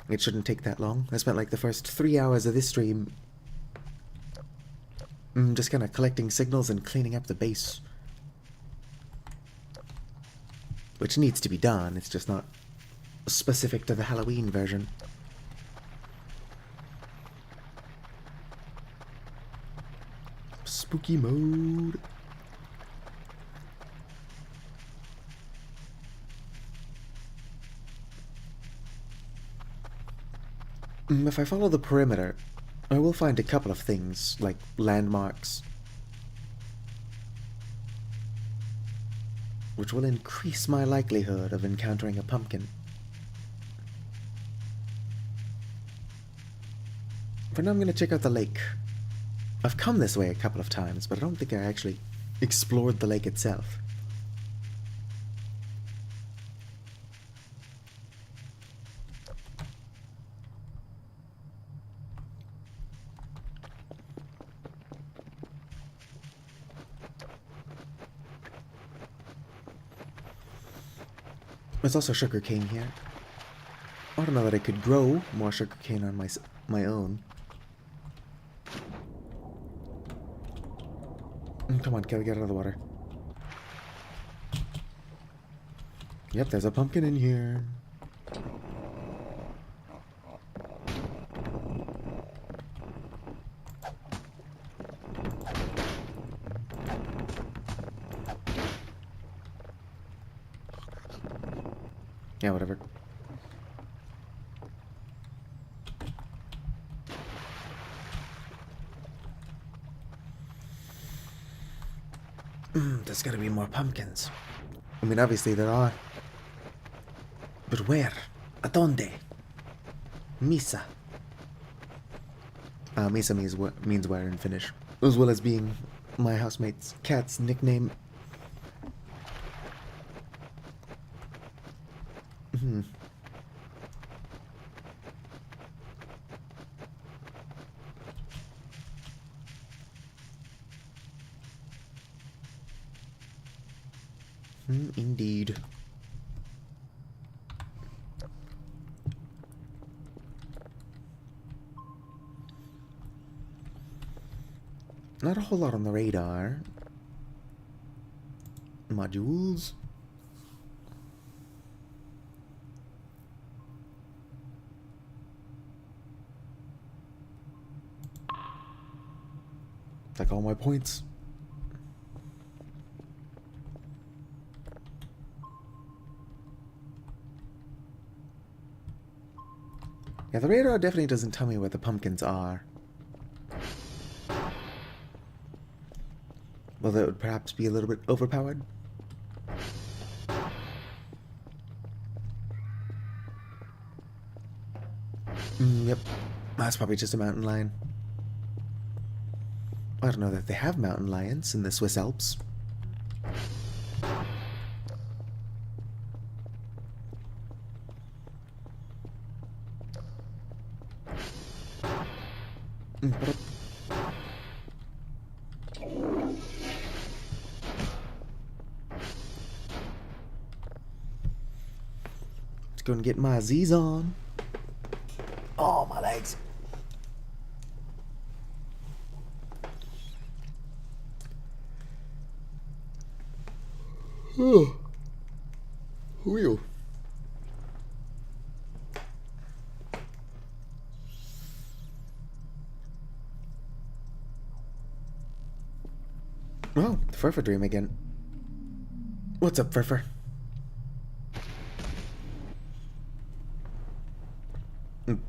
it shouldn't take that long. I spent like the first 3 hours of this stream just kind of collecting signals and cleaning up the base. Which needs to be done, it's just not specific to the Halloween version. Spooky mode. If I follow the perimeter, I will find a couple of things, like landmarks, which will increase my likelihood of encountering a pumpkin. For now, I'm going to check out the lake. I've come this way a couple of times, but I don't think I actually explored the lake itself. There's also sugarcane here. I don't know that I could grow more sugarcane on my own. Come on, Kelly, get out of the water. Yep, there's a pumpkin in here. Yeah, whatever. there's gotta be more pumpkins. I mean, obviously there are. But where? Adonde? Misa. Misa means where in Finnish, as well as being my housemate's cat's nickname. Indeed. Not a whole lot on the radar. Modules. Like all my points. Yeah, the radar definitely doesn't tell me where the pumpkins are. Well, that would perhaps be a little bit overpowered. Yep. That's probably just a mountain lion. I don't know that they have mountain lions in the Swiss Alps. Let's go and get my Z's on. Oh, my legs. Oh. Wheel. Oh, the Furfur dream again. What's up, Furfur?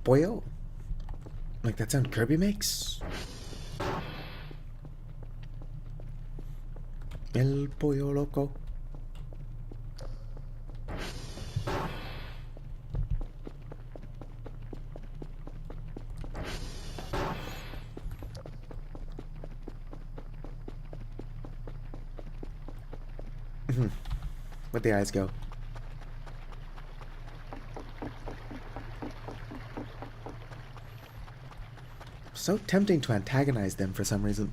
Boyo? Like that sound Kirby makes? El Pollo Loco. Where'd the eyes go? So tempting to antagonize them for some reason.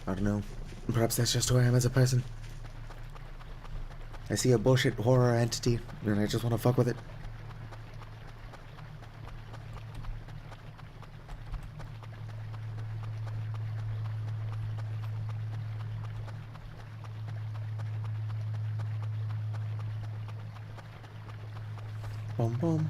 I don't know. Perhaps that's just who I am as a person. I see a bullshit horror entity, and I just want to fuck with it. Boom, boom.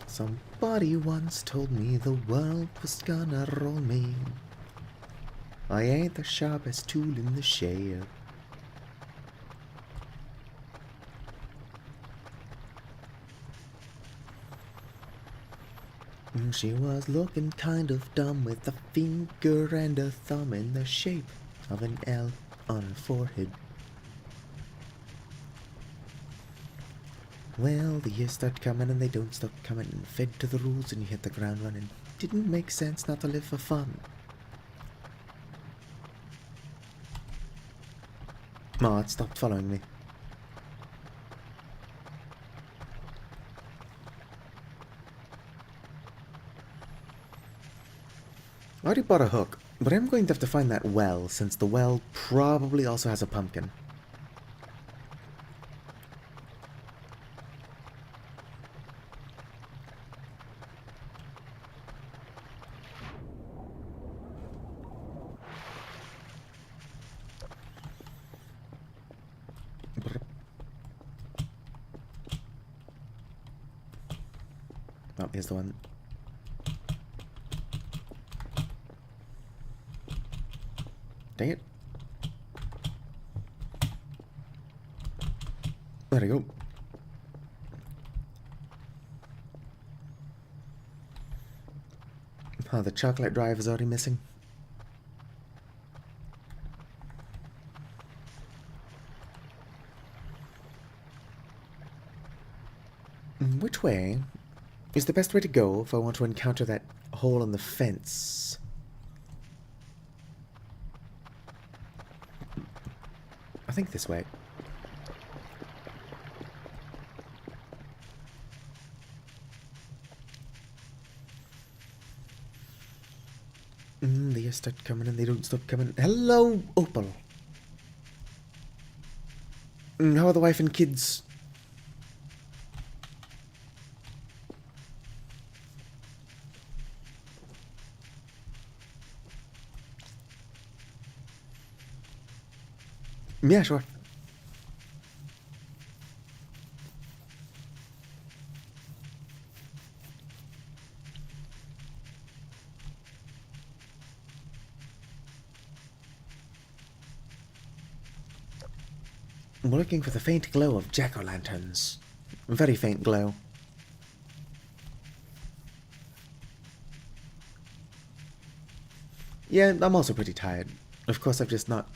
Somebody once told me the world was gonna roll me. I ain't the sharpest tool in the shed. She was looking kind of dumb with a finger and a thumb in the shape of an L on her forehead. Well, the years start coming and they don't stop coming, and fed to the rules and you hit the ground running. Didn't make sense not to live for fun. Aw, it stopped following me. I already bought a hook, but I'm going to have to find that well, since the well probably also has a pumpkin. Oh, here's the one. Dang it. There I go. Oh, the chocolate drive is already missing. Which way is the best way to go if I want to encounter that hole in the fence? I think this way. They start coming and they don't stop coming. Hello, Opal. How are the wife and kids? Yeah, sure. We're looking for the faint glow of jack-o'-lanterns. Very faint glow. Yeah, I'm also pretty tired. Of course, I've just not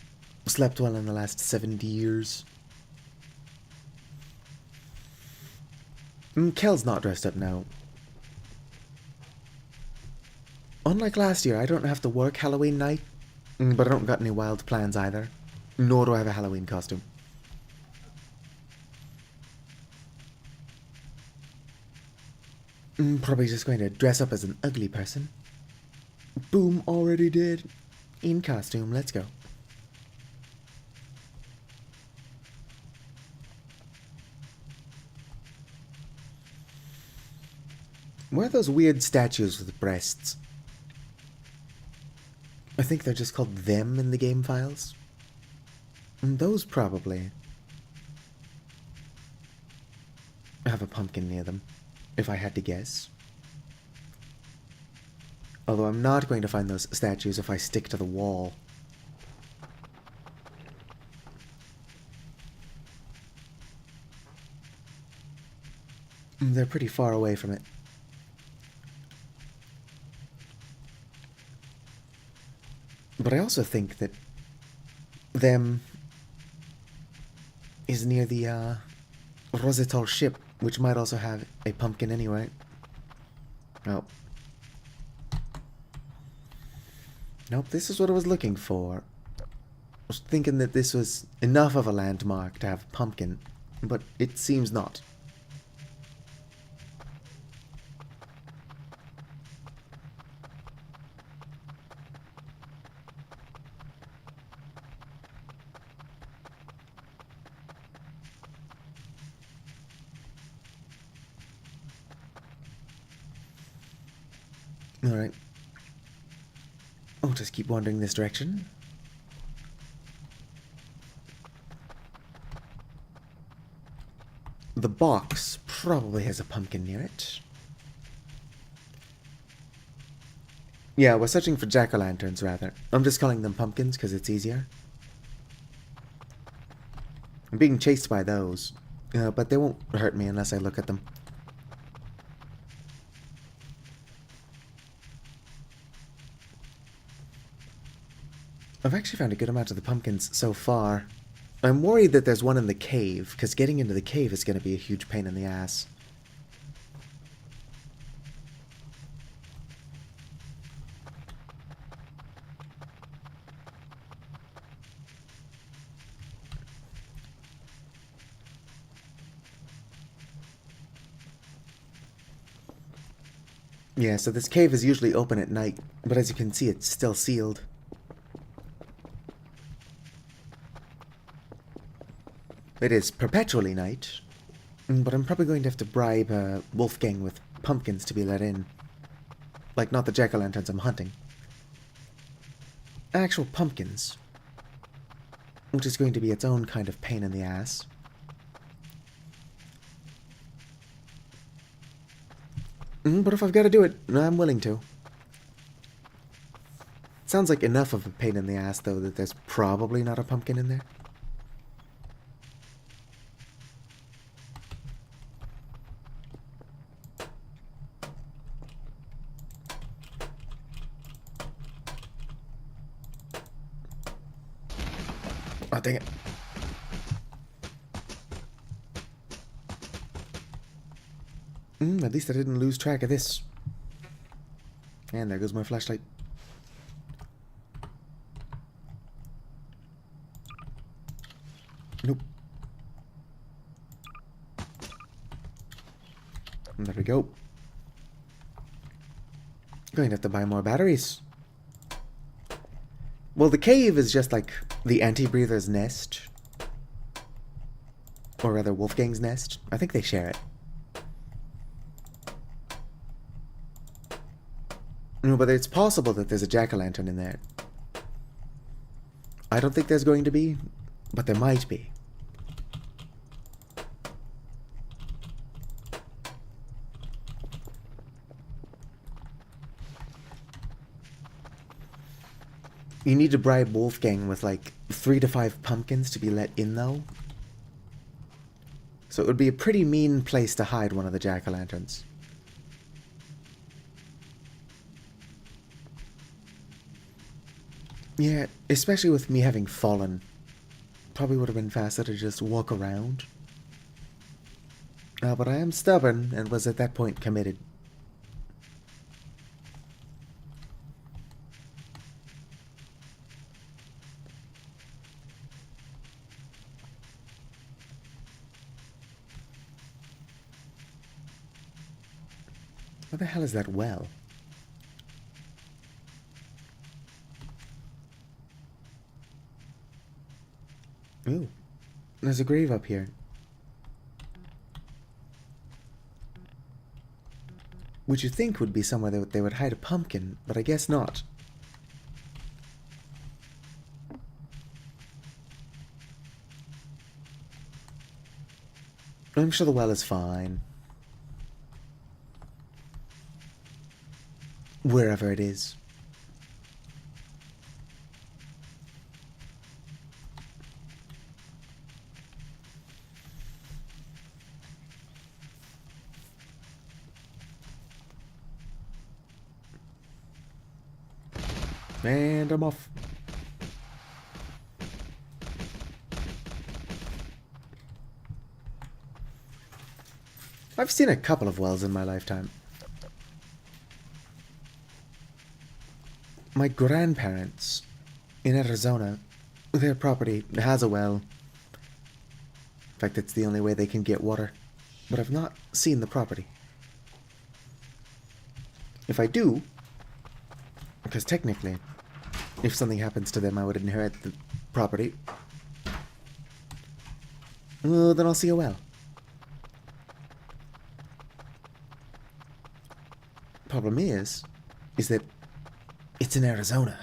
slept well in the last 70 years. Kel's not dressed up now. Unlike last year, I don't have to work Halloween night, but I don't got any wild plans either. Nor do I have a Halloween costume. Probably just going to dress up as an ugly person. Boom, already did. In costume, let's go. What are those weird statues with breasts? I think they're just called them in the game files. Those probably have a pumpkin near them, if I had to guess. Although I'm not going to find those statues if I stick to the wall. They're pretty far away from it. But I also think that them is near the Rositol ship, which might also have a pumpkin anyway. Oh. Nope, this is what I was looking for. I was thinking that this was enough of a landmark to have a pumpkin, but it seems not. Alright. I'll just keep wandering this direction. The box probably has a pumpkin near it. Yeah, we're searching for jack-o'-lanterns, rather. I'm just calling them pumpkins because it's easier. I'm being chased by those, but they won't hurt me unless I look at them. I've actually found a good amount of the pumpkins so far. I'm worried that there's one in the cave, because getting into the cave is going to be a huge pain in the ass. Yeah, so this cave is usually open at night, but as you can see, it's still sealed. It is perpetually night, but I'm probably going to have to bribe Wolfgang with pumpkins to be let in. Like, not the jack-o'-lanterns I'm hunting. Actual pumpkins. Which is going to be its own kind of pain in the ass. But if I've got to do it, I'm willing to. Sounds like enough of a pain in the ass, though, that there's probably not a pumpkin in there. Oh, dang it. At least I didn't lose track of this. And there goes my flashlight. Nope. And there we go. Going to have to buy more batteries. Well, the cave is just like the anti-breather's nest. Or rather, Wolfgang's nest. I think they share it. No, but it's possible that there's a jack-o'-lantern in there. I don't think there's going to be, but there might be. You need to bribe Wolfgang with like 3 to 5 pumpkins to be let in, though. So it would be a pretty mean place to hide one of the jack-o'-lanterns. Yeah, especially with me having fallen. Probably would have been faster to just walk around. But I am stubborn and was at that point committed. What the hell is that well? Ooh, there's a grave up here. Which you think would be somewhere that they would hide a pumpkin, but I guess not. I'm sure the well is fine. Wherever it is. And I'm off. I've seen a couple of wells in my lifetime. My grandparents in Arizona, their property has a well. In fact, it's the only way they can get water. But I've not seen the property. If I do, because technically, if something happens to them, I would inherit the property. Well, then I'll see a well. Problem is that it's in Arizona.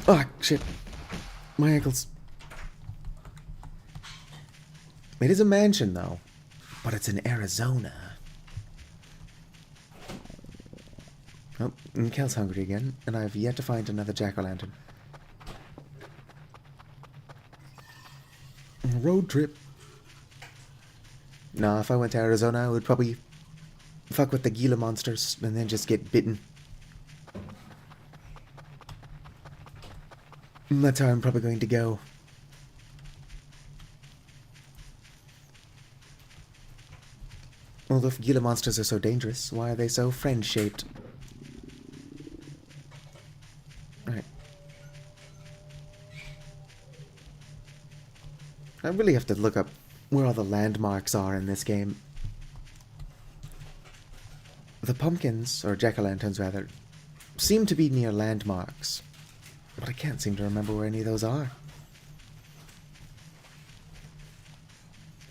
Oh, shit. My ankles. It is a mansion, though. But it's in Arizona. Oh, and Kel's hungry again, and I've yet to find another jack-o'-lantern. Road trip. Nah, if I went to Arizona, I would probably fuck with the Gila monsters and then just get bitten. That's how I'm probably going to go. Although if Gila monsters are so dangerous, why are they so friend-shaped? Right. I really have to look up where all the landmarks are in this game. The pumpkins, or jack-o'-lanterns rather, seem to be near landmarks, but I can't seem to remember where any of those are.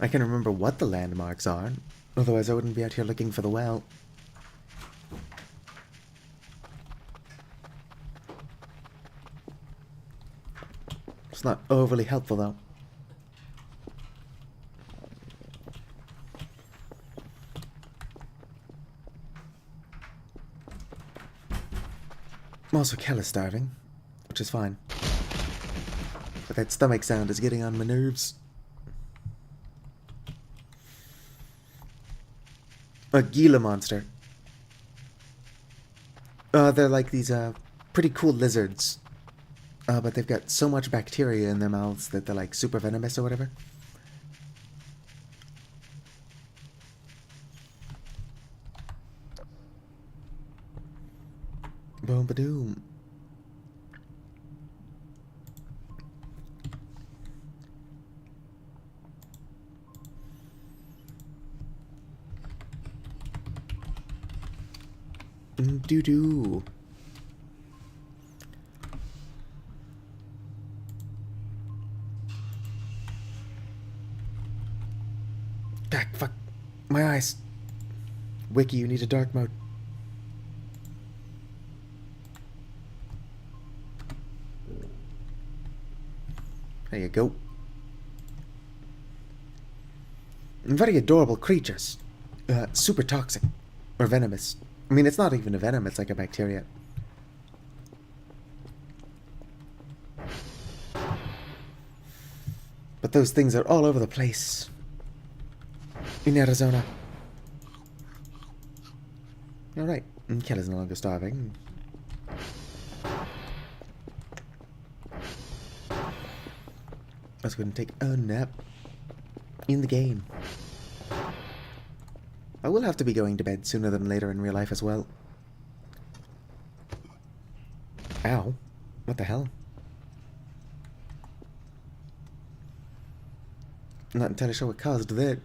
I can remember what the landmarks are, otherwise I wouldn't be out here looking for the well. It's not overly helpful though. Also, Kel is starving, which is fine. But that stomach sound is getting on my nerves. A Gila monster. They're like these, pretty cool lizards. But they've got so much bacteria in their mouths that they're like super venomous or whatever. Boom ba doom. Doo doo. God, fuck. My eyes. Wiki, you need a dark mode. There you go. Very adorable creatures. Super toxic. Or venomous. I mean, it's not even a venom, it's like a bacteria. But those things are all over the place. In Arizona. Alright, Kel is no longer starving. Let's go and take a nap. In the game. I will have to be going to bed sooner than later in real life as well. Ow. What the hell? I'm not entirely sure what caused that.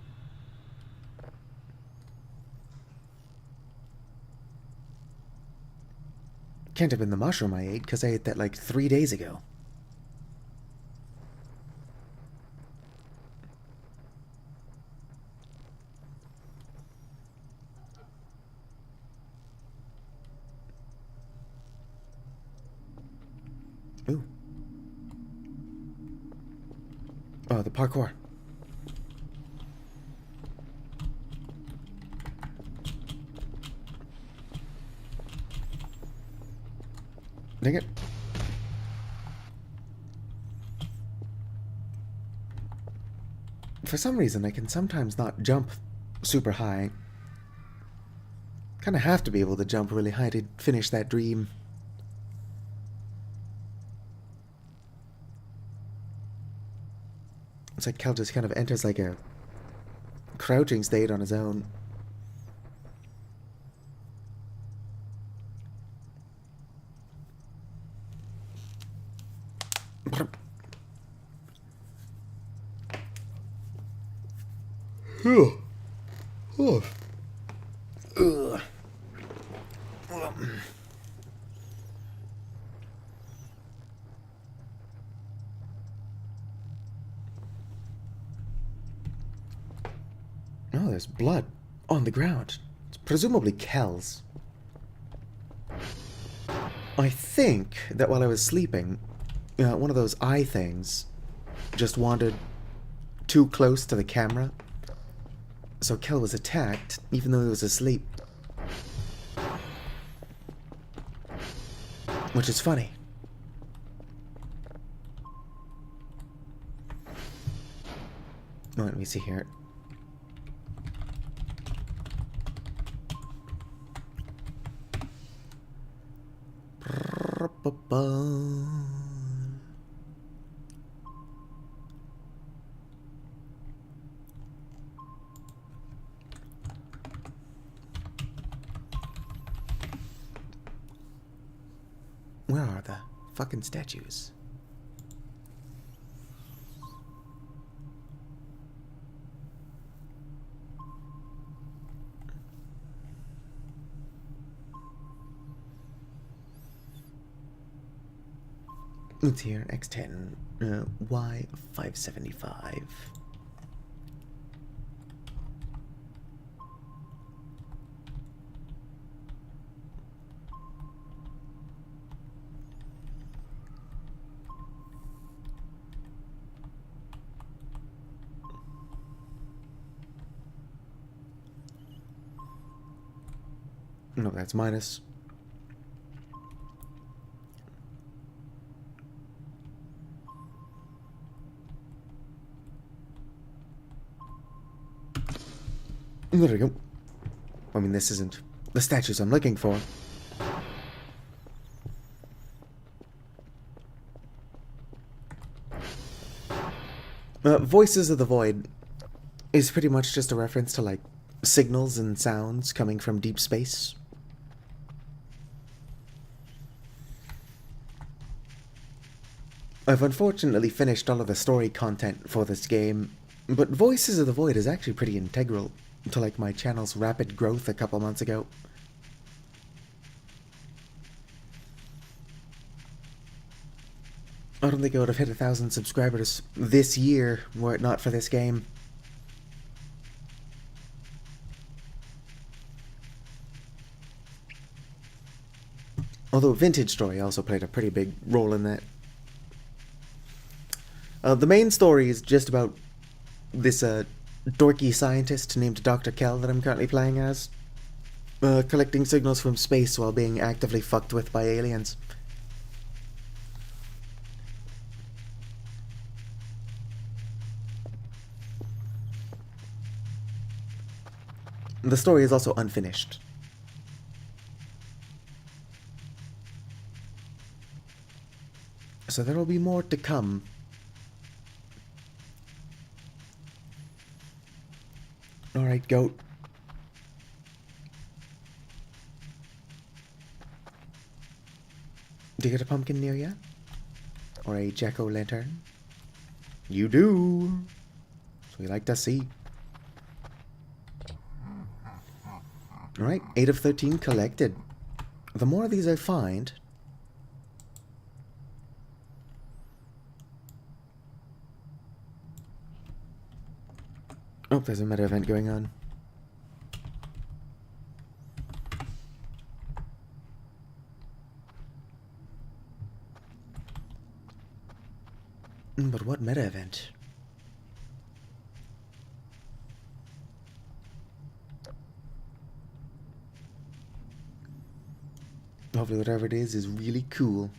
Can't have been the mushroom I ate, because I ate that like 3 days ago. Ooh. Oh, the parkour. Dang it. For some reason, I can sometimes not jump super high. Kinda have to be able to jump really high to finish that dream. It's like Kel just kind of enters like a crouching state on his own. Oh, there's blood on the ground. It's presumably Kel's. I think that while I was sleeping, one of those eye things just wandered too close to the camera. So Kel was attacked, even though he was asleep. Which is funny. Oh, let me see here. Where are the fucking statues? It's here, X10, Y575. No, that's minus. There we go. I mean, this isn't the statues I'm looking for. Voices of the Void is pretty much just a reference to, like, signals and sounds coming from deep space. I've unfortunately finished all of the story content for this game, but Voices of the Void is actually pretty integral to, like, my channel's rapid growth a couple months ago. I don't think I would have hit 1,000 subscribers this year were it not for this game. Although Vintage Story also played a pretty big role in that. The main story is just about this dorky scientist named Dr. Kell that I'm currently playing as, collecting signals from space while being actively fucked with by aliens. The story is also unfinished. So there will be more to come. Alright, goat. Do you get a pumpkin near you? Or a jack-o'-lantern? You do! So we like to see. Alright, 8 of 13 collected. The more of these I find... Oh, there's a meta event going on. But what meta event? Hopefully whatever it is really cool.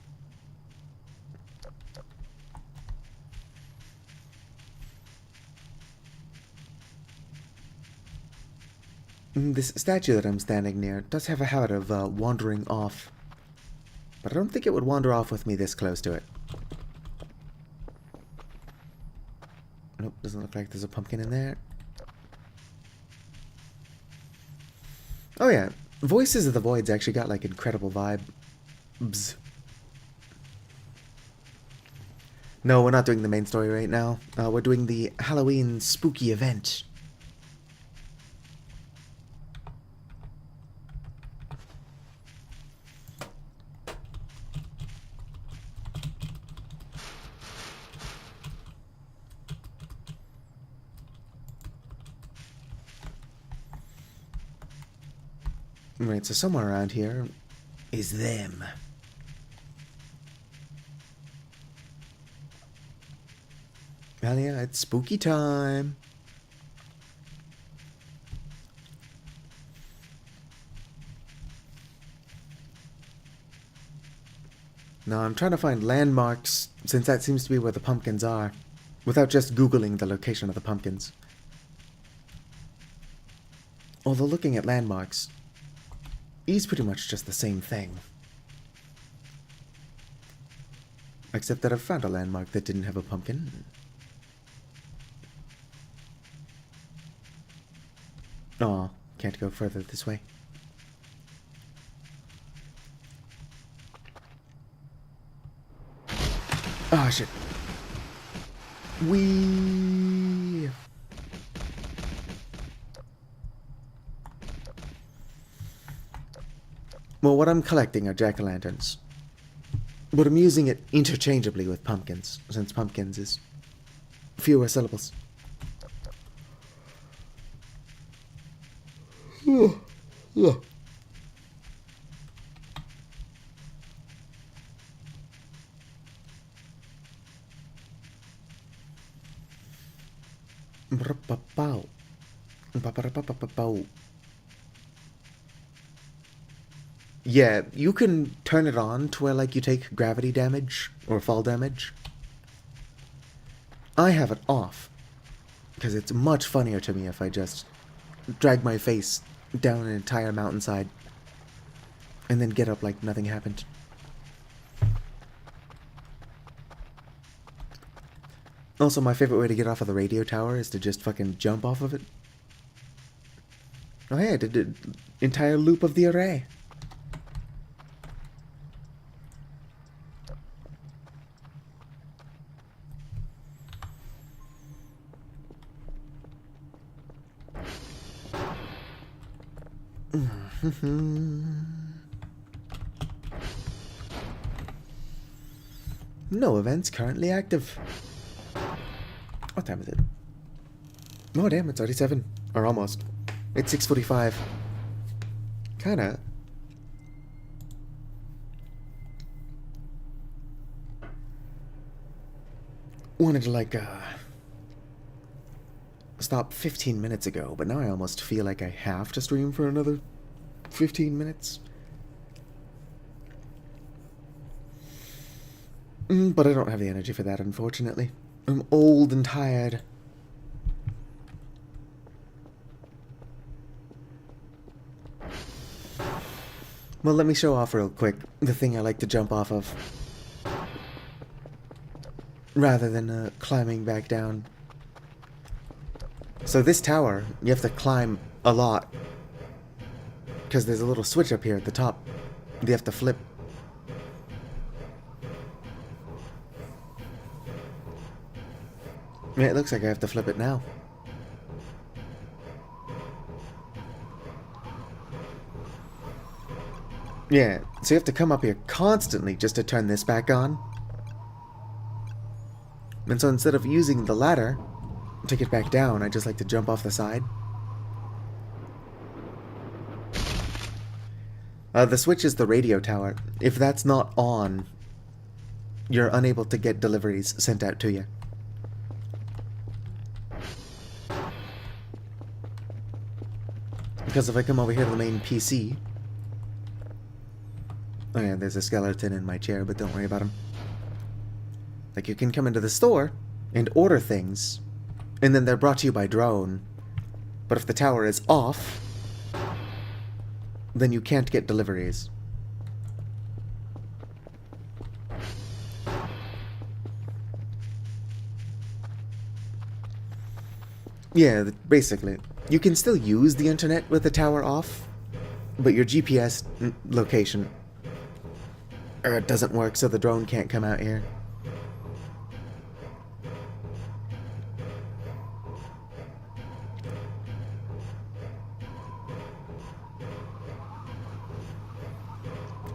This statue that I'm standing near does have a habit of wandering off. But I don't think it would wander off with me this close to it. Nope, doesn't look like there's a pumpkin in there. Oh yeah, Voices of the Void's actually got like incredible vibe. Bzz. No, we're not doing the main story right now. We're doing the Halloween spooky event. Right, so somewhere around here is them. Hell yeah, it's spooky time. Now I'm trying to find landmarks, since that seems to be where the pumpkins are, without just Googling the location of the pumpkins. Although looking at landmarks is pretty much just the same thing. Except that I've found a landmark that didn't have a pumpkin. Aw, can't go further this way. Ah, shit. Wee. Well, what I'm collecting are jack-o'-lanterns. But I'm using it interchangeably with pumpkins, since pumpkins is fewer syllables. Yeah, you can turn it on to where, like, you take gravity damage or fall damage. I have it off, because it's much funnier to me if I just drag my face down an entire mountainside and then get up like nothing happened. Also, my favorite way to get off of the radio tower is to just fucking jump off of it. Oh hey, I did the entire loop of the array. No events currently active. What time is it? Oh damn, it's already 7. Or almost. It's 6:45. Kinda. Wanted to like stop 15 minutes ago, but now I almost feel like I have to stream for another 15 minutes. But I don't have the energy for that, unfortunately. I'm old and tired. Well, let me show off real quick the thing I like to jump off of. Rather than climbing back down. So this tower, you have to climb a lot. Because there's a little switch up here at the top. You have to flip. Yeah, it looks like I have to flip it now. Yeah, so you have to come up here constantly just to turn this back on. And so instead of using the ladder to get back down, I just like to jump off the side. The switch is the radio tower. If that's not on, you're unable to get deliveries sent out to you. Because if I come over here to the main PC... Oh yeah, there's a skeleton in my chair, but don't worry about him. Like, you can come into the store and order things, and then they're brought to you by drone. But if the tower is off, then you can't get deliveries. Yeah, basically. You can still use the internet with the tower off, but your GPS location doesn't work, so the drone can't come out here.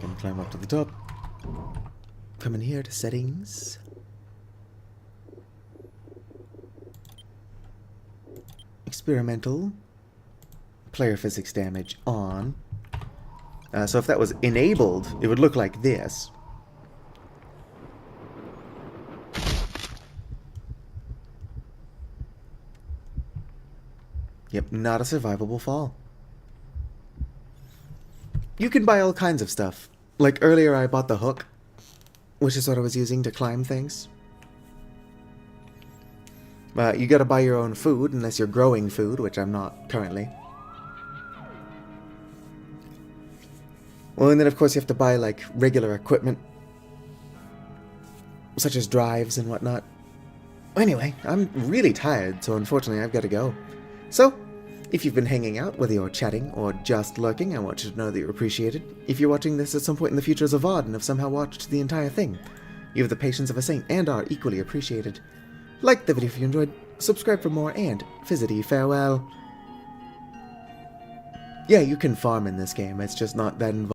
Gonna climb up to the top. Come in here to settings. Experimental. Player physics damage on. So if that was enabled, it would look like this. Yep, not a survivable fall. You can buy all kinds of stuff. Like earlier I bought the hook, which is what I was using to climb things. You gotta buy your own food, unless you're growing food, which I'm not currently. Well, and then of course you have to buy, like, regular equipment. Such as drives and whatnot. Anyway, I'm really tired, so unfortunately I've got to go. So, if you've been hanging out, whether you're chatting or just lurking, I want you to know that you're appreciated. If you're watching this at some point in the future as a VOD and have somehow watched the entire thing, you have the patience of a saint and are equally appreciated. Like the video if you enjoyed, subscribe for more, and fizzity farewell. Yeah, you can farm in this game, it's just not that involved.